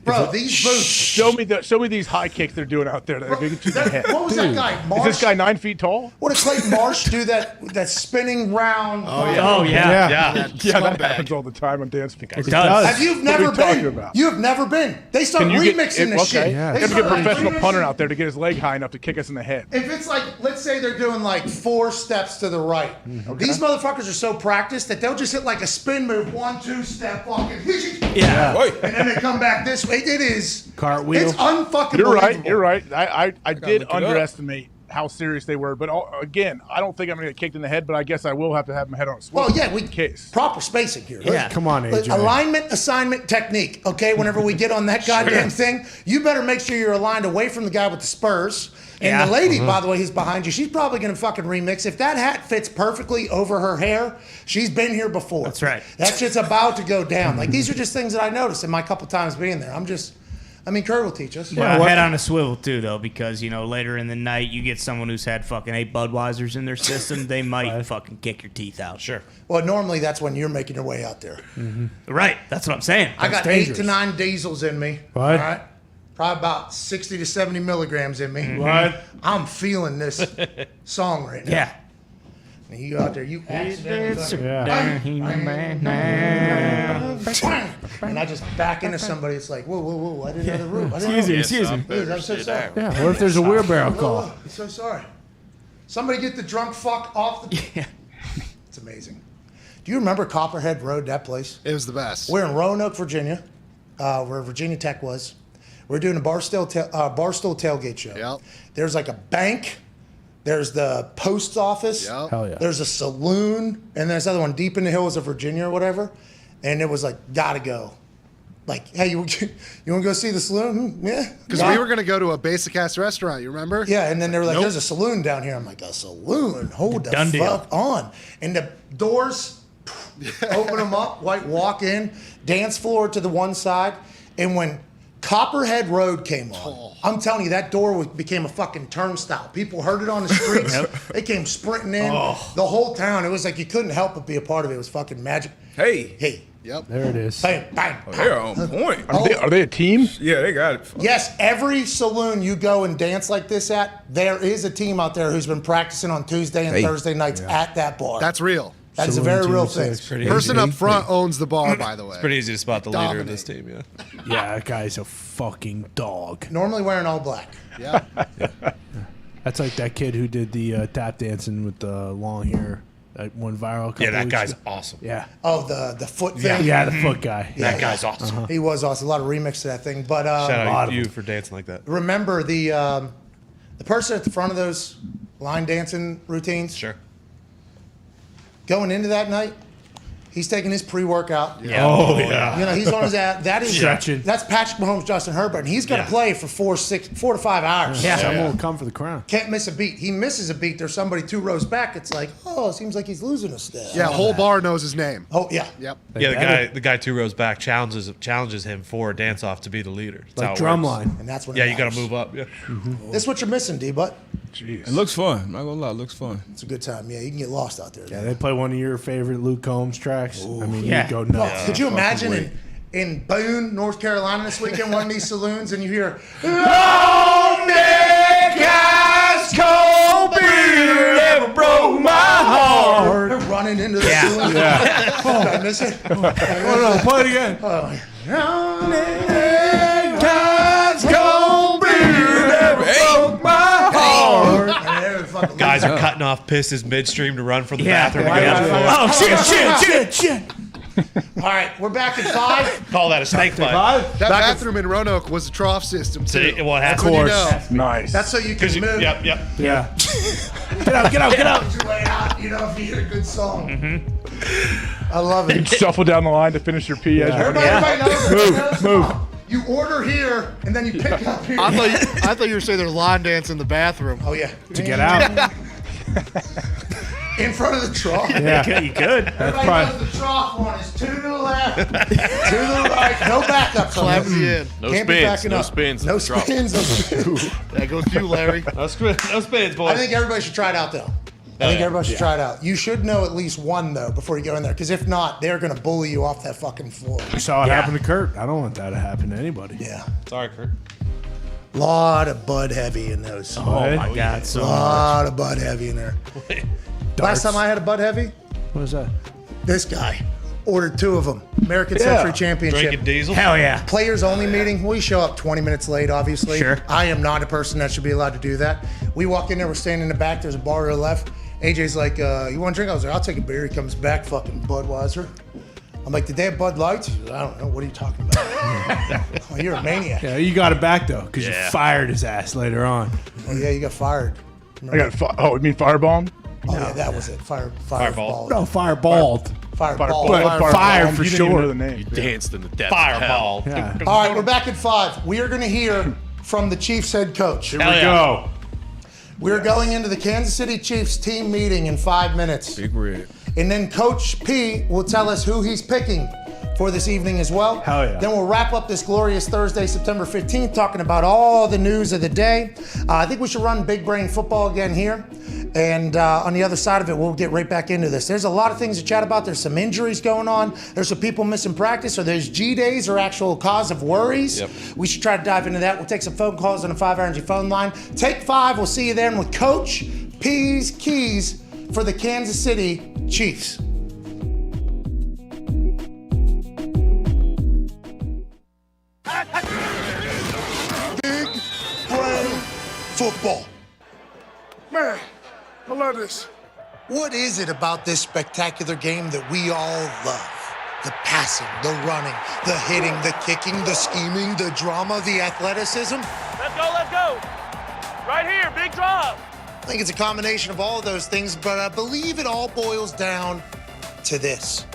Bro, these boots. Show me these high kicks they're doing out there. They're gonna get you in the head. What was that guy? Is Marsh? this guy 9 feet tall? What did Clayton Marsh do that spinning round? That happens all the time on dance floors. It does. Have you never What are you talking been? about? You have never been. They start remixing this shit. Yeah. They Got to get a start professional remixing punter shit. out there to get his leg high enough to kick us in the head. If it's like, let's say they're doing like 4 steps to the right. These motherfuckers are so practiced that they'll just hit like a spin move, 1, 2 step, fucking. And then they come back this way. It is cartwheel. It's unfucking. You're right. I did underestimate how serious they were, but again, I don't think I'm gonna get kicked in the head. But I guess I will have to have my head on a swivel. Well, yeah, proper spacing here. Yeah, come on, AJ. Alignment, assignment, technique. Okay, whenever we get on that goddamn thing, you better make sure you're aligned away from the guy with the spurs. And the lady, by the way, who's behind you, she's probably going to fucking remix. If that hat fits perfectly over her hair, she's been here before. That's right. That shit's about to go down. Like, these are just things that I noticed in my couple times being there. Kerr will teach us. Well, head on a swivel, too, though, because, later in the night, you get someone who's had fucking 8 Budweisers in their system, they might fucking kick your teeth out. Sure. Well, normally that's when you're making your way out there. Right. That's what I'm saying. I got 8 to 9 diesels in me. What? All right. Probably about 60 to 70 milligrams in me. What? I'm feeling this song right now. Yeah. And you go out there, you accidentally. And I just back into somebody. It's like, whoa, I didn't know the room. Excuse me. Dude, I'm so sorry. Yeah, what if there's a wheelbarrow call? I'm so sorry. Somebody get the drunk fuck off the. Yeah. It's amazing. Do you remember Copperhead Road, that place? It was the best. We're in Roanoke, Virginia, where Virginia Tech was. We're doing a Barstool tailgate show. Yep. There's like a bank. There's the post office. Yep. Hell yeah. There's a saloon. And there's another one deep in the hills of Virginia or whatever. And it was like, gotta go. Like, hey, you want to go see the saloon? Yeah. Because we were going to go to a basic-ass restaurant, you remember? Yeah, and then they were like, there's a saloon down here. I'm like, a saloon? Hold the Done deal. fuck on. And the doors, open them up, walk in, dance floor to the one side. And when Copperhead Road came on, I'm telling you, that door became a fucking turnstile. People heard it on the streets. They came sprinting in. The whole town, it was like you couldn't help but be a part of it. It was fucking magic. Hey. Yep. There it is. Bang, bang. They're on point. Are they a team? Yeah, they got it. Yes, every saloon you go and dance like this at, there is a team out there who's been practicing on Tuesday and Thursday nights at that bar. That's real. That is a very real thing. Person up front owns the bar, by the way. It's pretty easy to spot the leader of this team, Yeah, that guy's a fucking dog. Normally wearing all black. Yeah. That's like that kid who did the tap dancing with the long hair. That went viral. Yeah, that weeks guy's ago. awesome. Yeah. Oh, the foot thing? Yeah, the foot guy. That guy's awesome. He was awesome. A lot of remix to that thing. But Shout out to you for dancing like that. remember the person at the front of those line dancing routines? Sure. Going into that night, he's taking his pre-workout. Yeah. Oh, yeah. He's on his ass. That is Stretching. That's Patrick Mahomes, Justin Herbert, and he's going to play for 4 to 5 hours. Someone will come for the crown. Can't miss a beat. He misses a beat. There's somebody 2 rows back. It's like, it seems like he's losing a step. Yeah, whole bar knows his name. Oh yeah. Yep. Yeah, the guy 2 rows back challenges him for a dance off to be the leader. That's how Like it drumline. works. And that's when Yeah, you got to move up. Yeah. That's what you're missing, D-Butt. It looks fun. I'm not gonna lie, it looks fun. It's a good time. Yeah, you can get lost out there. Yeah, they play one of your favorite Luke Combs tracks. I mean, Yeah. you go nuts. Could you imagine in Boone, North Carolina this weekend, one of these saloons, and you hear "Long neck ice cold beer never broke my heart." They're running into the saloon. Yeah. Did I miss it? Oh, no, play it again. Long neck ice cold beer never broke my heart. And they're fucking Guys are cutting off pisses midstream to run from the Yeah. bathroom. Oh, shit. All right, we're back in 5. Call that a snake bite. That bathroom in Roanoke was a trough system, too. See, well, That's of when you course. know. Nice. That's so you can move. Yep. Yeah. Get out. Your way out, if you hear a good song. I love it. Shuffle down the line to finish your pee. Everybody knows. Move. You order here, and then you pick up here. I thought you were saying there's line dance in the bathroom. Oh, yeah. To get out. In front of the trough? Yeah. You could. Everybody knows the trough one is 2 to the left, 2 to the right. No backups on Clap this. me in. No Can't be spins. backing No up. spins. No at the drop. spins. No spins. That goes to you, Larry. No spins, boys. I think everybody should try it out, though. I think everybody should try it out. You should know at least one, though, before you go in there. Because if not, they're going to bully you off that fucking floor. You saw it happen to Kurt. I don't want that to happen to anybody. Yeah. Sorry, Kurt. Lot of Bud Heavy in those. Oh my God, so lot of Bud Heavy in there. Last time I had a Bud Heavy, What is that? this guy ordered 2 of them. American Century Championship. Drinking diesel. hell yeah. Players only meeting. We show up 20 minutes late, obviously. Sure. I am not a person that should be allowed to do that. We walk in there, we're standing in the back, there's a bar to the left. AJ's like, you want a drink? I was like, I'll take a beer. He comes back, fucking Budweiser. I'm like, did they have Bud Lights? He goes, I don't know. What are you talking about? Oh, you're a maniac. Yeah, you got it back though, because you fired his ass later on. Oh, yeah, you got fired. I got you mean firebombed? Oh, yeah, that was it. Fireball. No, fireballed. Fireball. But fire for You didn't even know sure. the name. You danced in the depths Fireball. of hell. Yeah. All right, we're back at 5. We are going to hear from the Chiefs head coach. Here we go. We're going into the Kansas City Chiefs team meeting in 5 minutes. Big red. And then Coach P will tell us who he's picking for this evening as well. Hell yeah. Then we'll wrap up this glorious Thursday, September 15th, talking about all the news of the day. I think we should run Big Brain Football again here. And on the other side of it, we'll get right back into this. There's a lot of things to chat about. There's some injuries going on. There's some people missing practice, or there's G-days or actual cause of worries. Yep. We should try to dive into that. We'll take some phone calls on the 5 Energy phone line. Take 5. We'll see you then with Coach P's keys for the Kansas City Chiefs. Big Brain Football. Man, I love this. What is it about this spectacular game that we all love? The passing, the running, the hitting, the kicking, the scheming, the drama, the athleticism? Let's go, let's go. Right here, big drop. I think it's a combination of all of those things, but I believe it all boils down to this.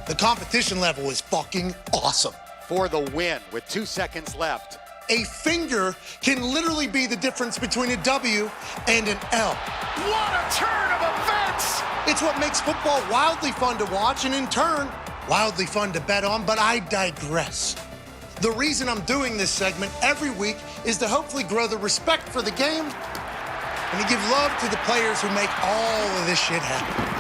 The competition level is fucking awesome. For the win with 2 seconds left. A finger can literally be the difference between a W and an L. What a turn of events! It's what makes football wildly fun to watch and in turn, wildly fun to bet on, but I digress. The reason I'm doing this segment every week is to hopefully grow the respect for the game and to give love to the players who make all of this shit happen.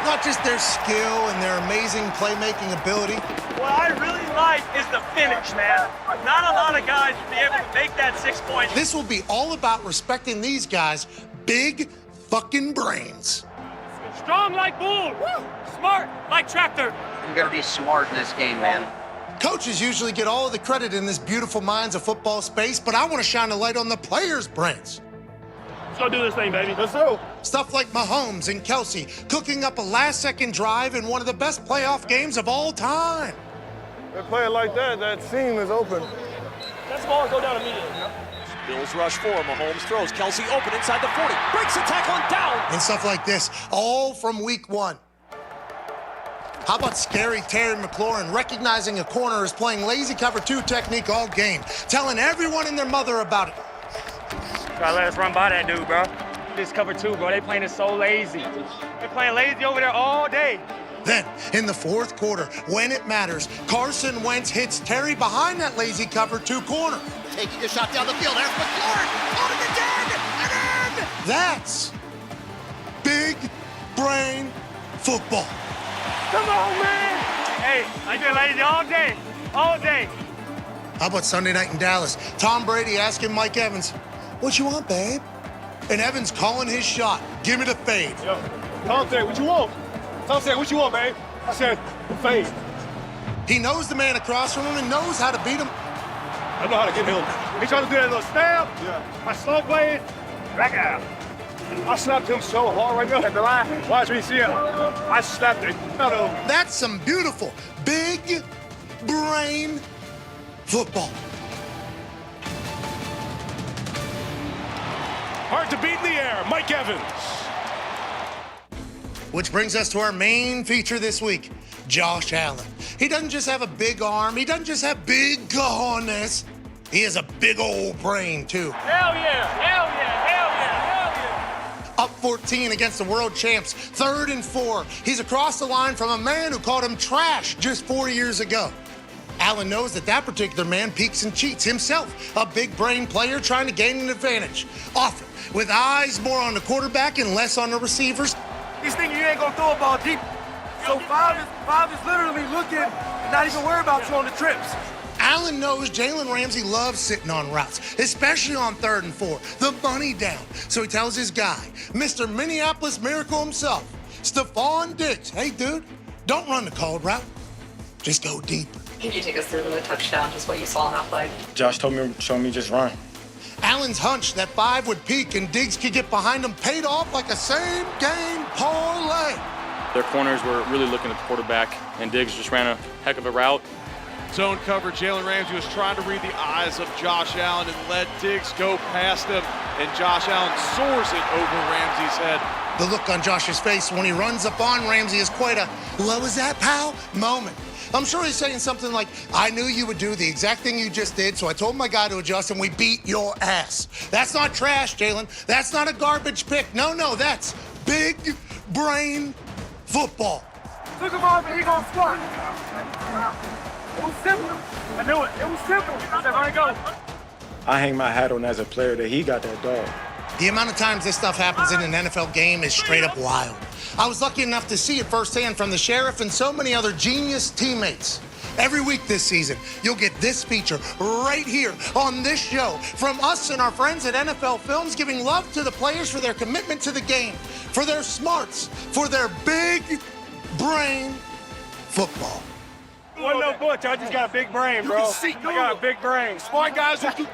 Not just their skill and their amazing playmaking ability. What I really like is the finish, man. Not a lot of guys would be able to make that 6 points. This will be all about respecting these guys' big fucking brains. Strong like bull. Woo. Smart like tractor. You gotta be smart in this game, man. Coaches usually get all of the credit in this beautiful minds of football space, but I want to shine a light on the players' brains. Let's go do this thing, baby. Let's go. Stuff like Mahomes and Kelsey cooking up a last-second drive in one of the best playoff games of all time. They're playing like that. That seam is open. Let's ball go down immediately. Bills rush 4. Mahomes throws. Kelsey open inside the 40. Breaks a tackle and down. And stuff like this, all from week 1. How about scary Terry McLaurin recognizing a corner is playing lazy cover 2 technique all game, telling everyone and their mother about it. Gotta let us run by that dude, bro. This cover 2, bro. They playing it so lazy. They're playing lazy over there all day. Then, in the 4th quarter, when it matters, Carson Wentz hits Terry behind that lazy cover 2 corner. Taking a shot down the field. There's McLaurin. Out of the dead. And in. That's big brain football. Come on, man. Hey, I've been lazy all day. All day. How about Sunday night in Dallas? Tom Brady asking Mike Evans, "What you want, babe?" And Evans calling his shot. Give me the fade. Yo, Tom said, what you want? Tom said, what you want, babe? I said, fade. He knows the man across from him and knows how to beat him. I know how to get him. He tried to do that little stab. Yeah. I slow played. Back out. I slapped him so hard right there at the line. Watch me see him. I slapped it out of him. That's some beautiful big brain football. Hard to beat in the air, Mike Evans. Which brings us to our main feature this week, Josh Allen. He doesn't just have a big arm. He doesn't just have big cojones. He has a big old brain, too. Hell yeah. Hell yeah. Hell yeah. up 14 against the world champs, 3rd and 4. He's across the line from a man who called him trash just 4 years ago. Allen knows that particular man peeks and cheats, himself a big brain player trying to gain an advantage, often with eyes more on the quarterback and less on the receivers. He's thinking you ain't gonna throw a ball deep. So five is literally looking and not even worried about you on the trips. Allen knows Jalen Ramsey loves sitting on routes, especially on 3rd and 4, the money down. So he tells his guy, Mr. Minneapolis Miracle himself, Stephon Diggs, hey dude, don't run the called route, just go deep. Can you take us through the touchdown, just what you saw on that play? Josh showed me just run. Allen's hunch that 5 would peak and Diggs could get behind him paid off like a same-game parlay. Their corners were really looking at the quarterback, and Diggs just ran a heck of a route. Zone coverage, Jalen Ramsey was trying to read the eyes of Josh Allen and let Diggs go past him, and Josh Allen soars it over Ramsey's head. The look on Josh's face when he runs up on Ramsey is quite a, what was that, pal? moment. I'm sure he's saying something like, I knew you would do the exact thing you just did, so I told my guy to adjust, and we beat your ass. That's not trash, Jalen. That's not a garbage pick. No, that's big brain football. Look at him, he gonna squat. It was simple. I knew it. It was simple. I said, all right, go. I hang my hat on as a player that he got that dog. The amount of times this stuff happens in an NFL game is straight up wild. I was lucky enough to see it firsthand from the Sheriff and so many other genius teammates. Every week this season, you'll get this feature right here on this show from us and our friends at NFL Films, giving love to the players for their commitment to the game, for their smarts, for their big brain football. One no butch, I just got a big brain, bro. I got a big brain. Smart guys who do.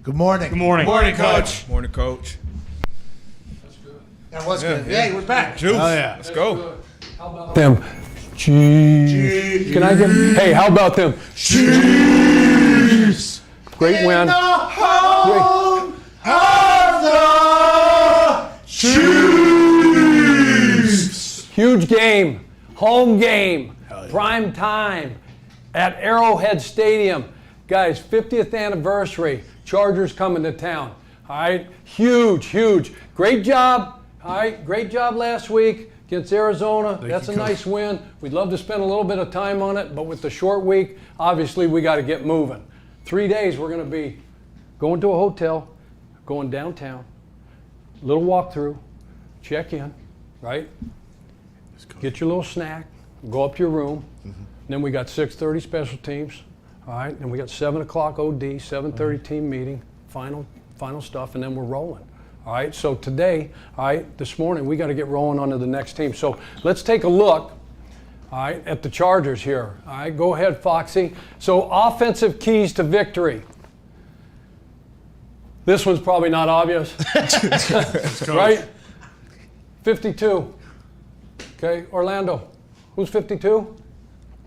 Good morning. Good morning. Morning, Coach. Morning, Coach. That was good. Yeah, we're back. Juice. Oh, yeah. Let's go. How about them? Chiefs. Can I get? Hey, how about them? Chiefs. Great win. Home of the Chiefs. Huge game. Home game. Prime time at Arrowhead Stadium. Guys, 50th anniversary. Chargers coming to town. All right, huge. Great job. All right, great job last week against Arizona. That's a nice win. We'd love to spend a little bit of time on it, but with the short week, obviously we got to get moving. 3 days we're going to be going to a hotel, going downtown, little walkthrough, check in, right? Get your little snack, go up to your room. Then we got 6:30 special teams. All right, and we got 7 o'clock OD, 7:30 team meeting, final stuff, and then we're rolling. All right, so today, all right, this morning, we got to get rolling on to the next team. So let's take a look, all right, at the Chargers here. All right, go ahead, Foxy. So offensive keys to victory. This one's probably not obvious, right? 52. Okay, Orlando, who's 52?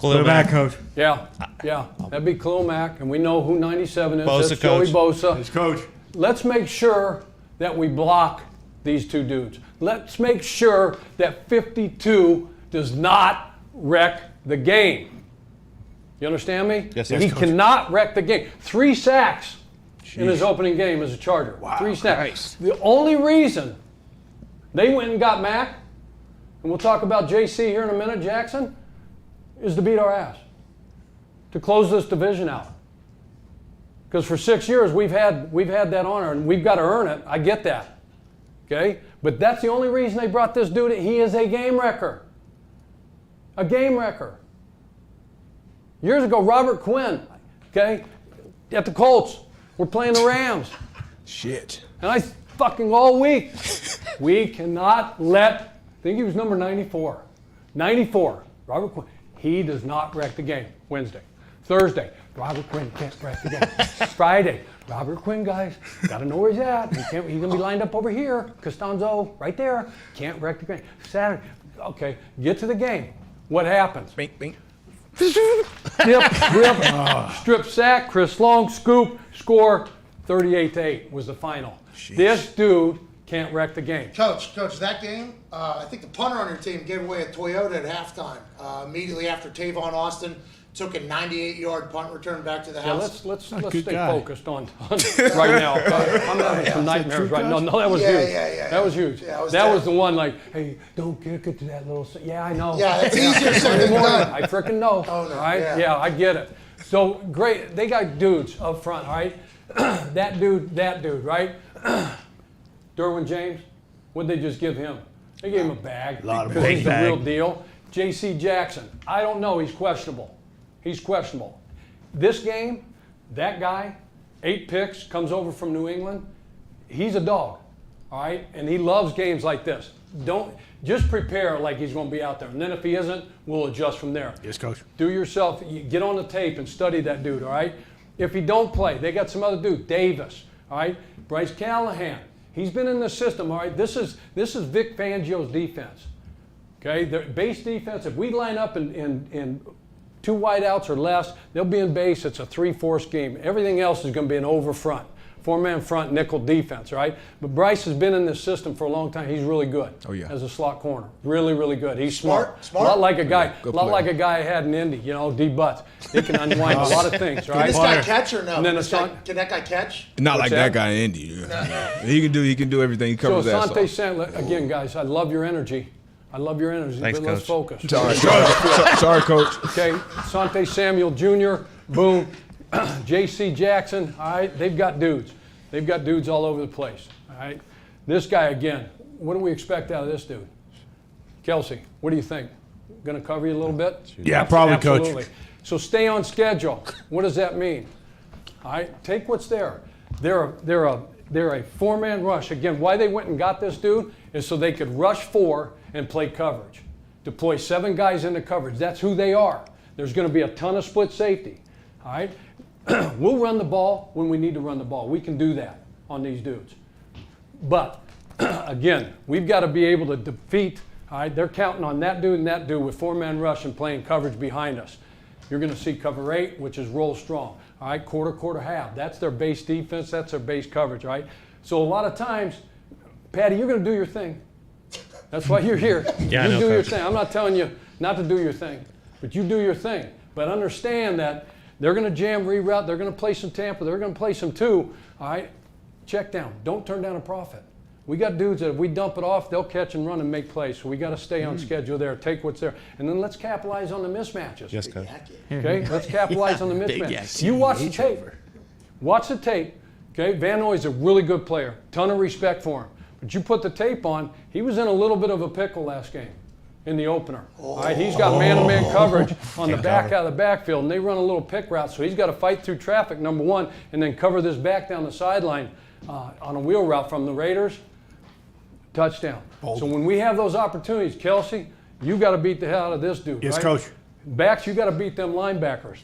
Khalil Mack, Coach. Yeah, that'd be Khalil Mack, and we know who 97 is. Bosa, That's Joey Coach. Bosa. Yes, Coach. Let's make sure that we block these two dudes. Let's make sure that 52 does not wreck the game. You understand me? Yes, He Coach. cannot wreck the game. 3 sacks in his opening game as a Charger. Wow, 3 sacks. nice. The only reason they went and got Mack, and we'll talk about JC here in a minute, Jackson, is to beat our ass, to close this division out. Because for 6 years we've had that honor, and we've got to earn it. I get that. Okay? But that's the only reason they brought this dude in. He is a game wrecker. A game wrecker. Years ago, Robert Quinn, okay, at the Colts, we're playing the Rams. Shit. And I fucking all week, we cannot let, I think he was number 94. 94, Robert Quinn. He does not wreck the game. Wednesday. Thursday, Robert Quinn can't wreck the game. Friday, Robert Quinn, guys, got to know where he's at. He's going to be lined up over here. Costanzo, right there. Can't wreck the game. Saturday, okay, get to the game. What happens? Bink, bink. Dip, grip, strip sack, Chris Long, scoop, score, 38-8 was the final. Sheesh. This dude can't wreck the game. Coach, that game, I think the punter on your team gave away a Toyota at halftime. Immediately after Tavon Austin took a 98-yard punt return back to the house. Let's stay focused on right now. I'm having some nightmares right now. No, that was huge. That was huge. That was the one like, hey, don't kick it to that little. Yeah, I know. Yeah, it's easier said than done. I freaking know. Oh, no. All right. Yeah, I get it. So great. They got dudes up front. All right. that dude. Right. Derwin James. What'd they just give him? They gave him a bag. A lot of because he's the real deal. J.C. Jackson. I don't know. He's questionable. This game, that guy, 8 picks, comes over from New England. He's a dog, all right? And he loves games like this. Don't just prepare like he's going to be out there. And then if he isn't, we'll adjust from there. Yes, Coach. Do yourself, get on the tape and study that dude, all right? If he don't play, they got some other dude, Davis, all right? Bryce Callahan. He's been in the system, all right? This is Vic Fangio's defense, okay? The base defense, if we line up in 2 wideouts or less, they'll be in base. It's a 3-4 scheme. Everything else is going to be an over front, 4-man front, nickel defense, right? But Bryce has been in this system for a long time. He's really good. Oh yeah. As a slot corner, really, really good. He's smart. Smart. A lot like a guy, Good I had in Indy. You know, D Butts. He can unwind a lot of things, right? Can this guy catch or no? And then Can that guy catch? Not like What's that guy in Indy. He can do everything. He covers So that. Asante Samuel, again, guys, I love your energy. Thanks, but let's Coach. focus. Sorry, Coach. Okay, Asante Samuel Jr., boom. J.C. Jackson, all right, they've got dudes. They've got dudes all over the place, all right? This guy, again, what do we expect out of this dude? Kelsey, what do you think? Going to cover you a little bit? Yeah, probably, Absolutely. Coach. So stay on schedule. What does that mean? All right, take what's there. They're a 4-man rush. Again, why they went and got this dude is so they could rush 4 and play coverage. Deploy 7 guys into coverage. That's who they are. There's going to be a ton of split safety. All right? We'll run the ball when we need to run the ball. We can do that on these dudes. But, again, we've got to be able to defeat. All right? They're counting on that dude and that dude with 4-man rush and playing coverage behind us. You're going to see cover 8, which is roll strong. All right? Quarter, half. That's their base defense. That's their base coverage, right? So a lot of times, Patty, you're going to do your thing. That's why you're here. Yeah, you I know, do your Coach. thing. I'm not telling you not to do your thing, but you do your thing. But understand that they're going to jam, reroute. They're going to play some Tampa. They're going to play some 2. All right? Check down. Don't turn down a profit. We got dudes that if we dump it off, they'll catch and run and make plays. So we got to stay on schedule there, take what's there. And then let's capitalize on the mismatches. Yes, Coach. Okay? Let's capitalize on the Big mismatches. yak. You watch the tape. Watch the tape. Okay? Van Noy's a really good player. Ton of respect for him. But you put the tape on, he was in a little bit of a pickle last game in the opener. All right, he's got man-to-man coverage on the back out of the backfield, and they run a little pick route, so he's got to fight through traffic, number one, and then cover this back down the sideline on a wheel route from the Raiders. Touchdown. So when we have those opportunities, Kelsey, you got to beat the hell out of this dude. Yes, right? Coach. Backs, you got to beat them linebackers.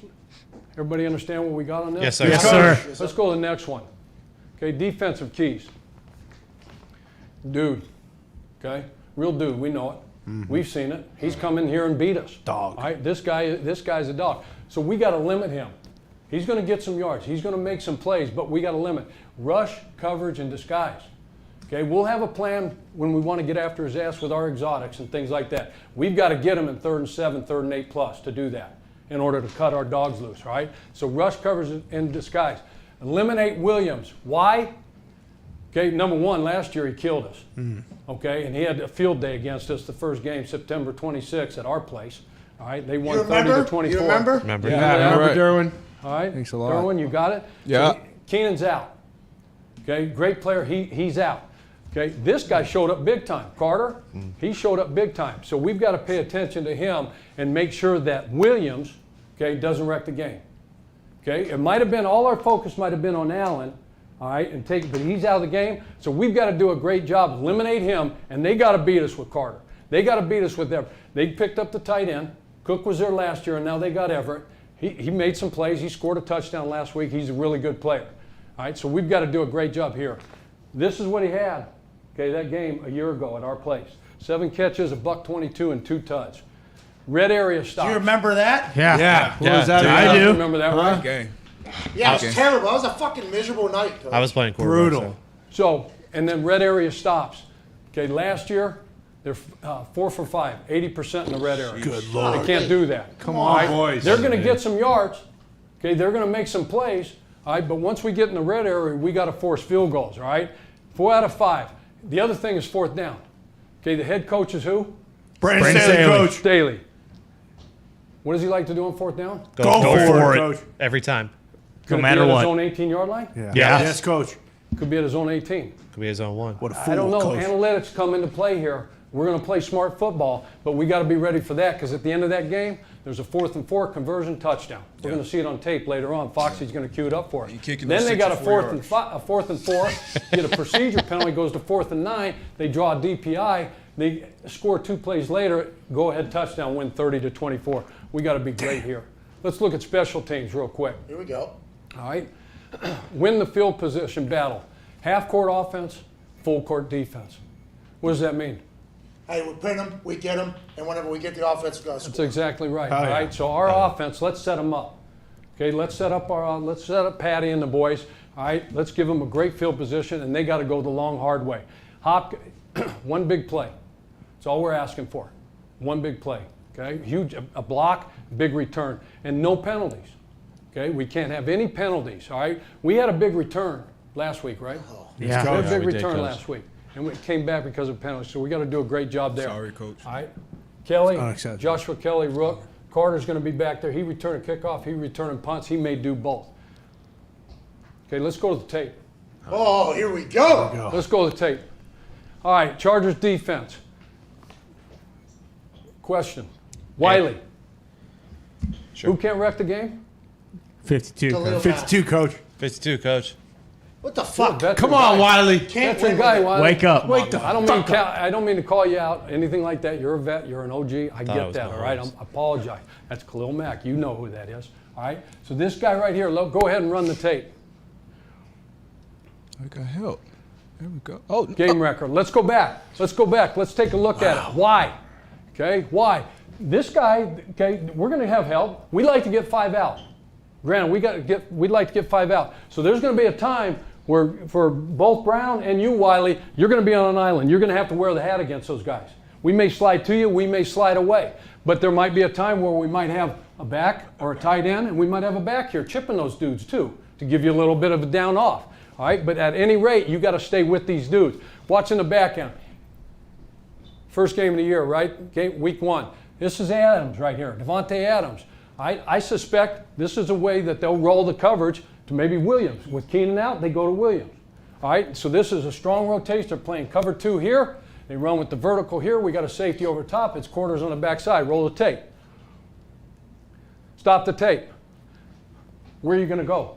Everybody understand what we got on this? Yes, sir. Yes, sir. Let's go to the next one. Okay, defensive keys. Dude, okay? Real dude, we know it. We've seen it. He's come in here and beat us. Dog. All right, this guy's a dog. So we got to limit him. He's going to get some yards. He's going to make some plays, but we got to limit. Rush, coverage, and disguise. Okay, we'll have a plan when we want to get after his ass with our exotics and things like that. We've got to get him in 3rd and 7, 3rd and 8 plus to do that in order to cut our dogs loose, right? So rush, coverage, and disguise. Eliminate Williams. Why? Okay, number one, last year he killed us. Okay, and he had a field day against us the first game, September 26th at our place. All right, they won 30-24. You remember? Remember? Yeah, Yeah, I remember right. Derwin. All right? Thanks a lot. Derwin, you got it? Yeah. So Keenan's out. Okay, great player. He's out. Okay, this guy showed up big time. Carter, he showed up big time. So we've got to pay attention to him and make sure that Williams, okay, doesn't wreck the game. Okay, it might have been, all our focus might have been on Allen, all right, but he's out of the game. So we've got to do a great job, eliminate him, and they got to beat us with Carter. They got to beat us with them. They picked up the tight end. Cook was there last year, and now they got Everett. He made some plays. He scored a touchdown last week. He's a really good player. All right, so we've got to do a great job here. This is what he had, okay, that game a year ago at our place. 7 catches, $122, and 2 touchdowns. Red area stop. Do you remember that? Yeah. What was that? I do. Remember that, right? Game. Yeah, it was terrible. It was a fucking miserable night. I was playing quarterback. Brutal. So, and then red area stops. Okay, last year, they're 4 for 5, 80% in the red area. Good Lord. They can't do that. Come on, boys. They're going to get some yards. Okay, they're going to make some plays. All right, but once we get in the red area, we got to force field goals. All right, 4 out of 5. The other thing is 4th down. Okay, the head coach is who? Brandon Staley, coach. Staley. What does he like to do on 4th down? Go for it. Coach. Every time. Could No it matter be at what. his own 18-yard line? Yeah. Yes. Coach. Could be at his own 18. Could be his own one. What a fool, I don't know. Coach. Analytics come into play here. We're going to play smart football, but we got to be ready for that because at the end of that game, there's a 4th and 4 conversion touchdown. We're going to see it on tape later on. Foxy's going to cue it up for us. Then they got a 4th and 4, get a procedure penalty, goes to 4th and 9. They draw a DPI. They score 2 plays later, go ahead touchdown, win 30-24. We got to be great here. Let's look at special teams real quick. Here we go. All right. Win the field position battle. Half court offense, full court defense. What does that mean? Hey, we pin them, we get them, and whenever we get the offense, we got to score. That's exactly right. Oh, All yeah. right. So our offense, let's set them up. Okay. Let's set up Patty and the boys. All right. Let's give them a great field position, and they got to go the long, hard way. One big play. That's all we're asking for. One big play. Okay. Huge, a block, big return, and no penalties. Okay. We can't have any penalties. All right. We had a big return last week, right? Yeah. We had a big we did, return Coach. last week, and we came back because of penalties. So we got to do a great job there. Sorry, Coach. All right. Kelly, Unacceptable. Joshua Kelly, Rook, Carter's going to be back there. He returned a kickoff. He returned punts. He may do both. Okay, let's go to the tape. Oh, here we go. Let's go to the tape. All right, Chargers defense. Question. Wiley. Sure. Who can't wreck the game? 52. Khalil 52, Coach. 52, Coach. What the fuck? Come on, Wiley. Can't Veteran win guy, with it. Wiley. Wake up. Wake the I don't mean to call you out, anything like that. You're a vet. You're an OG. I Thought it get was that. All right. I Mahomes. apologize. That's Khalil Mack. You know who that is. All right. So this guy right here. Go ahead and run the tape. I got help. There we go. Oh, Game record. Let's go back. Let's go back. Let's take a look at it. Why? Okay. Why? This guy. Okay. We're going to have help. We like to get 5 out. Granted, we'd like to get 5 out. So there's going to be a time where for both Brown and you, Wiley, you're going to be on an island. You're going to have to wear the hat against those guys. We may slide to you. We may slide away. But there might be a time where we might have a back or a tight end, and we might have a back here chipping those dudes too to give you a little bit of a down off. All right. But at any rate, you got to stay with these dudes. Watching the back end. First game of the year, right? Week 1. This is Adams right here, Devontae Adams. I suspect this is a way that they'll roll the coverage to maybe Williams. With Keenan out, they go to Williams. All right, so this is a strong rotation. They're playing cover 2 here. They run with the vertical here. We got a safety over top. It's quarters on the backside. Roll the tape. Stop the tape. Where are you going to go?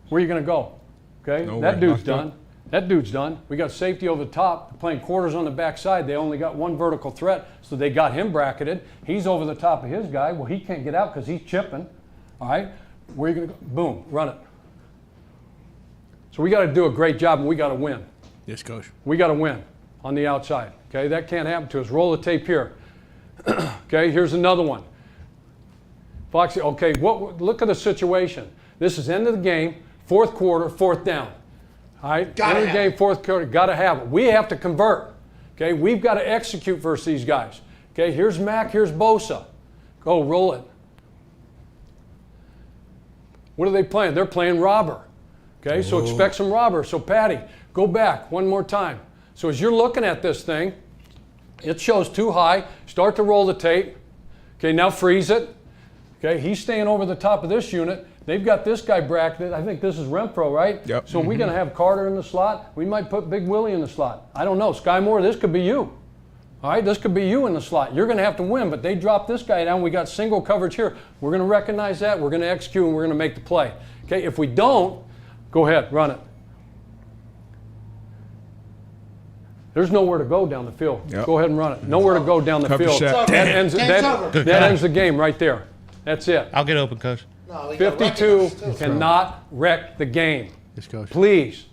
Where are you going to go? Okay, Nowhere. that dude's Locked up. done. That dude's done. We got safety over the top. They're playing quarters on the backside. They only got one vertical threat, so they got him bracketed. He's over the top of his guy. Well, he can't get out because he's chipping. All right, where are you going to go? Boom, run it. So we got to do a great job, and we got to win. Yes, Coach. We got to win on the outside. Okay, that can't happen to us. Roll the tape here. Okay, here's another one. Foxy, okay, look at the situation. This is end of the game, 4th quarter, 4th down. All right, end of the game, 4th quarter, got to have it. We have to convert. Okay, we've got to execute versus these guys. Okay, here's Mack, here's Bosa. Go, roll it. What are they playing? They're playing robber. Okay, so expect some robber. So Patty, go back one more time. So as you're looking at this thing, it shows too high. Start to roll the tape. Okay, now freeze it. Okay, he's staying over the top of this unit. They've got this guy bracketed. I think this is Renfro, right? Yep. So we're going to have Carter in the slot. We might put Big Willie in the slot. I don't know. Sky Moore, this could be you. All right, this could be you in the slot. You're going to have to win, but they dropped this guy down. We got single coverage here. We're going to recognize that. We're going to execute, and we're going to make the play. Okay, if we don't, go ahead, run it. There's nowhere to go down the field. Yep. Go ahead and run it. Nowhere to go down the Cover field. shot. That ends the game right there. That's it. I'll get open, Coach. No, we got 52 cannot wreck the game. Yes, Coach. Please.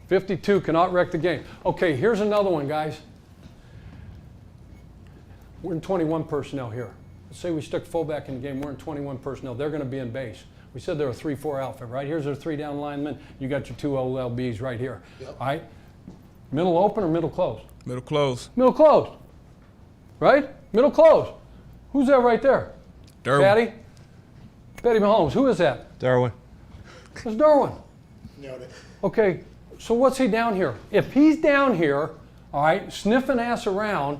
52 cannot wreck the game. Okay, here's another one, guys. We're in 21 personnel here. Let's say we stick fullback in the game. We're in 21 personnel. They're going to be in base. We said they're a 3-4 outfit, right? Here's our 3 down linemen. You got your 2 OLBs right here. Yep. All right? Middle open or middle closed? Middle close. Middle closed. Right? Middle closed. Who's that right there? Derwin. Patty? Patty Mahomes. Who is that? Darwin. It's Derwin. Nailed it. Okay, so what's he down here? If he's down here, all right, sniffing ass around,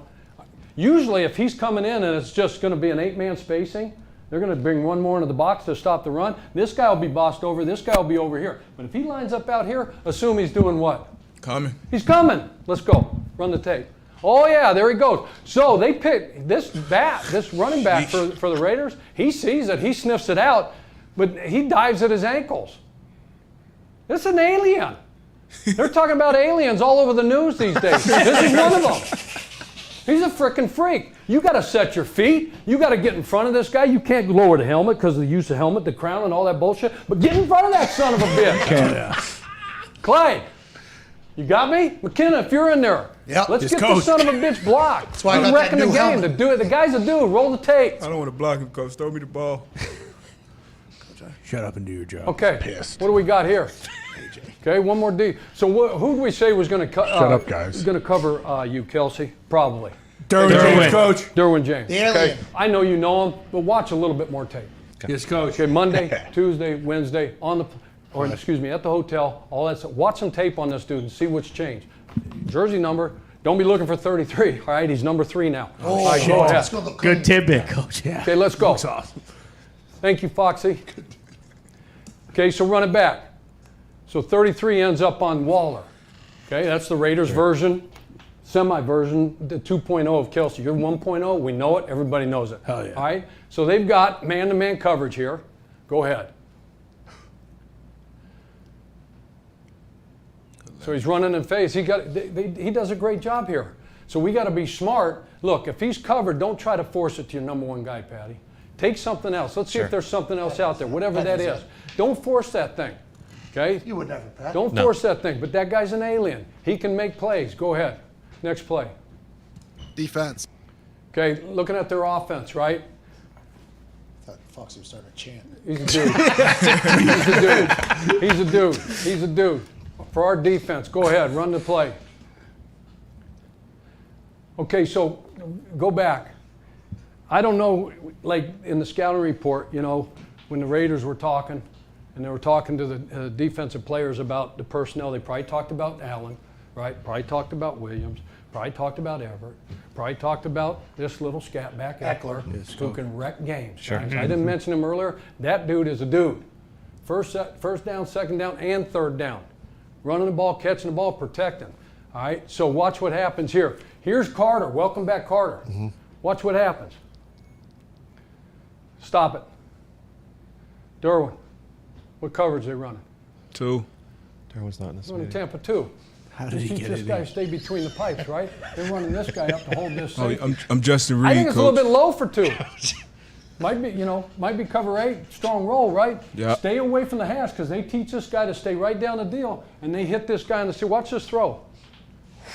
usually if he's coming in and it's just going to be an 8-man spacing, they're going to bring one more into the box to stop the run. This guy will be bossed over. This guy will be over here. But if he lines up out here, assume he's doing what? Coming. He's coming. Let's go. Run the tape. Oh, yeah, there he goes. So they pick this running back for the Raiders. He sees it. He sniffs it out, but he dives at his ankles. It's an alien. They're talking about aliens all over the news these days. This is one of them. He's a freaking freak. You got to set your feet. You got to get in front of this guy. You can't lower the helmet because of the use of helmet, the crown, and all that bullshit. But get in front of that son of a bitch. Clyde, you got me? McKenna, if you're in there, let's get the son of a bitch blocked. That's why I He's got wrecking that the new game. helmet. The guy's a dude. Roll the tape. I don't want to block him, Coach. Throw me the ball. Shut up and do your job. Okay. Pissed. What do we got here? Okay, one more D. So who do we say was going to Shut up, guys. Going to cover you, Kelsey? Probably. Derwin James, Coach. Derwin James. The alien. I know you know him, but watch a little bit more tape. Yes, Coach. Okay, Monday, Tuesday, Wednesday, at the hotel, all that stuff. Watch some tape on this dude and see what's changed. Jersey number, don't be looking for 33, all right? He's number 3 now. Oh, all right, go ahead. Good tidbit, Coach. Yeah. Okay, let's go. Looks awesome. Thank you, Foxy. Okay, so run it back. So 33 ends up on Waller. Okay, that's the Raiders version, semi-version, the 2.0 of Kelsey. You're 1.0, we know it, everybody knows it. Hell yeah. All right, so they've got man-to-man coverage here. Go ahead. So he's running in phase. He does a great job here. So we got to be smart. Look, if he's covered, don't try to force it to your number 1 guy, Patty. Take something else. Let's see if there's something else out there, whatever that is. Don't force that thing. Okay? You would never, Pat. Don't force that thing. But that guy's an alien. He can make plays. Go ahead. Next play. Defense. Okay, looking at their offense, right? I thought Foxy was starting to chant. He's a dude. He's a dude. He's a dude. He's a dude. For our defense, go ahead, run the play. Okay, so go back. I don't know, like in the scouting report, you know, when the Raiders were talking, and they were talking to the defensive players about the personnel, they probably talked about Allen, right? Probably talked about Williams, probably talked about Everett, probably talked about this little scatback Eckler, who can wreck games. Sure. Guys. I didn't mention him earlier. That dude is a dude. First down, second down, and third down. Running the ball, catching the ball, protecting. All right, so watch what happens here. Here's Carter. Welcome back, Carter. Watch what happens. Stop it. Derwin, what coverage they running? 2. Derwin's not in this Running meeting. Tampa 2. How did he Teach get this it guy in? to stay between the pipes, right? They're running this guy up to hold this Oh, safety. I'm Justin Reed, I think it's Coach. a little bit low for 2. Might be cover 8, strong roll, right? Yeah. Stay away from the hash because they teach this guy to stay right down the deal, and they hit this guy in the seat. Watch this throw.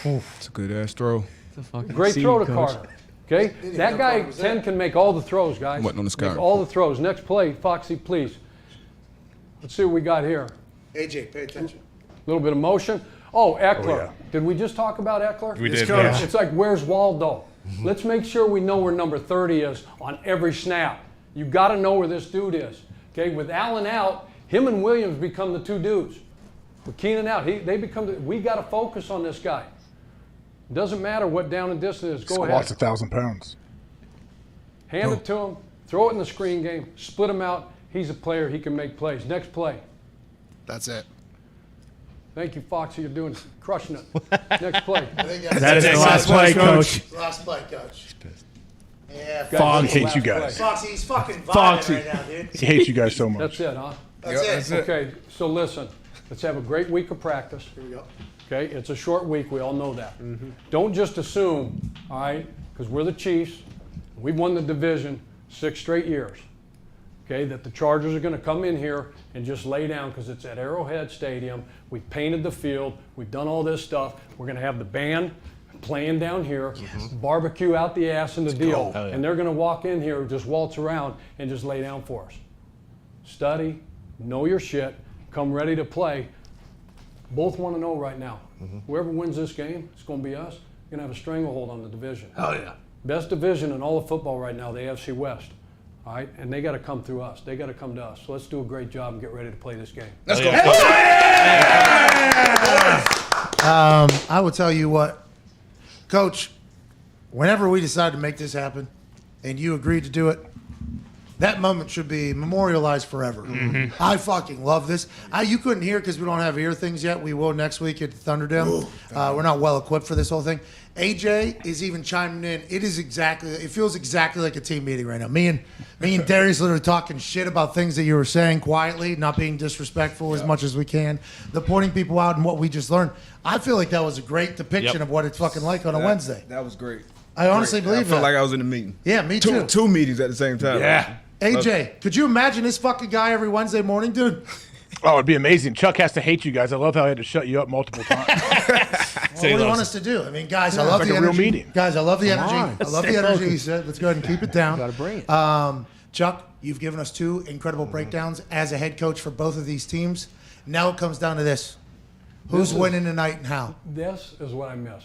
It's a good-ass throw. Great throw to Carter. Okay? That guy, 10, can make all the throws, guys. Wasn't on the sky Make all the throws. Next play, Foxy, please. Let's see what we got here. AJ, pay attention. A little bit of motion. Oh, Eckler. Oh, yeah. Did we just talk about Eckler? We did, Coach. yeah. It's like, where's Waldo? Let's make sure we know where number 30 is on every snap. You got to know where this dude is. Okay, with Allen out, him and Williams become the 2 dudes. With Keenan out, they become. We got to focus on this guy. It doesn't matter what down and distance is. Go ahead. Squats 1,000 pounds. Hand it to him. Throw it in the screen game. Split him out. He's a player. He can make plays. Next play. That's it. Thank you, Foxy. You're crushing it. Next play. That is the last play, Coach. Last play, Coach. Yeah, Fox hates you guys. Foxy, he's fucking vibing Foxy. right now, dude. He hates you guys so much. That's it, huh? That's it. Okay, so listen. Let's have a great week of practice. Here we go. Okay, it's a short week. We all know that. Don't just assume, all right, because we're the Chiefs. We've won the division 6 straight years. Okay, that the Chargers are going to come in here and just lay down because it's at Arrowhead Stadium. We've painted the field. We've done all this stuff. We're going to have the band playing down here, barbecue out the ass in the deal, and they're going to walk in here, just waltz around, and just lay down for us. Study, know your shit, come ready to play. Both want to know right now. Whoever wins this game, it's going to be us. We're going to have a stranglehold on the division. Hell yeah. Best division in all of football right now, the AFC West. All right, and they got to come through us. They got to come to us. So let's do a great job and get ready to play this game. Let's go. I will tell you what, Coach, whenever we decided to make this happen and you agreed to do it, that moment should be memorialized forever. I fucking love this. You couldn't hear because we don't have ear things yet. We will next week at the Thunderdome. We're not well equipped for this whole thing. AJ is even chiming in. It feels exactly like a team meeting right now. Me and Darius literally talking shit about things that you were saying quietly, not being disrespectful as much as we can. The pointing people out and what we just learned. I feel like that was a great depiction of what it's fucking like on a Wednesday. That was great. I honestly believe I felt like I was in a meeting. Yeah, me too. Two meetings at the same time. Yeah. AJ, could you imagine this fucking guy every Wednesday morning, dude? Oh, it'd be amazing. Chuck has to hate you guys. I love how he had to shut you up multiple times. What do you want us to do? I mean, guys, I love like the a energy. real meeting. Guys, I love the energy. on. I love the energy. He said, let's go ahead and keep it down. Gotta bring it. Chuck, you've given us 2 incredible breakdowns as a head coach for both of these teams. Now it comes down to this. Who's winning tonight and how? This is what I miss.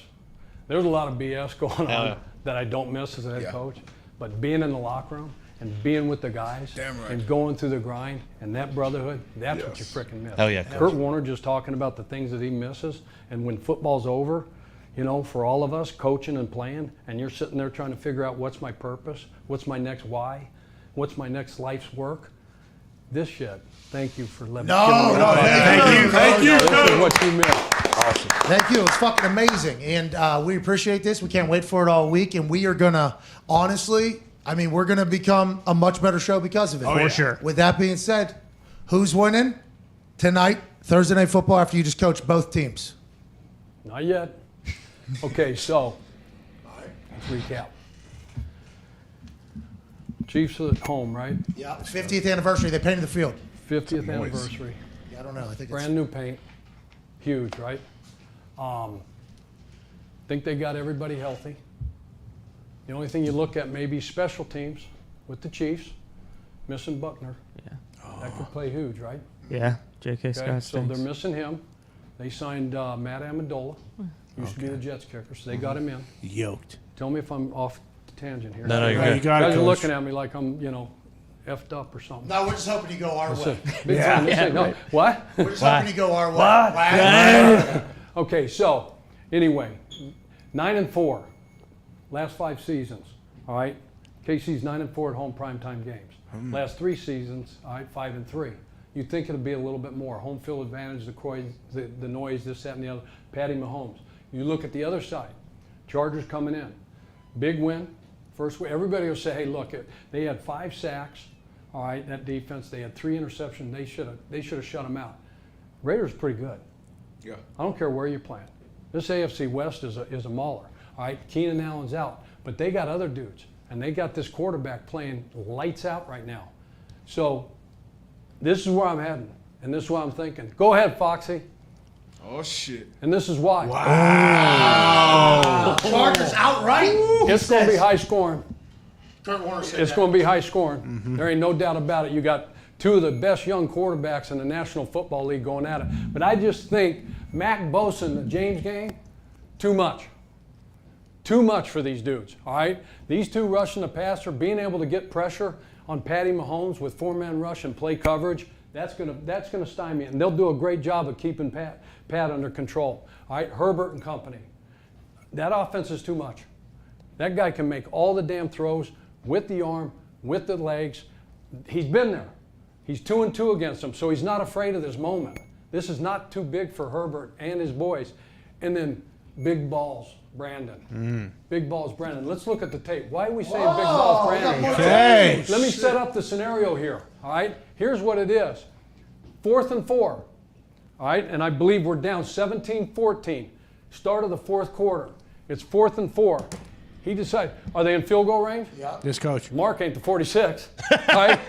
There's a lot of BS going on that I don't miss as a head coach, but being in the locker room and being with the guys and going through the grind and that brotherhood, that's what you freaking miss. Hell yeah, Kurt Warner just talking about the things that he misses, and when football's over, you know, for all of us coaching and playing, and you're sitting there trying to figure out what's my purpose, what's my next why, what's my next life's work. This shit. Thank you for letting me. Thank you. This is what you missed. Awesome. Thank you. It's fucking amazing. And we appreciate this. We can't wait for it all week. And we are going to, honestly, we're going to become a much better show because of it. For sure. With that being said, who's winning tonight, Thursday Night Football, after you just coached both teams? Not yet. Okay, so let's recap. Chiefs at home, right? Yeah, 50th anniversary. They painted the field. 50th anniversary. Yeah, I don't know. I think Brand new paint. Huge, right? Think they got everybody healthy. The only thing you look at maybe special teams with the Chiefs, missing Buckner. Yeah. That could play huge, right? Yeah, J.K. Scott So they're missing him. They signed Matt Amendola, used to be the Jets kicker, so they got him in. Yoked. Tell me if I'm off the tangent here. No, you're good. You got it, guys are Coach. looking at me like I'm, effed up or something. No, we're just hoping you go our way. Big time. No. What? We're just hoping you go our way. Okay, so anyway, 9-4, last 5 seasons. All right, KC's 9-4 at home primetime games. Last 3 seasons, all right, 5-3. You'd think it'd be a little bit more. Home field advantage, the noise, this, that, and the other. Patty Mahomes. You look at the other side. Chargers coming in. Big win. First win. Everybody will say, hey, look, they had 5 sacks. All right, that defense. They had 3 interceptions. They should have shut them out. Raiders pretty good. Yeah. I don't care where you're playing. This AFC West is a mauler. All right, Keenan Allen's out, but they got other dudes, and they got this quarterback playing lights out right now. So this is where I'm heading, and this is what I'm thinking. Go ahead, Foxy. Oh, shit. And this is why. Wow. Chargers outright? It's going to be high scoring. Kurt Warner said It's going to be high scoring. There ain't no doubt about it. You got 2 of the best young quarterbacks in the National Football League going at it. But I just think Mac Bosa in the James game, too much. Too much for these dudes, all right? These 2 rushing the passer, being able to get pressure on Patty Mahomes with 4-man rush and play coverage, that's gonna stymie it. And they'll do a great job of keeping Pat under control. All right, Herbert and company. That offense is too much. That guy can make all the damn throws with the arm, with the legs. He's been there. He's 2-2 against them, so he's not afraid of this moment. This is not too big for Herbert and his boys. And then big balls, Brandon. Big balls, Brandon. Let's look at the tape. Why are we saying big balls, Brandon? Okay. Let me set up the scenario here, all right? Here's what it is. 4th and 4, all right? And I believe we're down 17-14. Start of the fourth quarter. It's 4th and 4. He decided, are they in field goal range? Yeah. Yes, coach. Mark ain't the 46, all right?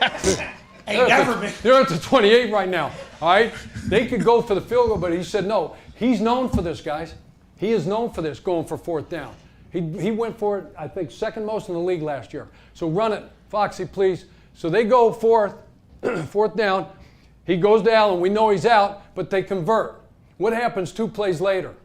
Ain't never been. They're at the 28 right now, all right? They could go for the field goal, but he said no. He's known for this, guys. He is known for this, going for 4th down. He went for it, I think, second most in the league last year. So run it, Foxy, please. So they go 4th down. He goes to Allen. We know he's out, but they convert. What happens 2 plays later?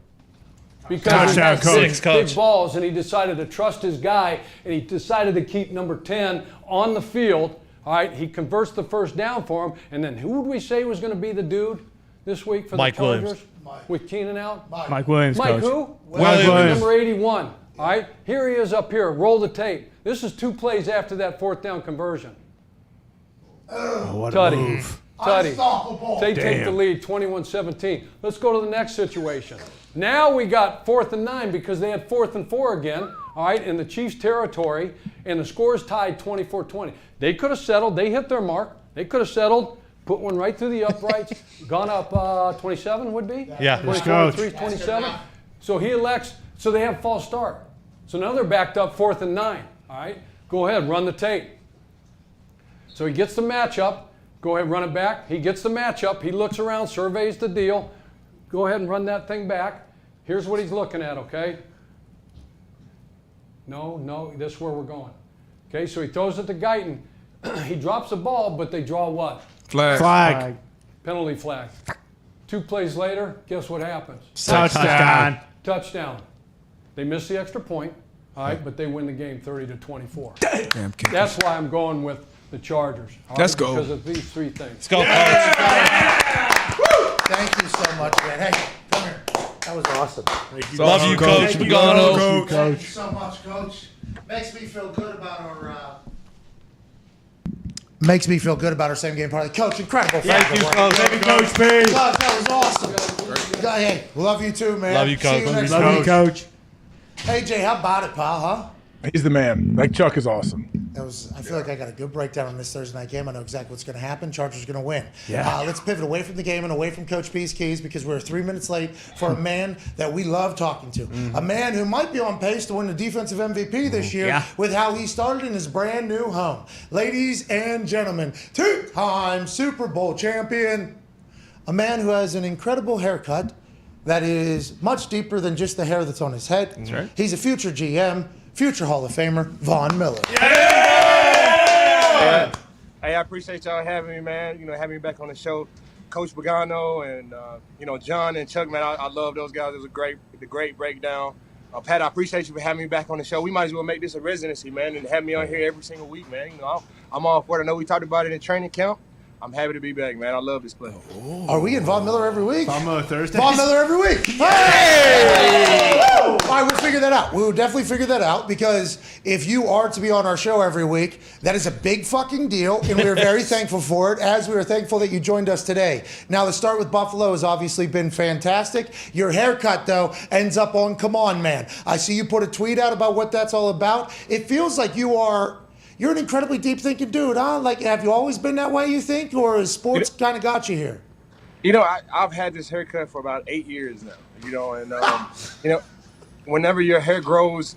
Because he had big balls, and he decided to trust his guy, and he decided to keep number 10 on the field. All right, he converts the first down for him, and then who would we say was going to be the dude this week for the Chargers? Williams. With Keenan out? Mike Williams, Mike coach. who? Williams. Number 81. All right, here he is up here. Roll the tape. This is 2 plays after that 4th down conversion. What a Tutty. move. Tutty. Unstoppable. They take the lead, 21-17. Let's go to the next situation. Now we got 4th and 9 because they had 4th and 4 again, all right, in the Chiefs' territory, and the score's tied 24-20. They could have settled. They hit their mark. They could have settled, put one right through the uprights, gone up 27 would be? Yeah. 23, 27. So he elects, so they have false start. So now they're backed up 4th and 9, all right? Go ahead, run the tape. So he gets the matchup. Go ahead, run it back. He gets the matchup. He looks around, surveys the deal. Go ahead and run that thing back. Here's what he's looking at, okay? No, this is where we're going. Okay, so he throws it to Guyton. He drops the ball, but they draw what? Flag. Penalty flag. 2 plays later, guess what happens? Touchdown. They miss the extra point, all right, but they win the game 30-24. Damn, That's why I'm going with the Chargers. Let's go. Because of these 3 things. Let's go, Coach. Thank you so much, man. Hey, come here. That was awesome. Love you, Coach Pagano. Thank you so much, Coach. Makes me feel good about our same game party. Coach, incredible. Thank you, Coach. Thank you, Coach P. That was awesome. Hey, love you too, man. Love you, Coach. See you next Love you, week. coach. Hey, Jay, how about it, pal, huh? He's the man. Like Chuck is awesome. I feel like I got a good breakdown on this Thursday night game. I know exactly what's going to happen. Chargers are going to win. Yeah. Let's pivot away from the game and away from Coach P's keys because we're 3 minutes late for a man that we love talking to. A man who might be on pace to win the defensive MVP this year with how he started in his brand new home. Ladies and gentlemen, 2-time Super Bowl champion, a man who has an incredible haircut that is much deeper than just the hair that's on his head. That's right. He's a future GM, future Hall of Famer, Von Miller. Hey, I appreciate y'all having me, man. Having me back on the show. Coach Pagano and, John and Chuck, man, I love those guys. It was a great breakdown. Pat, I appreciate you for having me back on the show. We might as well make this a residency, man, and have me on here every single week, man. I'm all for it. I know we talked about it in training camp. I'm happy to be back, man. I love this play. Are we in Von Miller every week? Von Miller Thursday. Von Miller every week. Hey! All right, we'll figure that out. We will definitely figure that out because if you are to be on our show every week, that is a big fucking deal, and we are very thankful for it, as we are thankful that you joined us today. Now, the start with Buffalo has obviously been fantastic. Your haircut, though, ends up on Come On Man. I see you put a tweet out about what that's all about. It feels like you're an incredibly deep-thinking dude, huh? Like, have you always been that way, you think, or has sports kind of got you here? I've had this haircut for about 8 years now, and, whenever your hair grows,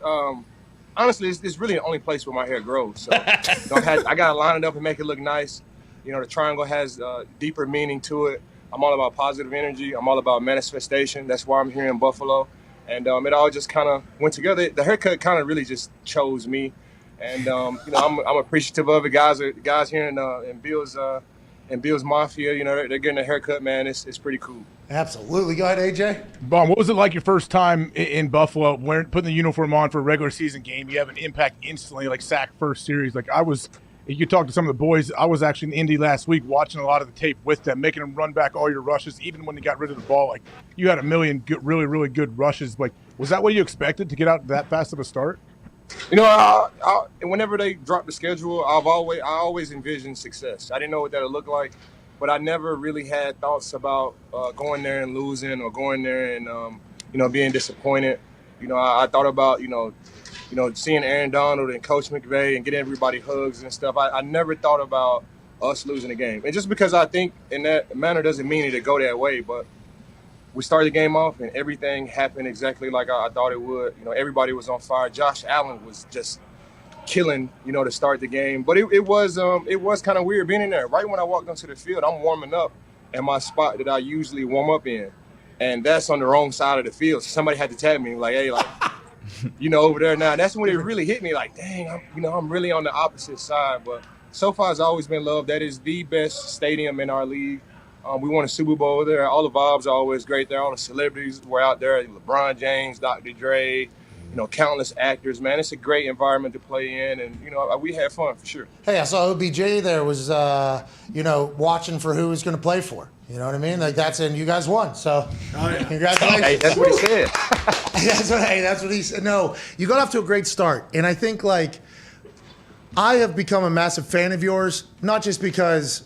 honestly, it's really the only place where my hair grows. So I got to line it up and make it look nice. The triangle has deeper meaning to it. I'm all about positive energy. I'm all about manifestation. That's why I'm here in Buffalo. And it all just kind of went together. The haircut kind of really just chose me. And I'm appreciative of it. Guys here in Bill's Mafia, they're getting a haircut, man. It's pretty cool. Absolutely. Go ahead, AJ. Bon, what was it like your first time in Buffalo, putting the uniform on for a regular season game? You have an impact instantly, like sack first series. You talked to some of the boys. I was actually in Indy last week watching a lot of the tape with them, making them run back all your rushes, even when they got rid of the ball. Like, you had a million really, really good rushes. Like, was that what you expected to get out that fast of a start? You know, whenever they drop the schedule, I always envisioned success. I didn't know what that would look like, but I never really had thoughts about going there and losing or going there and being disappointed. You know, I thought about seeing Aaron Donald and Coach McVay and getting everybody hugs and stuff. I never thought about us losing the game, and just because I think in that manner doesn't mean it to go that way, but. We started the game off, and everything happened exactly like I thought it would. You know, everybody was on fire. Josh Allen was just killing, to start the game. But it was kind of weird being in there. Right when I walked onto the field, I'm warming up in my spot that I usually warm up in, and that's on the wrong side of the field. So somebody had to tap me, like, hey, like, over there now. That's when it really hit me, like, dang, I'm really on the opposite side. But so far, it's always been love. That is the best stadium in our league. We won a Super Bowl over there. All the vibes are always great there. All the celebrities were out there. LeBron James, Dr. Dre, countless actors. Man, it's a great environment to play in, and we had fun for sure. Hey, I saw OBJ there was watching for who he's going to play for. You know what I mean? Like and you guys won. So congratulations. Hey, that's what he said. That's what he said. No, you got off to a great start, and I think I have become a massive fan of yours, not just because.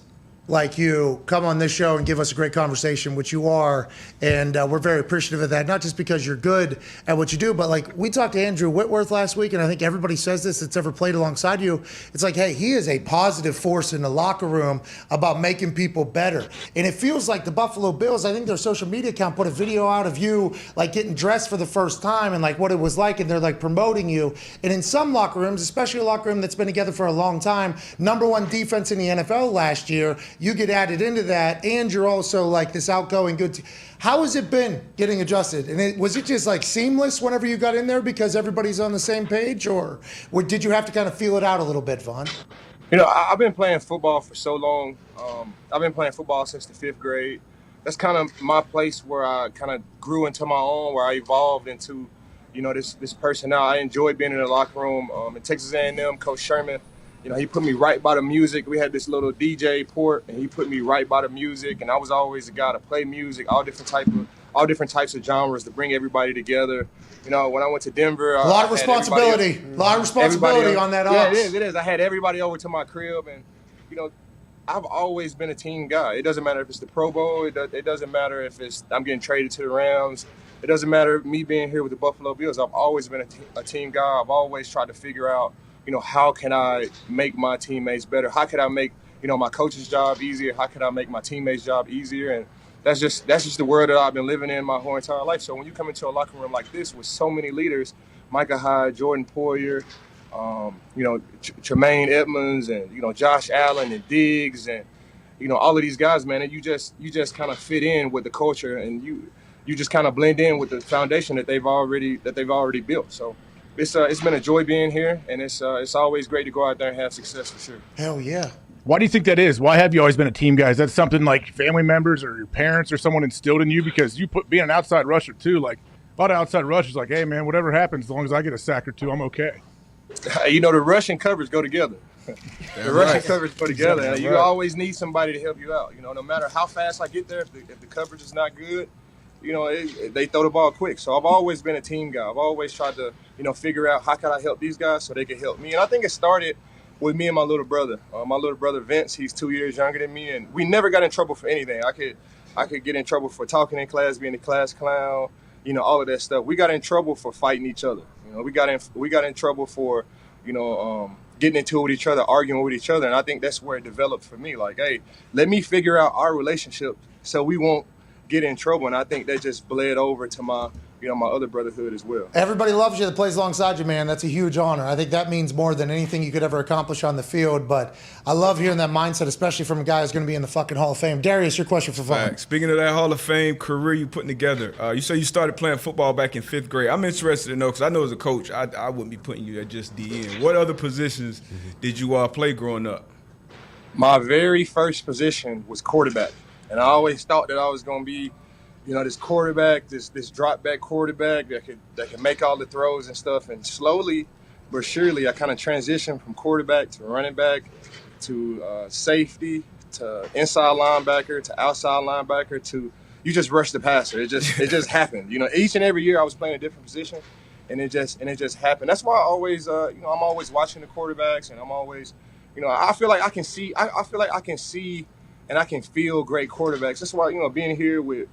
You come on this show and give us a great conversation, which you are, and we're very appreciative of that, not just because you're good at what you do, but we talked to Andrew Whitworth last week, and I think everybody says this that's ever played alongside you. It's like, hey, he is a positive force in the locker room about making people better. And it feels like the Buffalo Bills, I think their social media account put a video out of you getting dressed for the first time and what it was like, and they're promoting you. And in some locker rooms, especially a locker room that's been together for a long time, #1 defense in the NFL last year, you get added into that, and you're also this outgoing good. How has it been getting adjusted? And was it just seamless whenever you got in there because everybody's on the same page, or did you have to kind of feel it out a little bit, Vaughn? I've been playing football for so long. I've been playing football since the 5th grade. That's kind of my place where I kind of grew into my own, where I evolved into, this person now. I enjoy being in the locker room. In Texas A&M, Coach Sherman, he put me right by the music. We had this little DJ port, and he put me right by the music. And I was always the guy to play music, all different types of genres to bring everybody together. When I went to Denver, a lot of responsibility on that. Yeah, it is. I had everybody over to my crib, and I've always been a team guy. It doesn't matter if it's the Pro Bowl. It doesn't matter if I'm getting traded to the Rams. It doesn't matter me being here with the Buffalo Bills. I've always been a team guy. I've always tried to figure out, how can I make my teammates better? How can I make, my coach's job easier? How can I make my teammates' job easier? And that's just the world that I've been living in my whole entire life. So when you come into a locker room like this with so many leaders, Micah Hyde, Jordan Poyer, Tremaine Edmonds, and Josh Allen and Diggs, and all of these guys, man, and you just kind of fit in with the culture, and you just kind of blend in with the foundation that they've already built. So. It's been a joy being here, and it's always great to go out there and have success for sure. Hell yeah. Why do you think that is? Why have you always been a team guy? Is that something like family members or your parents or someone instilled in you? Because being an outside rusher too, a lot of outside rushers hey man, whatever happens, as long as I get a sack or two, I'm okay. The rush and coverage go together. The rush and coverage go together. Exactly. You always need somebody to help you out. No matter how fast I get there, if the coverage is not good, they throw the ball quick. So I've always been a team guy. I've always tried to, figure out how can I help these guys so they can help me. And I think it started with me and my little brother. My little brother Vince, he's 2 years younger than me, and we never got in trouble for anything. I could get in trouble for talking in class, being a class clown, all of that stuff. We got in trouble for fighting each other. We got in trouble for, getting into it with each other, arguing with each other. And I think that's where it developed for me. Hey, let me figure out our relationship so we won't get in trouble. And I think that just bled over to my my other brotherhood as well. Everybody loves you that plays alongside you, man. That's a huge honor. I think that means more than anything you could ever accomplish on the field. But I love hearing that mindset, especially from a guy who's going to be in the fucking Hall of Fame. Darius, your question for Vaughn. Right. Speaking of that Hall of Fame career you putting together, you say you started playing football back in 5th grade. I'm interested to know, because I know as a coach, I wouldn't be putting you at just DN. What other positions did you play growing up? My very first position was quarterback. And I always thought that I was going to be this quarterback, this drop back quarterback that could make all the throws and stuff. And slowly but surely, I kind of transitioned from quarterback to running back to safety to inside linebacker to outside linebacker to you just rush the passer. It just happened. Each and every year I was playing a different position. and it just happened. That's why I always, I'm always watching the quarterbacks, and I'm always, I feel like I can see, I feel like I can see, and I can feel great quarterbacks. That's why, being here with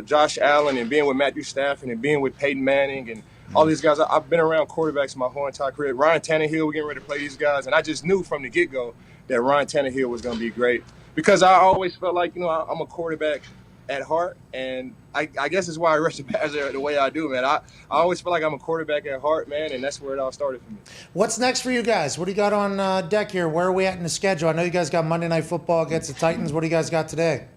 Josh Allen and being with Matthew Stafford and being with Peyton Manning and all these guys, I've been around quarterbacks my whole entire career. Ryan Tannehill, we're getting ready to play these guys, and I just knew from the get-go that Ryan Tannehill was going to be great because I always felt like, I'm a quarterback at heart, and I guess it's why I rush the passer the way I do, man. I always feel like I'm a quarterback at heart, man, and that's where it all started for me. What's next for you guys? What do you got on deck here? Where are we at in the schedule? I know you guys got Monday Night Football against the Titans. What do you guys got today?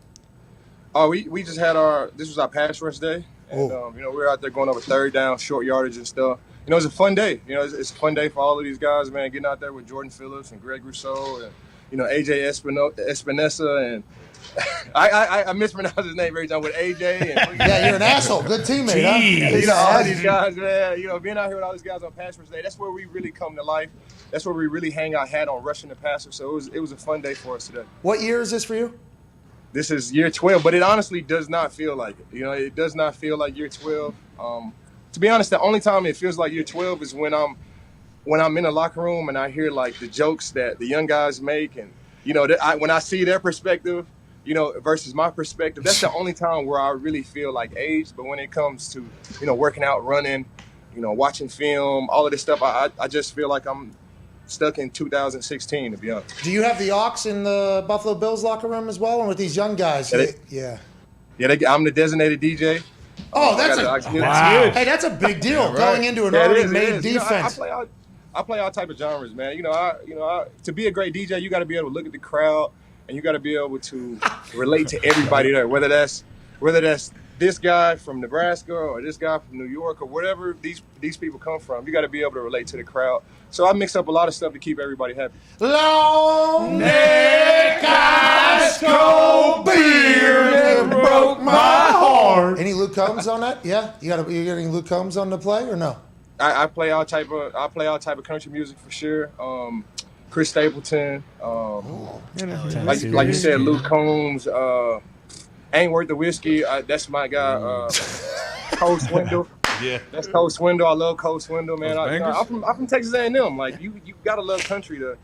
Oh, we just had this was our pass rush day. And, we were out there going over third down, short yardage and stuff. It's a fun day. It's a fun day for all of these guys, man, getting out there with Jordan Phillips and Greg Rousseau and, AJ Espinosa and I mispronounce his name every time with AJ. And, yeah, you're an asshole. Good teammate, huh? All these guys, man. Being out here with all these guys on pass rush day, that's where we really come to life. That's where we really hang our hat on rushing the passer. So it was a fun day for us today. What year is this for you? This is year 12, but it honestly does not feel like it. It does not feel like year 12. To be honest, the only time it feels like year 12 is when I'm in the locker room and I hear like the jokes that the young guys make, and when I see their perspective, versus my perspective, that's the only time where I really feel like age. But when it comes to working out, running, watching film, all of this stuff, I just feel like I'm stuck in 2016, to be honest. Do you have the aux in the Buffalo Bills locker room as well? And with these young guys? Yeah, I'm the designated DJ. Oh, that's wow. Hey, that's a big deal. Yeah, right. Going into an already made defense. I play all type of genres, man. To be a great DJ, you got to be able to look at the crowd and you got to be able to relate to everybody there. Whether that's this guy from Nebraska or this guy from New York or wherever these people come from, you got to be able to relate to the crowd. So I mix up a lot of stuff to keep everybody happy. Long neck ice cold beer that broke my heart. Any Luke Combs on that? Yeah, you getting Luke Combs on the play or no? I play all type of country music for sure. Chris Stapleton, like you said, Luke Combs. Ain't Worth the Whiskey. That's my guy. Cole Swindle. Yeah, that's Cole Swindle. I love Cole Swindle, man. I'm from Texas A&M. Like you gotta love country to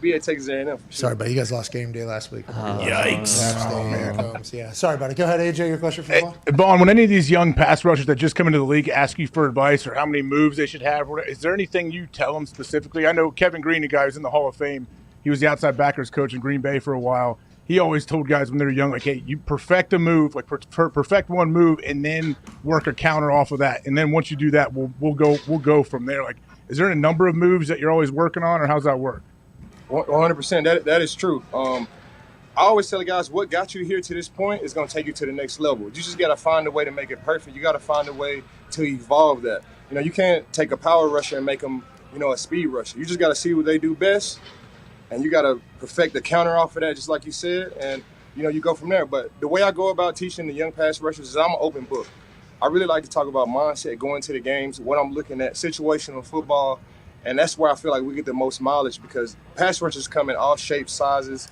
be at Texas A&M. Sure. Sorry, buddy. You guys lost game day last week. Yikes! Yeah. Sorry, buddy. Go ahead, AJ. Your question for Vaughn. Vaughn, when any of these young pass rushers that just come into the league ask you for advice or how many moves they should have, is there anything you tell them specifically? I know Kevin Green, the guy who's in the Hall of Fame, he was the outside backers coach in Green Bay for a while. He always told guys when they were young, like, hey, you perfect a move, like perfect one move, and then work a counter off of that. And then once you do that, we'll go from there. Like, is there a number of moves that you're always working on, or how's that work? 100%. That is true. I always tell the guys, what got you here to this point is going to take you to the next level. You just got to find a way to make it perfect. You got to find a way to evolve that. You can't take a power rusher and make them, a speed rusher. You just got to see what they do best. And you got to perfect the counter off of that, just like you said, and, you go from there. But the way I go about teaching the young pass rushers is I'm an open book. I really like to talk about mindset, going to the games, what I'm looking at, situational football, and that's where I feel like we get the most mileage because pass rushers come in all shapes, sizes,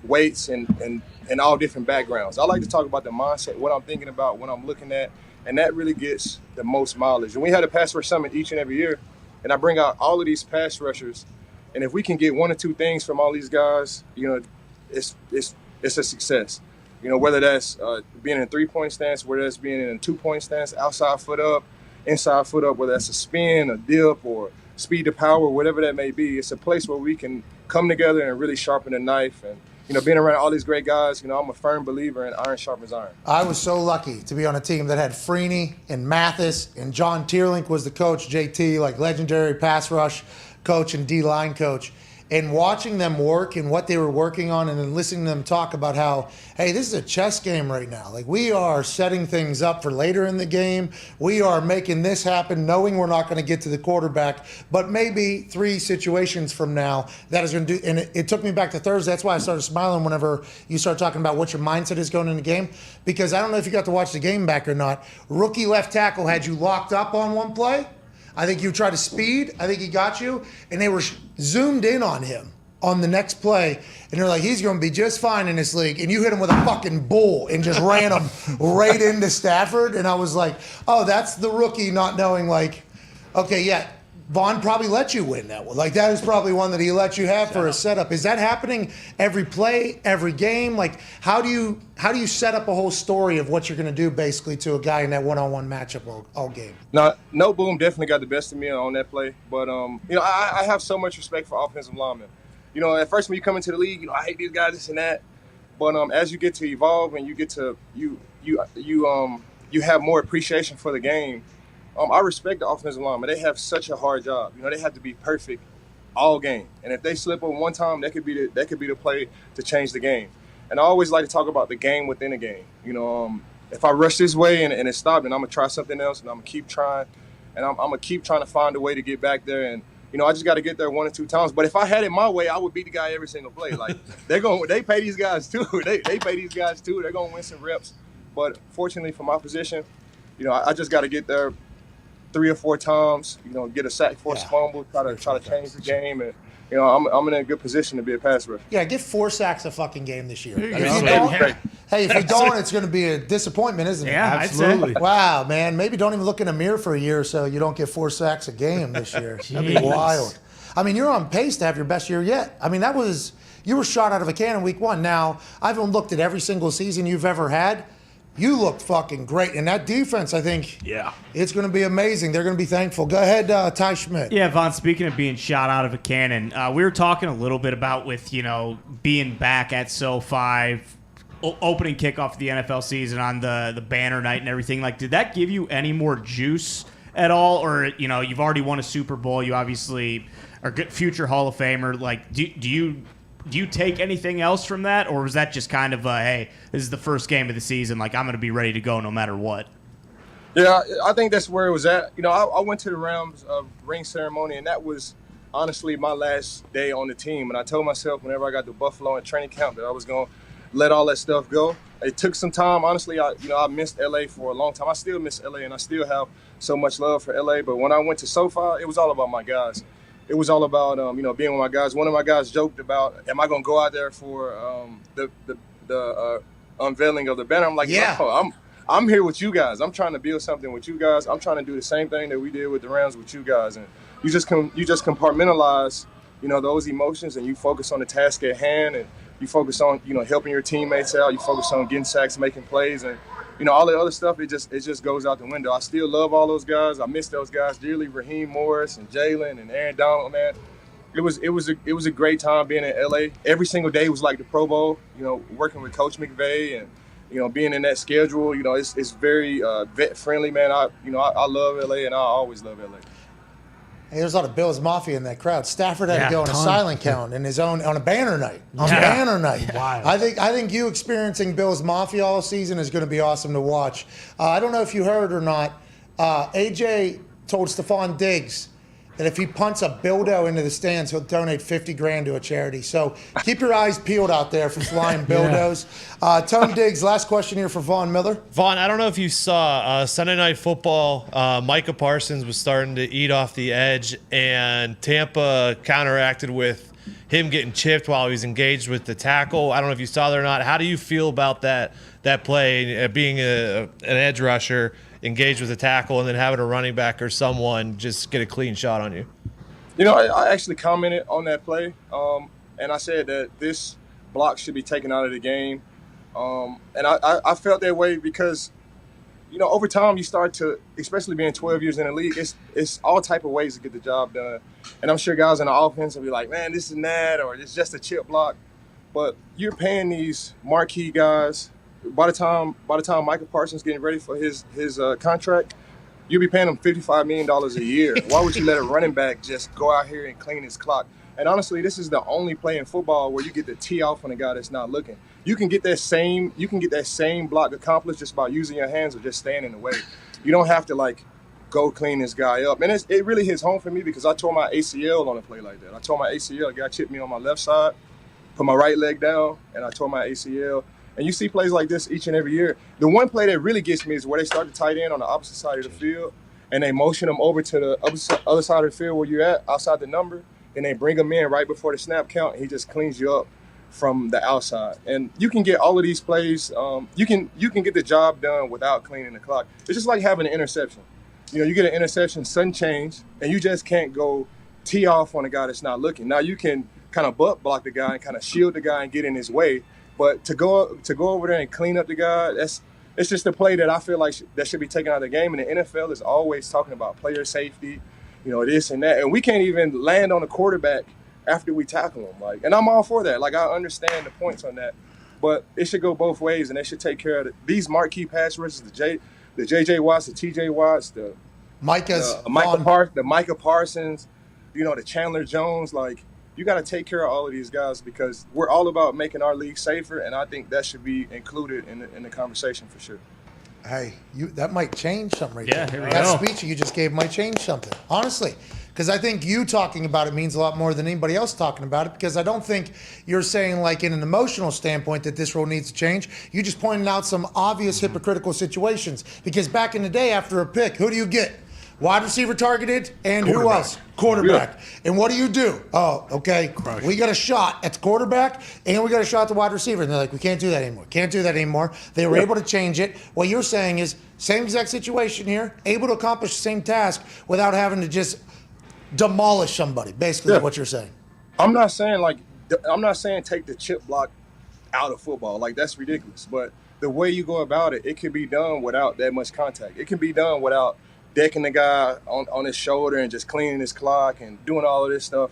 weights, and all different backgrounds. I like to talk about the mindset, what I'm thinking about, what I'm looking at, and that really gets the most mileage. And we had a pass rush summit each and every year, and I bring out all of these pass rushers. And if we can get one or two things from all these guys, it's a success. Whether that's being in a 3-point stance, whether that's being in a 2-point stance, outside foot up, inside foot up, whether that's a spin, a dip, or speed to power, whatever that may be. It's a place where we can come together and really sharpen the knife. And, being around all these great guys, I'm a firm believer in iron sharpens iron. I was so lucky to be on a team that had Freeney and Mathis, and John Tierlink was the coach, JT, like legendary pass rush coach and D-line coach, and watching them work and what they were working on and then listening to them talk about how, hey, this is a chess game right now. Like, we are setting things up for later in the game. We are making this happen knowing we're not going to get to the quarterback, but maybe 3 situations from now that is going to do. And it took me back to Thursday. That's why I started smiling whenever you start talking about what your mindset is going in the game, because I don't know if you got to watch the game back or not. Rookie left tackle had you locked up on one play. I think you tried to speed. I think he got you. And they were zoomed in on him on the next play, and they're like, he's going to be just fine in this league, and you hit him with a fucking bull and just ran him right into Stafford, and I was like, oh, that's the rookie not knowing, like, okay, yeah, Vaughn probably let you win that one. Like, that is probably one that he let you have for a setup. Is that happening every play, every game? Like, how do you set up a whole story of what you're going to do basically to a guy in that one-on-one matchup all game? No Boom definitely got the best of me on that play. But, I have so much respect for offensive linemen. At first when you come into the league, I hate these guys, this and that. But as you get to evolve and you get to you have more appreciation for the game. I respect the offensive linemen. They have such a hard job. They have to be perfect all game. And if they slip up one time, that could be the play to change the game. And I always like to talk about the game within a game. If I rush this way and it stopped, then I'm gonna try something else, and I'm gonna keep trying, and I'm gonna keep trying to find a way to get back there. And I just got to get there 1 or 2 times. But if I had it my way, I would beat the guy every single play. Like they pay these guys too. They pay these guys too. They're gonna win some reps. But fortunately for my position, I just got to get there 3 or 4 times, get a sack, force fumble, try to change the game, and I'm in a good position to be a pass rusher. Yeah, get 4 sacks a fucking game this year. Hey, if you don't, it's going to be a disappointment, isn't it? Yeah, absolutely. Wow, man, maybe don't even look in a mirror for a year or so. You don't get 4 sacks a game this year. That'd be wild. I mean, you're on pace to have your best year yet. I mean, you were shot out of a cannon week 1. Now, I've looked at every single season you've ever had. You looked fucking great. And that defense, I think, it's going to be amazing. They're going to be thankful. Go ahead, Ty Schmidt. Yeah, Vaughn, speaking of being shot out of a cannon, we were talking a little bit about with, being back at SoFi, opening kickoff of the NFL season on the banner night and everything. Like, did that give you any more juice at all? Or, you've already won a Super Bowl. You obviously are a future Hall of Famer. Like, do you take anything else from that, or was that just kind of hey, this is the first game of the season, like I'm going to be ready to go no matter what? Yeah, I think that's where it was at. I went to the Rams ring ceremony, and that was honestly my last day on the team. And I told myself whenever I got to Buffalo and training camp that I was going to let all that stuff go. It took some time. Honestly, I missed LA for a long time. I still miss LA, and I still have so much love for LA. But when I went to SoFi, it was all about my guys. It was all about being with my guys. One of my guys joked about, am I going to go out there for the unveiling of the banner? I'm like, no, I'm here with you guys. I'm trying to build something with you guys. I'm trying to do the same thing that we did with the Rams with you guys. And you just compartmentalize, those emotions, and you focus on the task at hand, and you focus on, helping your teammates out. You focus on getting sacks, making plays, and all the other stuff, it just goes out the window. I still love all those guys. I miss those guys dearly. Raheem Morris and Jalen and Aaron Donald, man. It was a great time being in LA. Every single day was like the Pro Bowl, working with Coach McVay and, being in that schedule, it's very vet friendly, man. I love LA, and I always love LA. Hey, there's a lot of Bills Mafia in that crowd. Stafford had to go on a silent count in his own on a banner night. Banner night. Wow. I think you experiencing Bills Mafia all season is going to be awesome to watch. I don't know if you heard or not. AJ told Stephon Diggs that if he punts a Bildo into the stands, he'll donate $50,000 to a charity. So keep your eyes peeled out there for flying Bildos. Tone Diggs, last question here for Von Miller. Vaughn, I don't know if you saw Sunday Night Football. Micah Parsons was starting to eat off the edge, and Tampa counteracted with him getting chipped while he was engaged with the tackle. I don't know if you saw that or not. How do you feel about that play, being an edge rusher, engaged with a tackle, and then having a running back or someone just get a clean shot on you? I actually commented on that play, and I said that this block should be taken out of the game. And I felt that way because, over time you start to, especially being 12 years in the league, it's all type of ways to get the job done. And I'm sure guys in the offense will be like, man, this and that, or it's just a chip block. But you're paying these marquee guys. By the time Micah Parsons getting ready for his contract, you'll be paying him $55 million a year. Why would you let a running back just go out here and clean his clock? And honestly, this is the only play in football where you get to tee off on a guy that's not looking. You can get that same block accomplished just by using your hands or just staying in the way. You don't have to go clean this guy up. And it really hits home for me because I tore my ACL on a play like that. I tore my ACL. A guy chipped me on my left side, put my right leg down, and I tore my ACL. And you see plays like this each and every year. The one play that really gets me is where they start the tight end on the opposite side of the field, and they motion them over to the other side of the field where you're at, outside the number, and they bring him in right before the snap count, and he just cleans you up from the outside. And you can get all of these plays. You can get the job done without cleaning the clock. It's just like having an interception. You get an interception, sudden change, and you just can't go tee off on a guy that's not looking. Now you can kind of butt block the guy and kind of shield the guy and get in his way, but to go over there and clean up the guy, it's just a play that I feel like that should be taken out of the game. And the NFL is always talking about player safety, this and that, and we can't even land on a quarterback after we tackle him. And I'm all for that. I understand the points on that, but it should go both ways, and they should take care of these marquee pass rushers, the J.J. Watts, the T.J. Watts, the Micah Parsons, the Chandler Jones. You got to take care of all of these guys because we're all about making our league safer, and I think that should be included in the conversation for sure. Hey, that might change something right there. Here we that go. speech you just gave might change something, honestly. Because I think you talking about it means a lot more than anybody else talking about it, because I don't think you're saying in an emotional standpoint that this rule needs to change. You just pointed out some obvious hypocritical situations. Because back in the day, after a pick, who do you get? Wide receiver targeted, and who else? Quarterback. Yeah. And what do? Oh, okay. We got a shot at the quarterback, and we got a shot at the wide receiver. And they're like, we can't do that anymore. They were able to change it. What you're saying is, same exact situation here, able to accomplish the same task without having to just demolish somebody, basically what you're saying. I'm not saying take the chip block out of football. That's ridiculous. But the way you go about it, it can be done without that much contact. It can be done without decking the guy on his shoulder and just cleaning his clock and doing all of this stuff.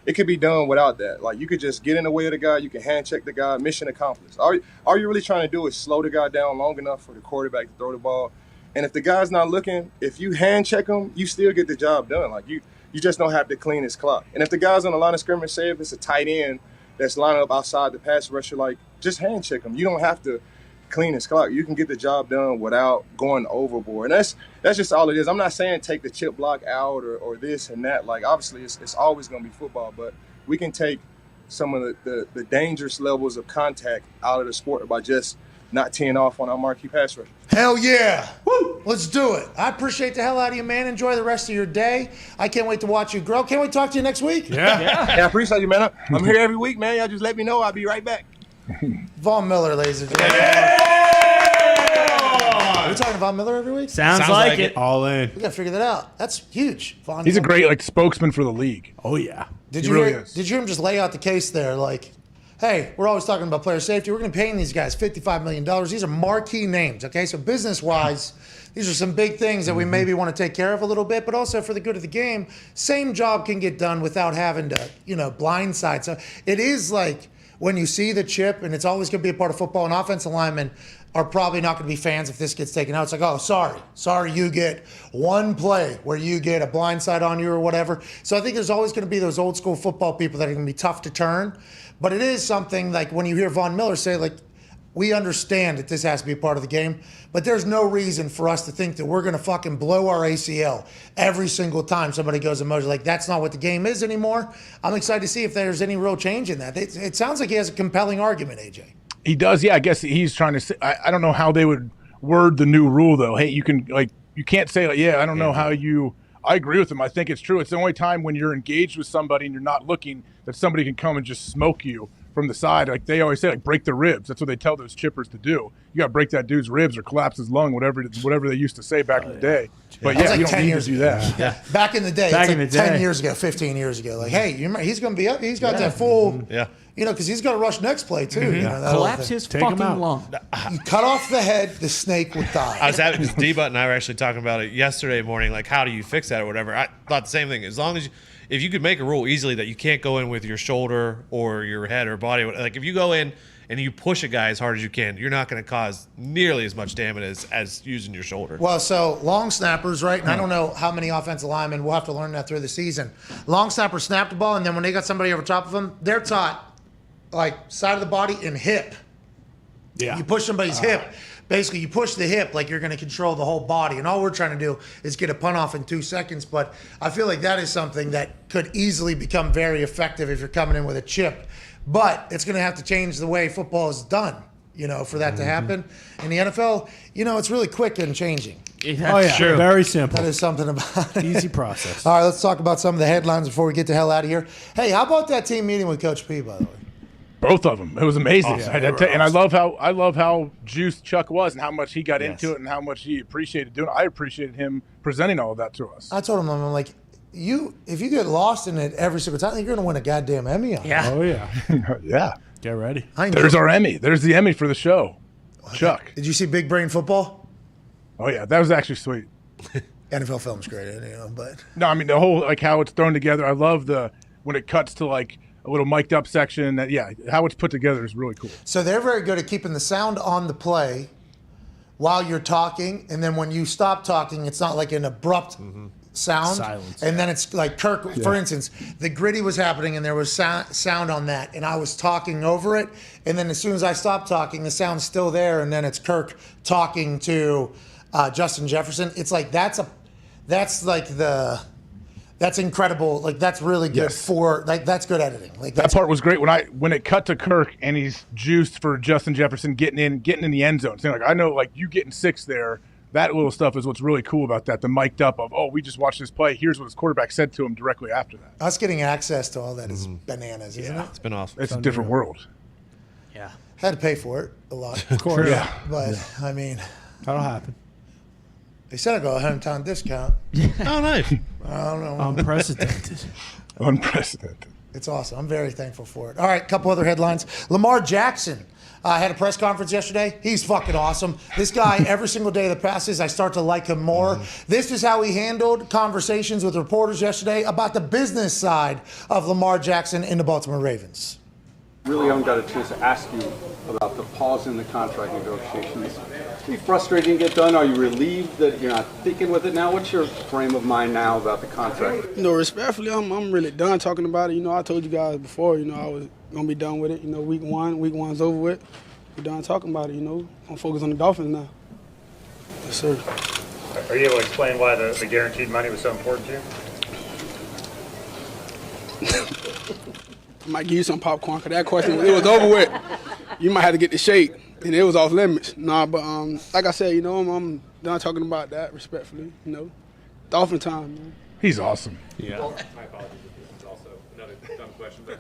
It could be done without that. You could just get in the way of the guy. You can hand check the guy. Mission accomplished. All you're really trying to do is slow the guy down long enough for the quarterback to throw the ball. And if the guy's not looking, if you hand check him, you still get the job done. You just don't have to clean his clock. And if the guy's on the line of scrimmage, say if it's a tight end that's lining up outside the pass rusher, just hand check him. You don't have to clean his clock. You can get the job done without going overboard. And that's just all it is. I'm not saying take the chip block out or this and that. Obviously, it's always going to be football, but we can take some of the dangerous levels of contact out of the sport by just not teeing off on our marquee pass rusher. Hell yeah. Woo! Let's do it. I appreciate the hell out of you, man. Enjoy the rest of your day. I can't wait to watch you grow. Can't wait to talk to you next week. Yeah, I appreciate you, man. I'm here every week, man. Y'all just let me know. I'll be right back. Von Miller, ladies and gentlemen. Are we talking Von Miller every week? Sounds like it. All in. We got to figure that out. That's huge. Von He's a Miller. great spokesman for the league. Oh, yeah. Did you hear him just lay out the case there? Hey, we're always talking about player safety. We're going to be paying these guys $55 million. These are marquee names, okay? So business-wise, these are some big things that we maybe want to take care of a little bit, but also for the good of the game, same job can get done without having to, blindside. So it is when you see the chip, and it's always going to be a part of football, and offensive linemen are probably not going to be fans if this gets taken out. It's oh, sorry, you get one play where you get a blindside on you or whatever. So I think there's always going to be those old school football people that are going to be tough to turn. But it is something when you hear Von Miller say, we understand that this has to be a part of the game, but there's no reason for us to think that we're going to fucking blow our ACL every single time somebody goes emotional. That's not what the game is anymore. I'm excited to see if there's any real change in that. It sounds like he has a compelling argument, AJ. He does, yeah. I guess he's trying to say, I don't know how they would word the new rule, though. Hey, you can't say, I don't know how you. I agree with him. I think it's true. It's the only time when you're engaged with somebody and you're not looking that somebody can come and just smoke you from the side. They always say, break the ribs. That's what they tell those chippers to do. You got to break that dude's ribs or collapse his lung, whatever they used to say back in the day. But you don't need to do that. Yeah. Back in the day, 10 years ago, 15 years ago. Hey, he's going to be up. He's got that full, because he's got to rush next play too. Collapse his fucking lung. You cut off the head, the snake would die. I was having because D-Butt and I were actually talking about it yesterday morning. How do you fix that or whatever? I thought the same thing. As long as if you could make a rule easily that you can't go in with your shoulder or your head or body. If you go in and you push a guy as hard as you can, you're not going to cause nearly as much damage as using your shoulder. Well, so long snappers, right? And I don't know how many offensive linemen, we'll have to learn that through the season. Long snappers snap the ball, and then when they got somebody over top of them, they're taught side of the body and hip. Yeah. You push somebody's hip. Basically, you push the hip like you're going to control the whole body. And all we're trying to do is get a punt off in 2 seconds. But I feel like that is something that could easily become very effective if you're coming in with a chip. But it's going to have to change the way football is done. for that to happen. In the NFL, it's really quick and changing. True. Very simple. That is something about it. Easy process. All right, let's talk about some of the headlines before we get the hell out of here. Hey, how about that team meeting with Coach P, by the way? Both of them. It was amazing. Awesome. And I love how juiced Chuck was and how much he got into it and how much he appreciated doing it. I appreciated him presenting all of that to us. I told him, I'm like, if you get lost in it every single time, you're going to win a goddamn Emmy on it. Oh, yeah. Yeah. Get ready. There's our Emmy. There's the Emmy for the show. Chuck. Did you see Big Brain Football? Oh, yeah. That was actually sweet. NFL film's great, but... No, I mean, the whole, how it's thrown together. I love when it cuts to, a little mic'd up section. How it's put together is really cool. So they're very good at keeping the sound on the play while you're talking, and then when you stop talking, it's not like an abrupt sound. Silence. And then it's like Kirk, for instance, the Gritty was happening and there was sound on that, and I was talking over it, and then as soon as I stopped talking, the sound's still there, and then it's Kirk talking to Justin Jefferson. It's like that's incredible. That's really good for that's good editing. That part was great when it cut to Kirk and he's juiced for Justin Jefferson getting in the end zone. So I know you getting 6 there. That little stuff is what's really cool about that. The mic'd up of we just watched this play. Here's what his quarterback said to him directly after that. Us getting access to all that is bananas, isn't it? It's been awesome. It's a different world. Yeah. Had to pay for it a lot, of course. Yeah, but I mean, that'll happen. They said I got a hometown discount. Oh, nice. I don't know. Unprecedented. Unprecedented. It's awesome. I'm very thankful for it. All right, a couple other headlines. Lamar Jackson had a press conference yesterday. He's fucking awesome. This guy, every single day that passes, I start to like him more. This is how he handled conversations with reporters yesterday about the business side of Lamar Jackson in the Baltimore Ravens. Really haven't got a chance to ask you about the pause in the contract negotiations. Are you frustrated you get done? Are you relieved that you're not thinking with it now? What's your frame of mind now about the contract? Respectfully, I'm really done talking about it. I told you guys before, I was going to be done with it. Week one's over with. We're done talking about it, I'm focused on the Dolphins now. Yes, sir. Are you able to explain why the guaranteed money was so important to you? I might give you some popcorn, because that question, it was over with. You might have to get the shake, and it was off limits. But like I said, I'm done talking about that, respectfully, Dolphin time, man. He's awesome. Yeah. Well, my apologies if this is also another dumb question, but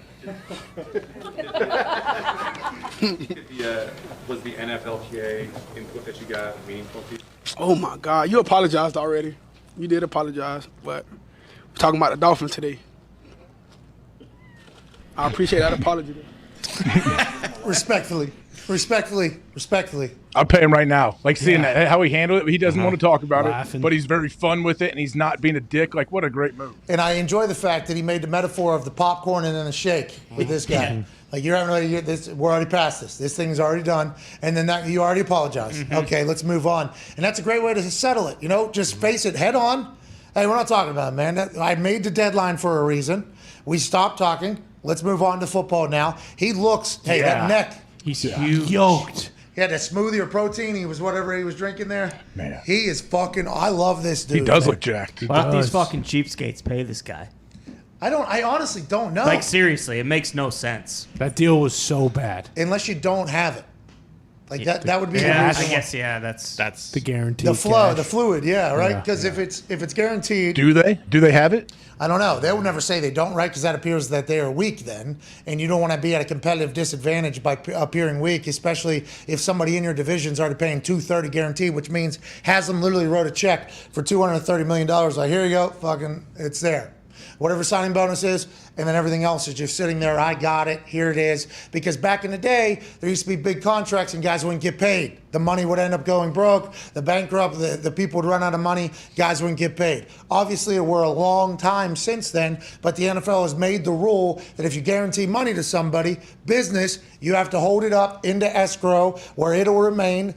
was the NFLPA input that you got meaningful to you? Oh, my God. You apologized already. You did apologize, but we're talking about the Dolphins today. I appreciate that apology. Respectfully. I'll pay him right now. Seeing that, how he handled it. He doesn't want to talk about it, but he's very fun with it, and he's not being a dick. What a great move. And I enjoy the fact that he made the metaphor of the popcorn and then the shake with this guy. You're having this. We're already past this. This thing's already done, and then you already apologized. Okay, let's move on. And that's a great way to settle it. Just face it head on. Hey, we're not talking about it, man. I made the deadline for a reason. We stopped talking. Let's move on to football now. He looks. Hey, that neck. He's yoked. He had that smoothie or protein. He was whatever he was drinking there. Man. He is fucking. I love this dude. He does look jacked. Why don't these fucking cheapskates pay this guy? I honestly don't know. Seriously, it makes no sense. That deal was so bad. Unless you don't have it. That would be the I reason. guess that's the guarantee. The flow, cash. the fluid, right? Because if it's guaranteed. Do they have it? I don't know. They would never say they don't, right? Because that appears that they are weak then, and you don't want to be at a competitive disadvantage by appearing weak, especially if somebody in your division is already paying $230 guaranteed, which means Haslam literally wrote a check for $230 million. Like, here you go, fucking, it's there. Whatever signing bonus is, and then everything else is just sitting there. I got it. Here it is. Because back in the day, there used to be big contracts and guys wouldn't get paid. The money would end up going broke. The bankrupt, the people would run out of money. Guys wouldn't get paid. Obviously, we're a long time since then, but the NFL has made the rule that if you guarantee money to somebody, business, you have to hold it up into escrow where it'll remain.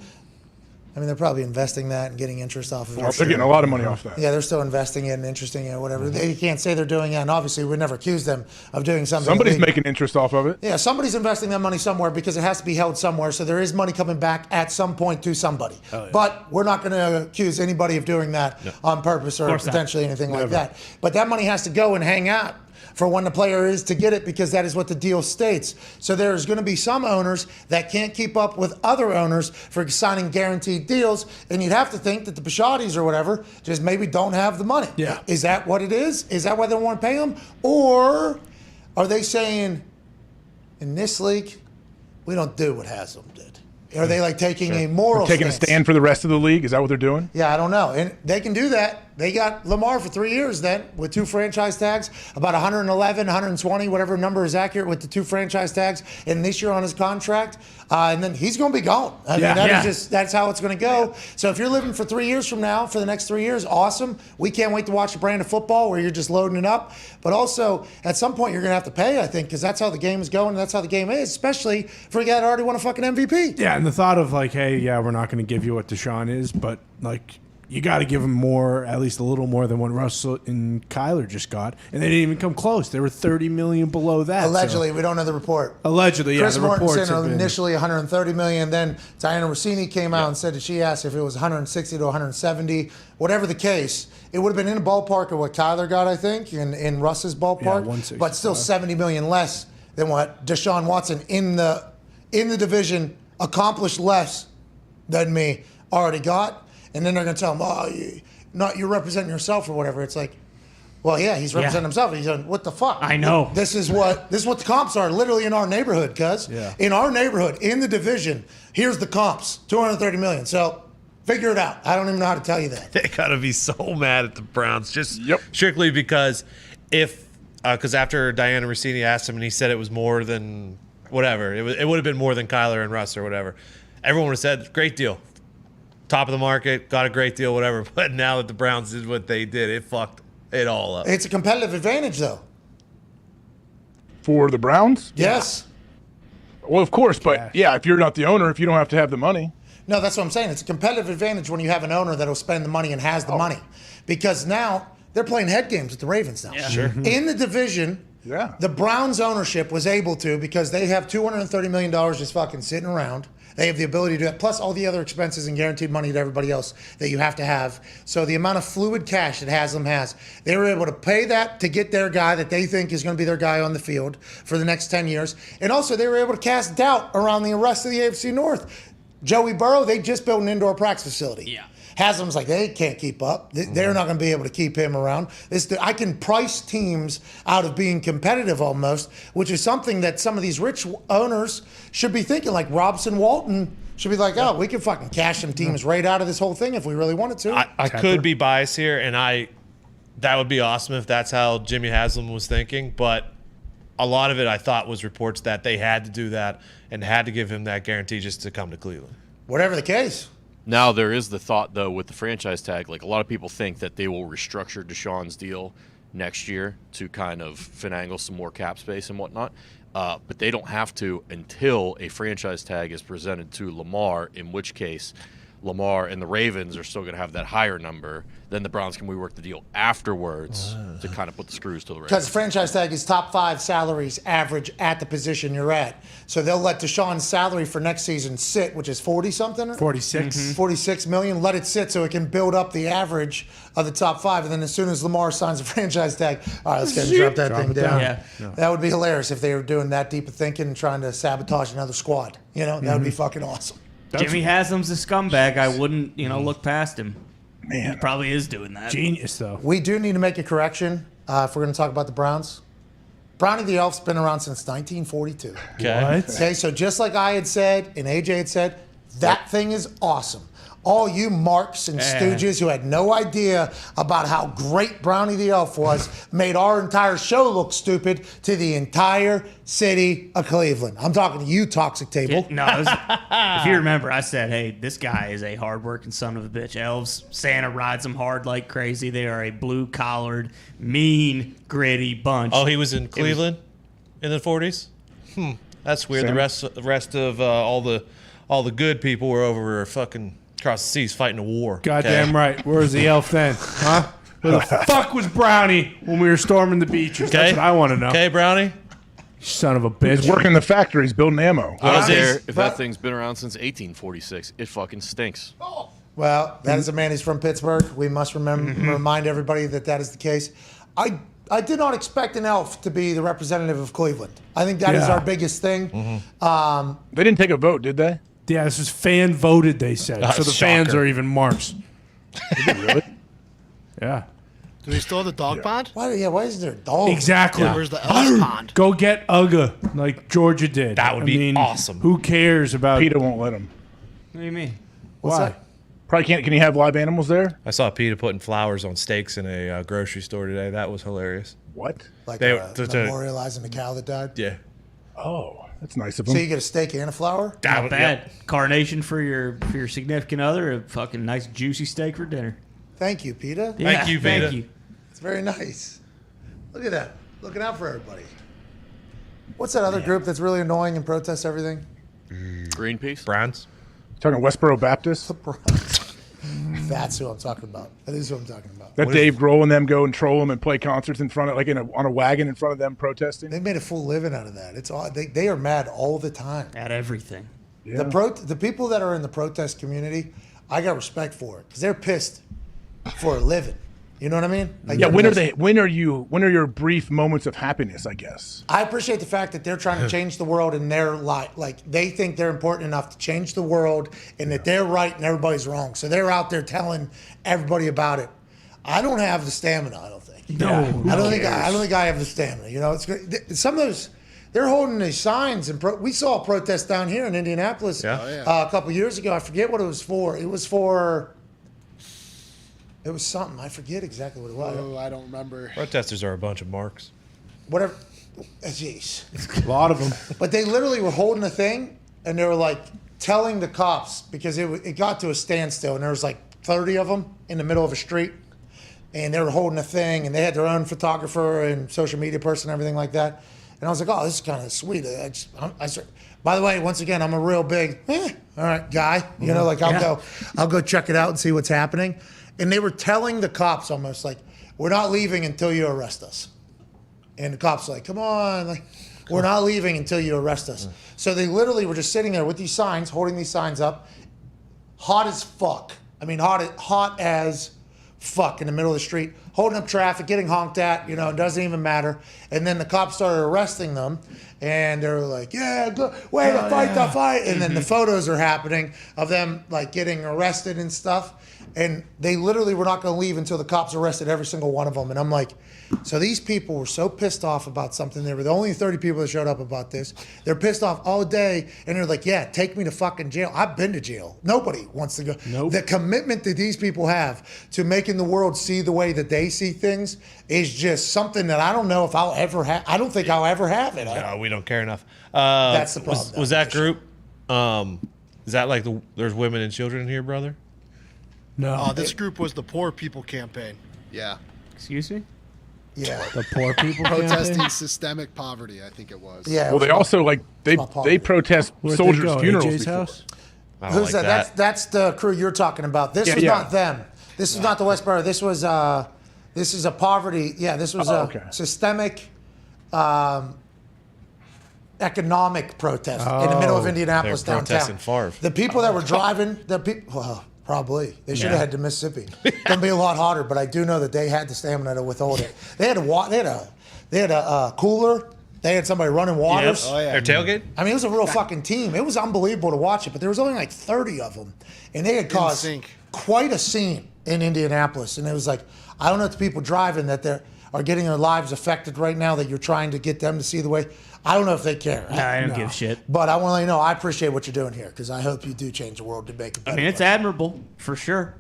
I mean, they're probably investing that and getting interest off of it. They're getting a lot of money off that. Yeah, they're still investing it and interesting it, whatever. You can't say they're doing it, and obviously we never accuse them of doing something. Somebody's illegal. making interest off of it. Yeah, somebody's investing that money somewhere because it has to be held somewhere, so there is money coming back at some point to somebody. Oh, yeah. But we're not going to accuse anybody of doing that on purpose or potentially anything like that. But that money has to go and hang out. for when the player is to get it because that is what the deal states. So there's going to be some owners that can't keep up with other owners for signing guaranteed deals, and you'd have to think that the Bisciottys or whatever just maybe don't have the money. Yeah. Is that what it is? Is that why they don't want to pay them? Or are they saying, in this league, we don't do what Haslam did? Are they like taking a moral Taking a stand for the rest of the league? Is that what they're doing? Yeah, I don't know. And they can do that. They got Lamar for 3 years then with 2 franchise tags, about 111, 120, whatever number is accurate with the 2 franchise tags, and this year on his contract. And then he's going to be gone. I mean, that's how it's going to go. So if you're living for 3 years from now, for the next 3 years, awesome. We can't wait to watch a brand of football where you're just loading it up. But also, at some point, you're going to have to pay, I think, because that's how the game is going and that's how the game is, especially for a guy that already won a fucking MVP. Yeah, and the thought of like, hey, yeah, we're not going to give you what Deshaun is, but like, you got to give him more, at least a little more than what Russell and Kyler just got, and they didn't even come close. They were $30 million below that. Allegedly, we don't know the report. Allegedly, yeah. Chris The Morton reports said have been initially $130 million. Then Diana Rossini came out and said that she asked if it was 160 to 170. Whatever the case, it would have been in the ballpark of what Kyler got, I think, in Russ's ballpark, 165. but still $70 million less than what Deshaun Watson in the division accomplished less than me already got. And then they're going to tell him, oh, you're representing yourself or whatever. It's like, well, yeah, he's representing himself. He's like, what the fuck? I know. This is what the comps are literally in our neighborhood, cuz. Yeah. In our neighborhood, in the division, here's the comps, $230 million. So figure it out. I don't even know how to tell you that. They gotta be so mad at the Browns, just strictly because because after Diana Rossini asked him and he said it was more than whatever, it would have been more than Kyler and Russ or whatever. Everyone would have said, great deal. Top of the market, got a great deal, whatever. But now that the Browns did what they did, it fucked it all up. It's a competitive advantage, though. For the Browns? Yes. Well, of course, but yeah, if you're not the owner, if you don't have to have the money. No, that's what I'm saying. It's a competitive advantage when you have an owner that'll spend the money and has the money. Because now they're playing head games with the Ravens now. Yeah. Sure. In the division, the Browns ownership was able to, because they have $230 million just fucking sitting around. They have the ability to do that, plus all the other expenses and guaranteed money to everybody else that you have to have. So the amount of fluid cash that Haslam has, they were able to pay that to get their guy that they think is going to be their guy on the field for the next 10 years. And also they were able to cast doubt around the rest of the AFC North. Joey Burrow, they just built an indoor practice facility. Yeah. Haslam's like, they can't keep up. They're not going to be able to keep him around. I can price teams out of being competitive almost, which is something that some of these rich owners should be thinking. Like Robson Walton should be like, oh, we can fucking cash some teams right out of this whole thing if we really wanted to. I could be biased here, and that would be awesome if that's how Jimmy Haslam was thinking, but a lot of it I thought was reports that they had to do that and had to give him that guarantee just to come to Cleveland. Whatever the case. Now, there is the thought, though, with the franchise tag, like a lot of people think that they will restructure Deshaun's deal next year to kind of finagle some more cap space and whatnot. But they don't have to until a franchise tag is presented to Lamar, in which case Lamar and the Ravens are still going to have that higher number. Then the Browns can rework the deal afterwards to kind of put the screws to the Ravens. Because the franchise tag is top 5 salaries average at the position you're at. So they'll let Deshaun's salary for next season sit, which is 40-something? 46. Mm-hmm. $46 million. Let it sit so it can build up the average of the top 5. And then as soon as Lamar signs a franchise tag, all right, let's go drop that thing down. Yeah. That would be hilarious if they were doing that deep of thinking and trying to sabotage another squad. That would be fucking awesome. Jimmy Haslam's a scumbag. I wouldn't, look past him. Man, he probably is doing that. Genius, though. We do need to make a correction if we're going to talk about the Browns. Brownie the Elf's been around since 1942. Okay. Okay, so just like I had said and AJ had said, that thing is awesome. All you marks and stooges who had no idea about how great Brownie the Elf was made our entire show look stupid to the entire city of Cleveland. I'm talking to you, Toxic Table. If you remember, I said, hey, this guy is a hardworking son of a bitch. Elves, Santa rides them hard like crazy. They are a blue-collared, mean, gritty bunch. Oh, he was in Cleveland in the 40s? That's weird. Sam? The rest of all the good people were over fucking across the seas fighting a war. Goddamn right. Where's the elf then? Huh? Where the fuck was Brownie when we were storming the beaches? That's what I want to know. Okay, Brownie? Son of a bitch. He's working the factories, building ammo. I don't care if that thing's been around since 1846. It fucking stinks. Well, that is a man who's from Pittsburgh. We must remind everybody that is the case. I did not expect an elf to be the representative of Cleveland. I think that is Yeah. our biggest thing. They didn't take a vote, did they? Yeah, this was fan voted, they said. So the fans Shocker. are even marks. Really? Yeah. Do they still have the dog pond? Why isn't there a dog? Exactly. Where's the elf pond? Go get Uga like Georgia did. That would be awesome. Who cares about PETA won't let them. What do you mean? What's Why? that? Probably can't. Can you have live animals there? I saw PETA putting flowers on steaks in a grocery store today. That was hilarious. What? Like They- memorializing the cow that died? Yeah. Oh, that's nice of So them. you get a steak and a flower? Not bad. Carnation for your significant other. A fucking nice juicy steak for dinner. Thank you, PETA. Yeah, Thank you, PETA. Thank you. It's very nice. Look at that. Looking out for everybody. What's that other group that's really annoying and protests everything? Greenpeace? Browns? Talking Westboro Baptist. That's who I'm talking about. That is who I'm talking about. That Dave Grohl and them go and troll them and play concerts in front of, on a wagon in front of them protesting. They made a full living out of that. It's all they are mad all the time. At everything. Yeah. The people that are in the protest community, I got respect for it because they're pissed for a living. You know what I mean? Like Yeah. they're When are pissed. they? When are your brief moments of happiness? I guess. I appreciate the fact that they're trying to change the world in their life. Like they think they're important enough to change the world, and that they're right and everybody's wrong. So they're out there telling everybody about it. I don't have the stamina. I don't think. No. I don't think I have the stamina. You know, it's great. Some of those. They're holding these signs, and we saw a protest down here in Indianapolis a couple years ago. I forget what it was for. It was something. I forget exactly what it was. Oh, I don't remember. Protesters are a bunch of marks. Whatever. Jeez. A lot of them. But they literally were holding a thing, and they were like telling the cops because it got to a standstill, and there was like 30 of them in the middle of a street, and they were holding a thing, and they had their own photographer and social media person and everything like that. And I was like, oh, this is kind of sweet. By the way, once again, I'm a real big, all right, guy. You know, like I'll go check it out and see what's happening. And they were telling the cops almost like, we're not leaving until you arrest us. And the cops were like, come on, like, we're not leaving until you arrest us. So they literally were just sitting there with these signs, holding these signs up, hot as fuck. I mean, hot as fuck in the middle of the street, holding up traffic, getting honked at, you know, it doesn't even matter. And then the cops started arresting them, and they were like, yeah, go, way to fight the fight. And then the photos are happening of them like getting arrested and stuff. And they literally were not going to leave until the cops arrested every single one of them. And I'm like, so these people were so pissed off about something. They were the only 30 people that showed up about this. They're pissed off all day. And they're like, yeah, take me to fucking jail. I've been to jail. Nobody wants to go. Nope. The commitment that these people have to making the world see the way that they see things is just something that I don't know if I'll ever have. I don't think I'll ever have it. No, we don't care enough. That's the problem. Was that group? Is that like there's women and children here, brother? No. This group was the Poor People Campaign. Yeah. Excuse me? Yeah. The poor people Protesting campaign? systemic poverty, I think it was. Yeah. Well, they also they protest Where'd they soldiers' go? funerals. AJ's before. house? I don't Who's like that? That's the crew you're talking about. This was not them. This was not the Westboro. This was this is a poverty. Yeah, this was a systemic economic protest in the middle of Indianapolis They're downtown. protesting Favre. The people that were driving, well, probably they should have had to Mississippi. Gonna be a lot hotter, but I do know that they had the stamina to withhold it. They had a cooler. They had somebody running waters. Yep. Oh, yeah. Their tailgate? I mean, it was a real fucking team. It was unbelievable to watch it, but there was only like 30 of them, and they had caused quite a scene in Indianapolis. And it was like, I don't know if the people driving that are getting their lives affected right now, that you're trying to get them to see the way. I don't know if they care. I don't give a shit. But I want to let you know, I appreciate what you're doing here, because I hope you do change the world to make it better. I mean, it's admirable, for sure.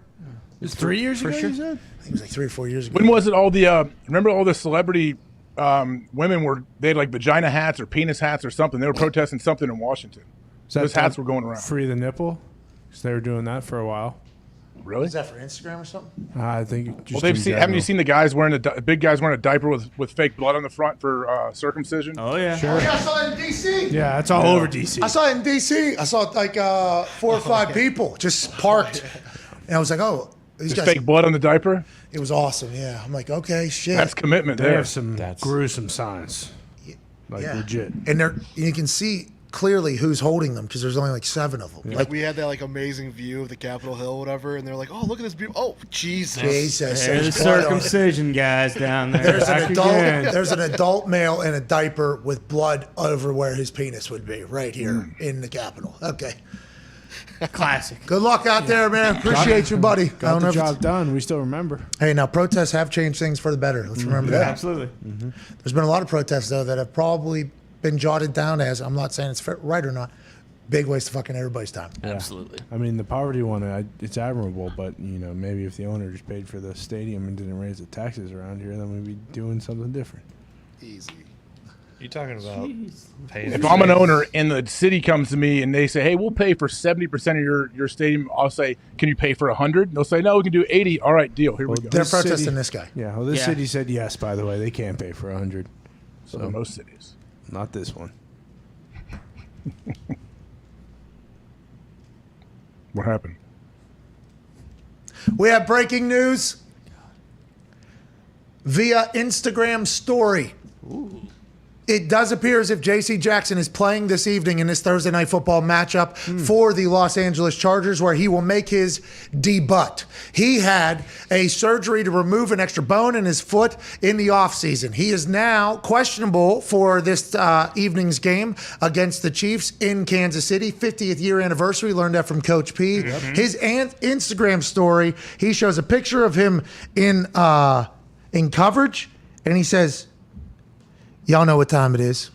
It's 3 years ago, sure. you said? I think it was like 3 or 4 years ago. When was it? All the remember all the celebrity women they had like vagina hats or penis hats or something. They were protesting something in Washington. So those hats were going around. Free the nipple? Because they were doing that for a while. Really? Is that for Instagram or something? I think. Just Well, in haven't you general. seen the guys wearing big guys wearing a diaper with fake blood on the front for circumcision? Oh yeah, sure. Oh, yeah, I saw it in D.C. Yeah, it's all over DC. I saw it in D.C. I saw like 4 or 5 people just parked. And I was like, oh, these Just guys. fake blood on the diaper? It was awesome, yeah. I'm like, okay, shit. That's commitment They there. have some gruesome signs. Like Yeah. legit. And you can see clearly who's holding them because there's only like 7 of them. Like we had that like amazing view of the Capitol Hill, or whatever, and they're like, "Oh, look at this view! Oh, Jesus! Jesus, There's the circumcision guys down there. There's an adult male in a diaper with blood over where his penis would be, right here in the Capitol. Okay. Classic. Good luck out there, man. Appreciate you, buddy. Got the job done. We still remember. Hey, now protests have changed things for the better. Let's remember that. Absolutely. There's been a lot of protests, though, that have probably been jotted down as, I'm not saying it's right or not, big waste of fucking everybody's time. Absolutely. I mean, the poverty one, it's admirable, but, maybe if the owner just paid for the stadium and didn't raise the taxes around here, then we'd be doing something different. Easy. You talking about paying? If I'm an owner and the city comes to me and they say, "Hey, we'll pay for 70% of your stadium," I'll say, "Can you pay for 100?" They'll say, "No, we can do 80." All right, deal. Here we go. They're protesting this guy. Yeah, well, this city said yes, by the way. They can't pay for 100. So most cities. Not this one. What happened? We have breaking news via Instagram story. It does appear as if J.C. Jackson is playing this evening in this Thursday Night Football matchup for the Los Angeles Chargers, where he will make his debut. He had a surgery to remove an extra bone in his foot in the offseason. He is now questionable for this evening's game against the Chiefs in Kansas City. 50th year anniversary. Learned that from Coach P. His Instagram story, he shows a picture of him in coverage, and he says, "Y'all know what time it is.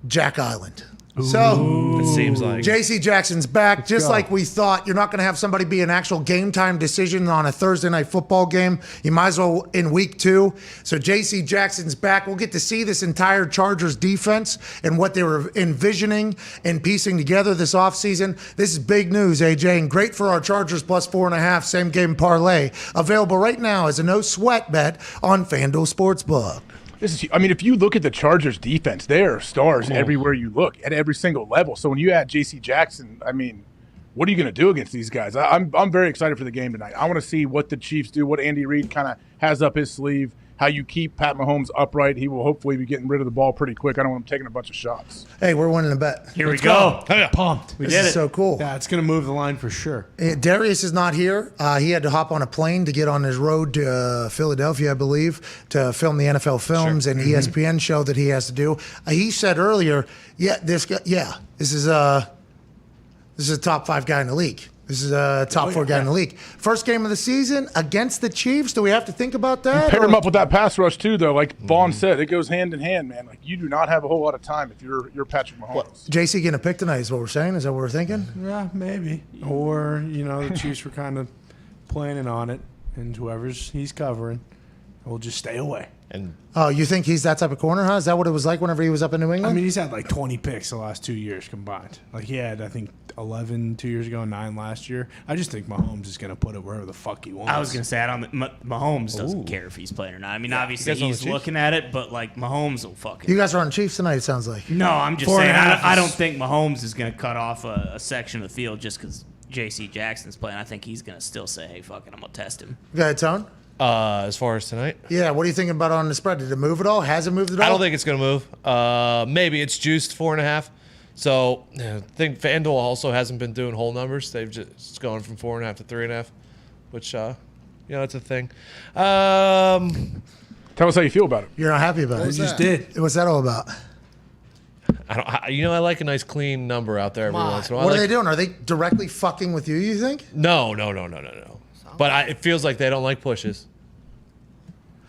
Jack Island." So it seems like J.C. Jackson's back, just like we thought. You're not going to have somebody be an actual game time decision on a Thursday night football game. You might as well in week 2. So J.C. Jackson's back. We'll get to see this entire Chargers defense and what they were envisioning and piecing together this offseason. This is big news, AJ, and great for our Chargers plus 4.5 same game parlay. Available right now as a no sweat bet on FanDuel Sportsbook. If you look at the Chargers defense, they are stars everywhere you look, at every single level. So when you add J.C. Jackson, what are you going to do against these guys? I'm very excited for the game tonight. I want to see what the Chiefs do, what Andy Reid kind of has up his sleeve, how you keep Pat Mahomes upright. He will hopefully be getting rid of the ball pretty quick. I don't want him taking a bunch of shots. Hey, we're winning a bet. Here we go. Pumped. We did it. So cool. Yeah, it's going to move the line for sure. Darius is not here. He had to hop on a plane to get on his road to Philadelphia, I believe, to film the NFL films and ESPN show that he has to do. He said earlier, this is a top 5 guy in the league. This is a top 4 guy in the league. First game of the season against the Chiefs. Do we have to think about that? Pair him up with that pass rush too, though. Like Vaughn said, it goes hand in hand, man. Like you do not have a whole lot of time if you're Patrick Mahomes. JC getting a pick tonight is what we're saying. Is that what we're thinking? Yeah, maybe. Or the Chiefs were kind of planning on it, and whoever's he's covering will just stay away. And you think he's that type of corner, huh? Is that what it was like whenever he was up in New England? He's had like 20 picks the last 2 years combined. Like he had, I think, 11 2 years ago, 9 last year. I just think Mahomes is going to put it wherever the fuck he wants. I was going to say, Mahomes doesn't care if he's playing or not. Obviously he's looking at it, but like Mahomes will fucking. You guys are on Chiefs tonight, it sounds like. No, I'm just saying, I don't think Mahomes is going to cut off a section of the field just because J.C. Jackson's playing. I think he's going to still say, hey, fuck it, I'm going to test him. Go ahead, Tone. As far as tonight? Yeah, what are you thinking about on the spread? Did it move at all? Has it moved at all? I don't think it's going to move. Maybe it's juiced 4.5. So I think FanDuel also hasn't been doing whole numbers. They've just gone from 4.5 to 3.5, which, it's a thing. Tell us how you feel about it. You're not happy about it. You just did. What's that all about? I like a nice clean number out there every once in a while. What are they doing? Are they directly fucking with you, you think? No. But it feels like they don't like pushes.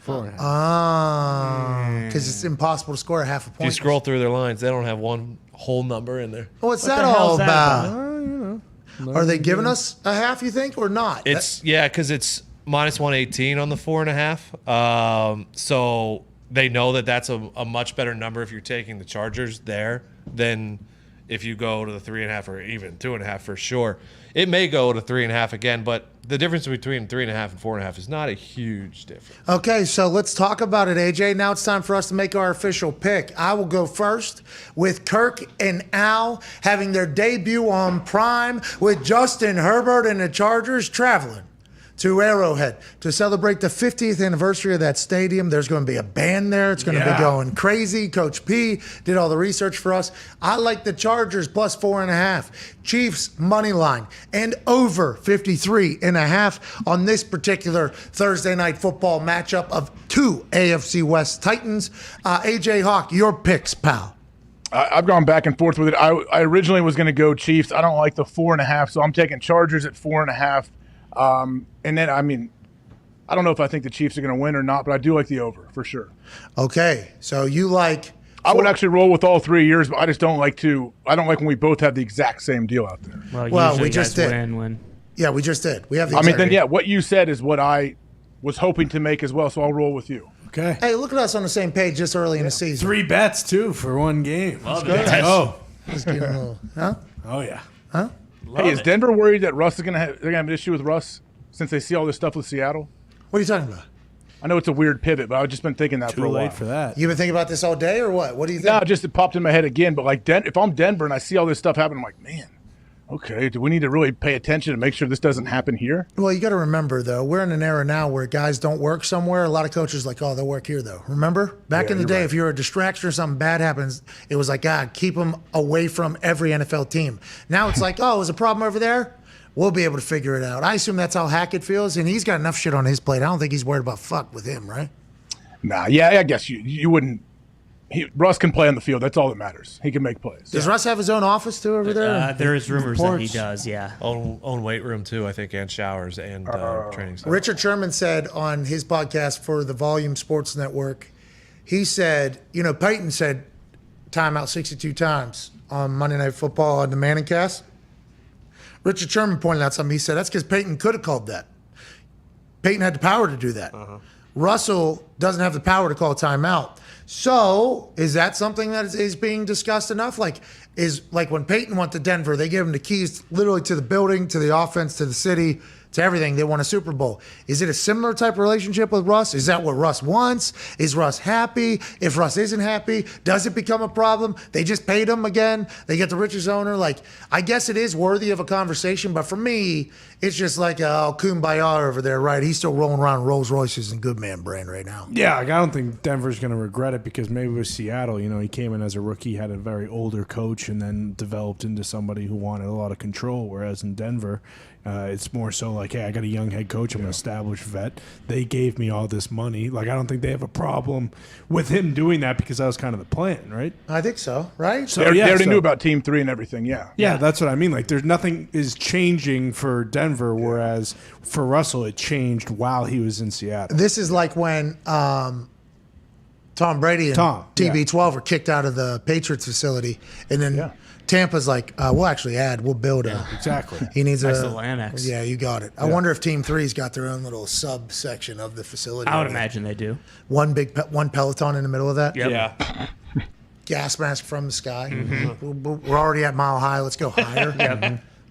4.5. Because it's impossible to score a half a point. If you scroll through their lines, they don't have one whole number in there. What's that all about? Are they giving us a half, you think, or not? Because it's minus 118 on the 4.5. So they know that that's a much better number if you're taking the Chargers there than if you go to the 3.5 or even 2.5 for sure. It may go to 3.5 again, but the difference between 3.5 and 4.5 is not a huge difference. Okay, so let's talk about it, AJ. Now it's time for us to make our official pick. I will go first with Kirk and Al having their debut on Prime with Justin Herbert and the Chargers traveling to Arrowhead to celebrate the 50th anniversary of that stadium. There's going to be a band there. It's going to be going crazy. Coach P did all the research for us. I like the Chargers plus 4.5. Chiefs money line and over 53.5 on this particular Thursday night football matchup of two AFC West Titans. AJ Hawk, your picks, pal. I've gone back and forth with it. I originally was going to go Chiefs. I don't like the 4.5, so I'm taking Chargers at 4.5. And then, I mean, I don't know if I think the Chiefs are going to win or not, but I do like the over for sure. Okay, so you like. I would actually roll with all 3 years, but I just don't like to. I don't like when we both have the exact same deal out there. Well, we just did. When Yeah, we just did. We have the. I mean, exact- then what you said is what I was hoping to make as well, so I'll roll with you. Okay. Hey, look at us on the same page this early in the season. 3 bets too for one game. Love Let's it. go. Just give 'em a little, huh? Oh yeah. Huh? Hey, is Denver worried that Russ is going to have? They're going to have an issue with Russ since they see all this stuff with Seattle? What are you talking about? I know it's a weird pivot, but I've just been thinking that for a while. Too late for that. You been thinking about this all day, or what? What do you think? No, just it popped in my head again. But like, if I'm Denver and I see all this stuff happen, I'm like, man, okay, do we need to really pay attention to make sure this doesn't happen here? Well, you got to remember, though, we're in an era now where guys don't work somewhere. A lot of coaches are like, oh, they'll work here, though. Remember? Back in the day, if you're a distraction or something bad happens, it was like, God, keep them away from every NFL team. Now it's like, oh, there's a problem over there? We'll be able to figure it out. I assume that's how Hackett feels, and he's got enough shit on his plate. I don't think he's worried about fuck with him, right? Nah, yeah, I guess you wouldn't. Russ can play on the field. That's all that matters. He can make plays. Does Russ have his own office, too, over there? there is rumors that he Reports? does, yeah. Own weight room too, I think, and showers and training center. Richard Sherman said on his podcast for the Volume Sports Network, he said, Peyton said timeout 62 times on Monday Night Football on the Manning cast. Richard Sherman pointed out something. He said that's because Peyton could have called that. Peyton had the power to do that. Russell doesn't have the power to call timeout. So is that something that is being discussed enough? Like when Peyton went to Denver, they gave him the keys literally to the building, to the offense, to the city, to everything. They won a Super Bowl. Is it a similar type of relationship with Russ? Is that what Russ wants? Is Russ happy? If Russ isn't happy, does it become a problem? They just paid him again. They get the richest owner. Like, I guess it is worthy of a conversation, but for me, it's just like kumbaya over there, right? He's still rolling around Rolls Royces and good man brand right now. Yeah, like, I don't think Denver's going to regret it because maybe with Seattle, he came in as a rookie, had a very older coach, and then developed into somebody who wanted a lot of control. Whereas in Denver, it's more so like, hey, I got a young head coach. I'm an established vet. They gave me all this money. Like, I don't think they have a problem with him doing that because that was kind of the plan, right? I think so, right? So, they already knew about Team 3 and everything, yeah. Yeah, that's what I mean. Like, there's nothing is changing for Denver, whereas for Russell, it changed while he was in Seattle. This is like when Tom Brady and TB12 were kicked out of the Patriots facility, and then Tampa's like, we'll build a. Exactly. He needs Nice a little annex. Yeah, you got it. I wonder if Team 3's got their own little subsection of the facility. I would imagine they do. One Peloton in the middle of that. Yep. Yeah. Gas mask from the sky. We're already at Mile High. Let's go higher.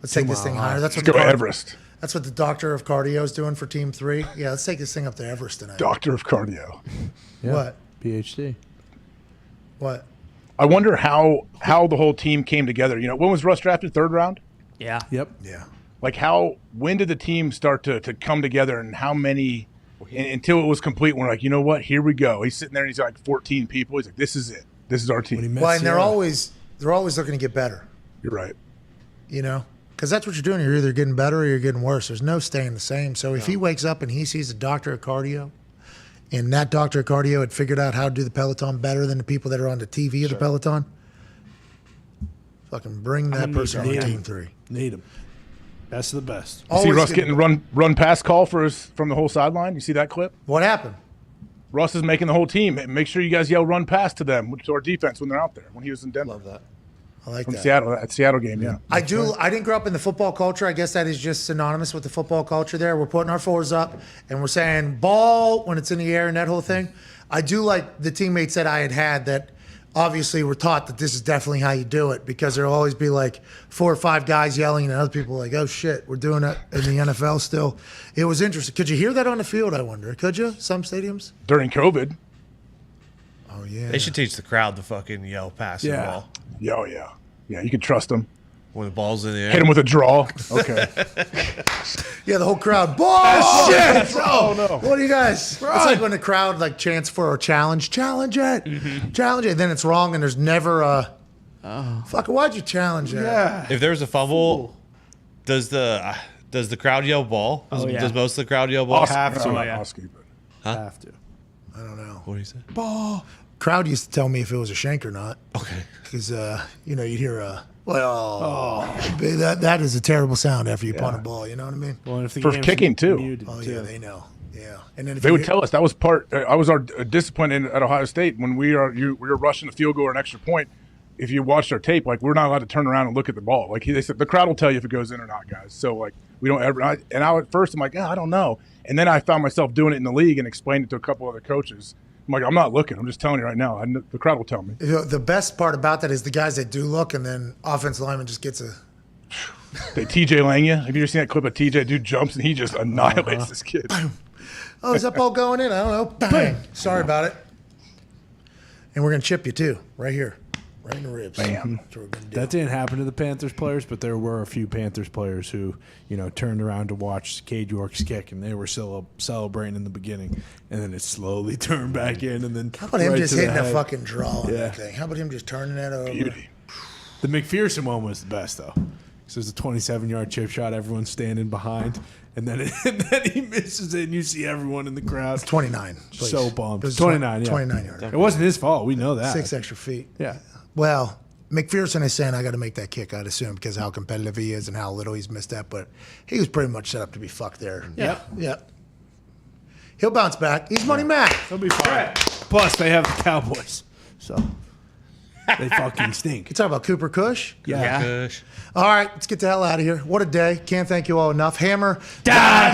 Let's take this thing higher. Let's go Everest. That's what the doctor of cardio is doing for Team 3. Yeah, let's take this thing up to Everest tonight. Doctor of cardio. What? PhD. What? I wonder how the whole team came together. When was Russ drafted? 3rd round? Yeah. Yep. Yeah. Like when did the team start to come together, and how many until it was complete? We're like, you know what? Here we go. He's sitting there and he's like 14 people. He's like, this is it. This is our team. Well, and they're always looking to get better. You're right. Because that's what you're doing. You're either getting better or you're getting worse. There's no staying the same. So if he wakes up and he sees a doctor of cardio, and that doctor of cardio had figured out how to do the Peloton better than the people that are on the TV of the Peloton, fucking bring that person on Team 3. Need him. Best of the best. You see Russ getting run pass call from the whole sideline? You see that clip? What happened? Russ is making the whole team. Make sure you guys yell run pass to them, to our defense when they're out there, when he was in Denver. Love that. I like From that. Seattle, at Seattle game, yeah. I didn't grow up in the football culture. I guess that is just synonymous with the football culture there. We're putting our fours up and we're saying ball when it's in the air and that whole thing. I do like the teammates that I had that obviously were taught that this is definitely how you do it, because there'll always be like 4 or 5 guys yelling and other people like, oh shit, we're doing it in the NFL still. It was interesting. Could you hear that on the field, I wonder? Could you? Some stadiums? During COVID. Oh, yeah. They should teach the crowd to fucking yell pass the ball. Oh, yeah. Yeah, you can trust them. When the ball's in the air. Hit him with a draw. Okay. Yeah, the whole crowd. Bullshit! Oh, no. What do you guys? It's like when the crowd like chants for a challenge. Challenge it. Challenge it. And then it's wrong and there's never a. Fuck, why'd you challenge that? Yeah. If there's a fumble, does the crowd yell ball? Oh, yeah. Does most of the crowd yell ball? Have to. Huh? Have to. I don't know. What do you say? Ball. Crowd used to tell me if it was a shank or not. Okay. Because, you'd hear a. That is a terrible sound after you punt a ball. You know what I mean? Well, and if the For game's kicking, too. muted, Yeah, they know. Yeah, and then if They you would hit- tell us that was part. I was our discipline at Ohio State when we were rushing the field goal or an extra point. If you watched our tape, like we're not allowed to turn around and look at the ball. Like they said, the crowd will tell you if it goes in or not, guys. So like we don't ever. And I at first I'm like, I don't know. And then I found myself doing it in the league and explained it to a couple other coaches. I'm like, I'm not looking. I'm just telling you right now. The crowd will tell me. The best part about that is the guys that do look, and then offensive lineman just gets a. They TJ Langya. Have you ever seen that clip of TJ? Dude jumps and he just annihilates this kid. Oh, is that ball going in? I don't know. Bang. Sorry about it. And we're gonna chip you too, right here, right in the ribs. Bam. That's what we're gonna do. That didn't happen to the Panthers players, but there were a few Panthers players who, turned around to watch Cade York's kick, and they were still celebrating in the beginning, and then it slowly turned back in, and then How about him right just to the hitting a head. fucking draw on Yeah. that thing? How about him just turning that over? Beauty. The McPherson one was the best though. So it's a 27-yard chip shot, everyone's standing behind, and then he misses it, and you see everyone in the crowd. It's 29. Please. So bummed. It was 29, yeah. 29 yards. It wasn't his fault. We know that. 6 extra feet. Yeah. Well, McPherson is saying I got to make that kick, I'd assume, because how competitive he is and how little he's missed that. But he was pretty much set up to be fucked there. Yep. He'll bounce back. He's Money Mac. He'll be fine. Plus, they have the Cowboys, so they fucking stink. You talk about Cooper Cush? Yeah. All right, let's get the hell out of here. What a day. Can't thank you all enough. Hammer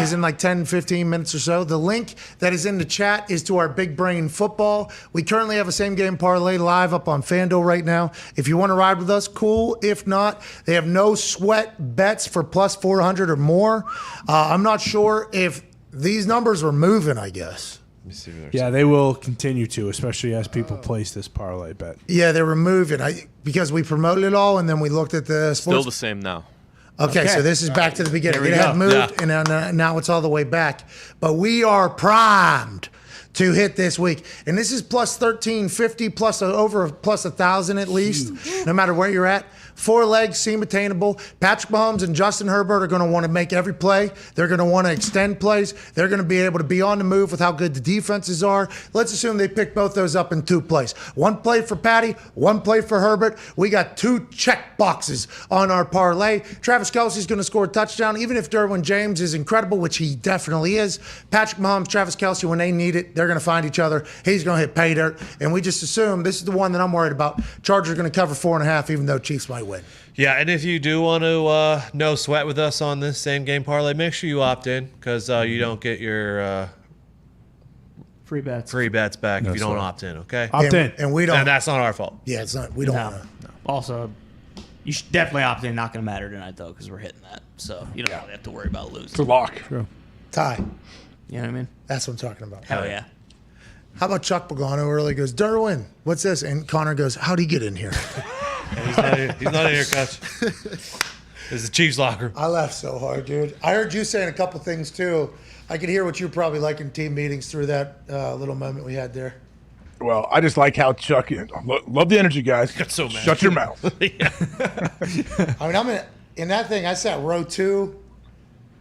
is in like 10, 15 minutes or so. The link that is in the chat is to our Big Brain Football. We currently have a same game parlay live up on FanDuel right now. If you want to ride with us, cool. If not, they have no sweat bets for plus 400 or more. I'm not sure if these numbers are moving, I guess. Yeah, they will continue to, especially as people place this parlay bet. Yeah, they were moving because we promoted it all and then we looked at the sports. Still the same now. Okay, so this is back to the beginning. There we It had go. moved, and now it's all the way back. But we are primed to hit this week. And this is plus 1,350, plus over plus 1,000 at least, no matter where you're at. 4 legs seem attainable. Patrick Mahomes and Justin Herbert are going to want to make every play. They're going to want to extend plays. They're going to be able to be on the move with how good the defenses are. Let's assume they pick both those up in 2 plays. 1 play for Patty, 1 play for Herbert. We got 2 check boxes on our parlay. Travis Kelce's going to score a touchdown, even if Derwin James is incredible, which he definitely is. Patrick Mahomes, Travis Kelce, when they need it, they're going to find each other. He's going to hit pay dirt. And we just assume this is the one that I'm worried about. Chargers are going to cover 4.5, even though Chiefs might win. Yeah, and if you do want to no sweat with us on this same game parlay, make sure you opt in because you don't get your free bets back No if you don't sweat. opt in. Okay, Opt in. And we don't. And that's not our fault. Yeah, it's not. We don't want to. Also, you should definitely opt in. Not going to matter tonight, though, because we're hitting that. So you don't really have to worry about losing. It's a lock. True. Tie. You know what I mean? That's what I'm talking about. Hell yeah. How about Chuck Pagano early goes, Derwin, what's this? And Connor goes, how'd he get in here? He's not in here, Coach. It's the Chiefs locker. I laughed so hard, dude. I heard you saying a couple things, too. I could hear what you probably like in team meetings through that little moment we had there. Well, I just like how Chuck. Love the energy, guys. Got so mad. Shut your mouth. I mean, I'm in that thing, I sat row 2,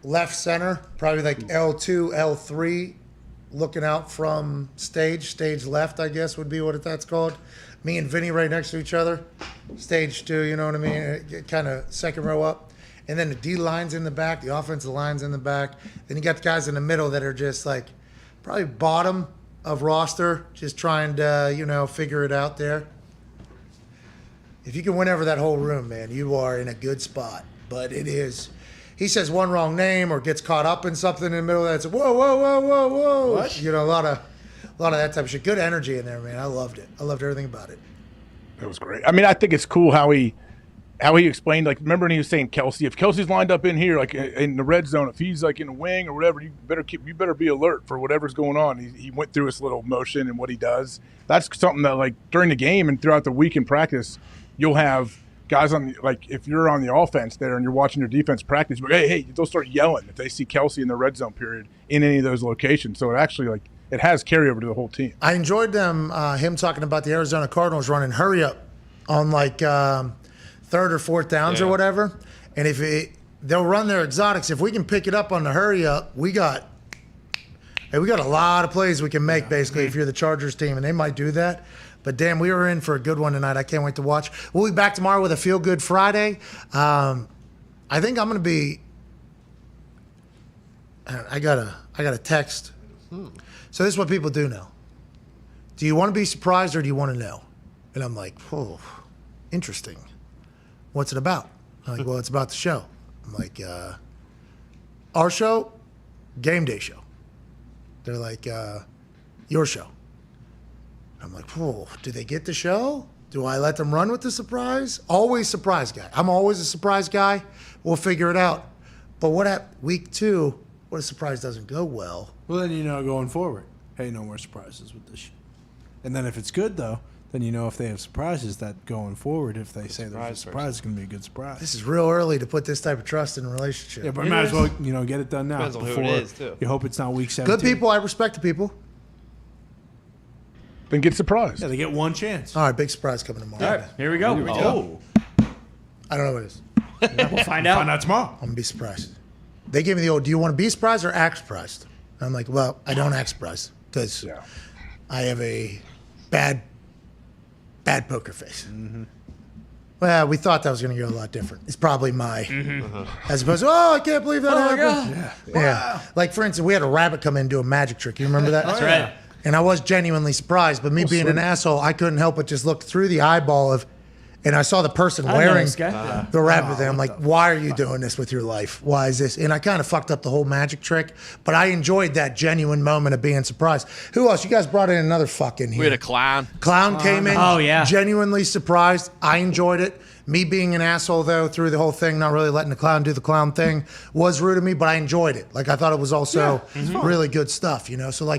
left center, probably like L2, L3, looking out from stage left, I guess would be what that's called. Me and Vinny right next to each other. Stage 2, you know what I mean? Kind of second row up. And then the D line's in the back, the offensive line's in the back. Then you got the guys in the middle that are just like probably bottom of roster, just trying to, figure it out there. If you can win over that whole room, man, you are in a good spot. But it is, he says one wrong name or gets caught up in something in the middle that's whoa, whoa, whoa, whoa, whoa. What? A lot of that type of shit. Good energy in there, man. I loved it. I loved everything about it. That was great. I mean, I think it's cool how he explained, like, remember when he was saying Kelce, if Kelce's lined up in here, like in the red zone, if he's like in a wing or whatever, you better be alert for whatever's going on. He went through his little motion and what he does. That's something that, like, during the game and throughout the week in practice, you'll have guys on if you're on the offense there and you're watching your defense practice, but hey, they'll start yelling if they see Kelsey in the red zone period in any of those locations. So it actually it has carryover to the whole team. I enjoyed him talking about the Arizona Cardinals running hurry up on third or fourth downs or whatever. And they'll run their exotics. If we can pick it up on the hurry up, we got a lot of plays we can make basically if you're the Chargers team, and they might do that. But damn, we were in for a good one tonight. I can't wait to watch. We'll be back tomorrow with a Feel Good Friday. I think I'm going to be. I got a text. So this is what people do know. Do you want to be surprised or do you want to know? And I'm like, oh, interesting. What's it about? I'm like, well, it's about the show. I'm like, our show, game day show. They're like, your show. I'm like, oh, do they get the show? Do I let them run with the surprise? Always surprise guy. I'm always a surprise guy. We'll figure it out. But what at week 2, what if surprise doesn't go well? Well, then going forward, hey, no more surprises with this shit. And then if it's good, though, then if they have surprises that going forward, if they say there's a surprise, it's going to be a good surprise. This is real early to put this type of trust in a relationship. Yeah, but might as well, get it done now. Depends on who it is, too. You hope it's not week 17. Good people. I respect the people. Then get surprised. Yeah, they get one chance. All right, big surprise coming tomorrow. All right, here we go. I don't know what it is. We'll find out. Find out tomorrow. I'm going to be surprised. They gave me the old, do you want to be surprised or act surprised? And I'm like, well, I don't act surprised because I have a bad poker face. Mm-hmm. Well, we thought that was going to go a lot different. It's probably my, as opposed to, I can't believe that happened. Yeah. Like, for instance, we had a rabbit come in and do a magic trick. You remember that? That's right. And I was genuinely surprised, but me being an asshole, I couldn't help but just look through the eyeball of, and I saw the person wearing the rabbit there. I'm like, why are you doing this with your life? Why is this? And I kind of fucked up the whole magic trick, but I enjoyed that genuine moment of being surprised. Who else? You guys brought in another fucking here. We had a clown. Clown came in. Oh, yeah. Genuinely surprised. I enjoyed it. Me being an asshole, though, through the whole thing, not really letting the clown do the clown thing, was rude of me, but I enjoyed it. Like, I thought it was also really good stuff, So,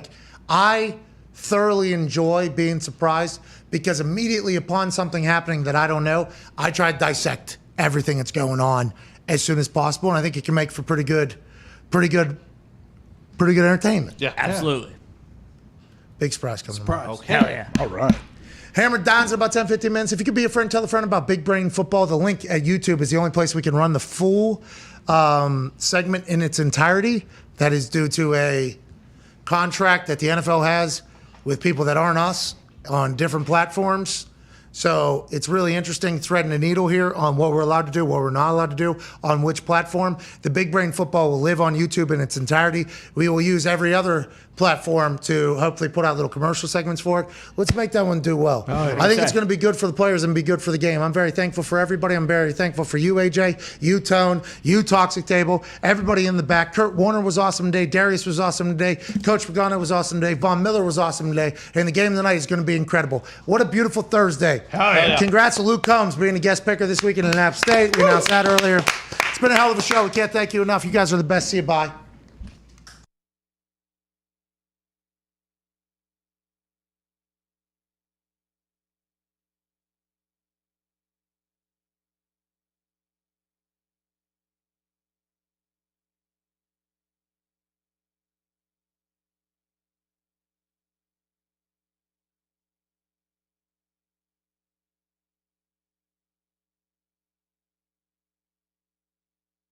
I thoroughly enjoy being surprised because immediately upon something happening that I don't know, I try to dissect everything that's going on as soon as possible, and I think it can make for pretty good entertainment. Yeah, absolutely. Big surprise coming tomorrow. Okay. Hell yeah. All right. Hammer Dahn's in about 10, 15 minutes. If you could be a friend, tell a friend about Big Brain Football. The link at YouTube is the only place we can run the full segment in its entirety. That is due to a contract that the NFL has with people that aren't us on different platforms. So it's really interesting threading a needle here on what we're allowed to do, what we're not allowed to do, on which platform. The Big Brain Football will live on YouTube in its entirety. We will use every other platform to hopefully put out little commercial segments for it. Let's make that one do well. I think it's going to be good for the players and be good for the game. I'm very thankful for everybody. I'm very thankful for you, AJ, you, Tone, you, Toxic Table, everybody in the back. Kurt Warner was awesome today. Darius was awesome today. Coach Pagano was awesome today. Von Miller was awesome today. And the game tonight is going to be incredible. What a beautiful Thursday. Congrats to Luke Combs being a guest picker this weekend in App State. We announced that earlier. It's been a hell of a show. We can't thank you enough. You guys are the best. See you. Bye.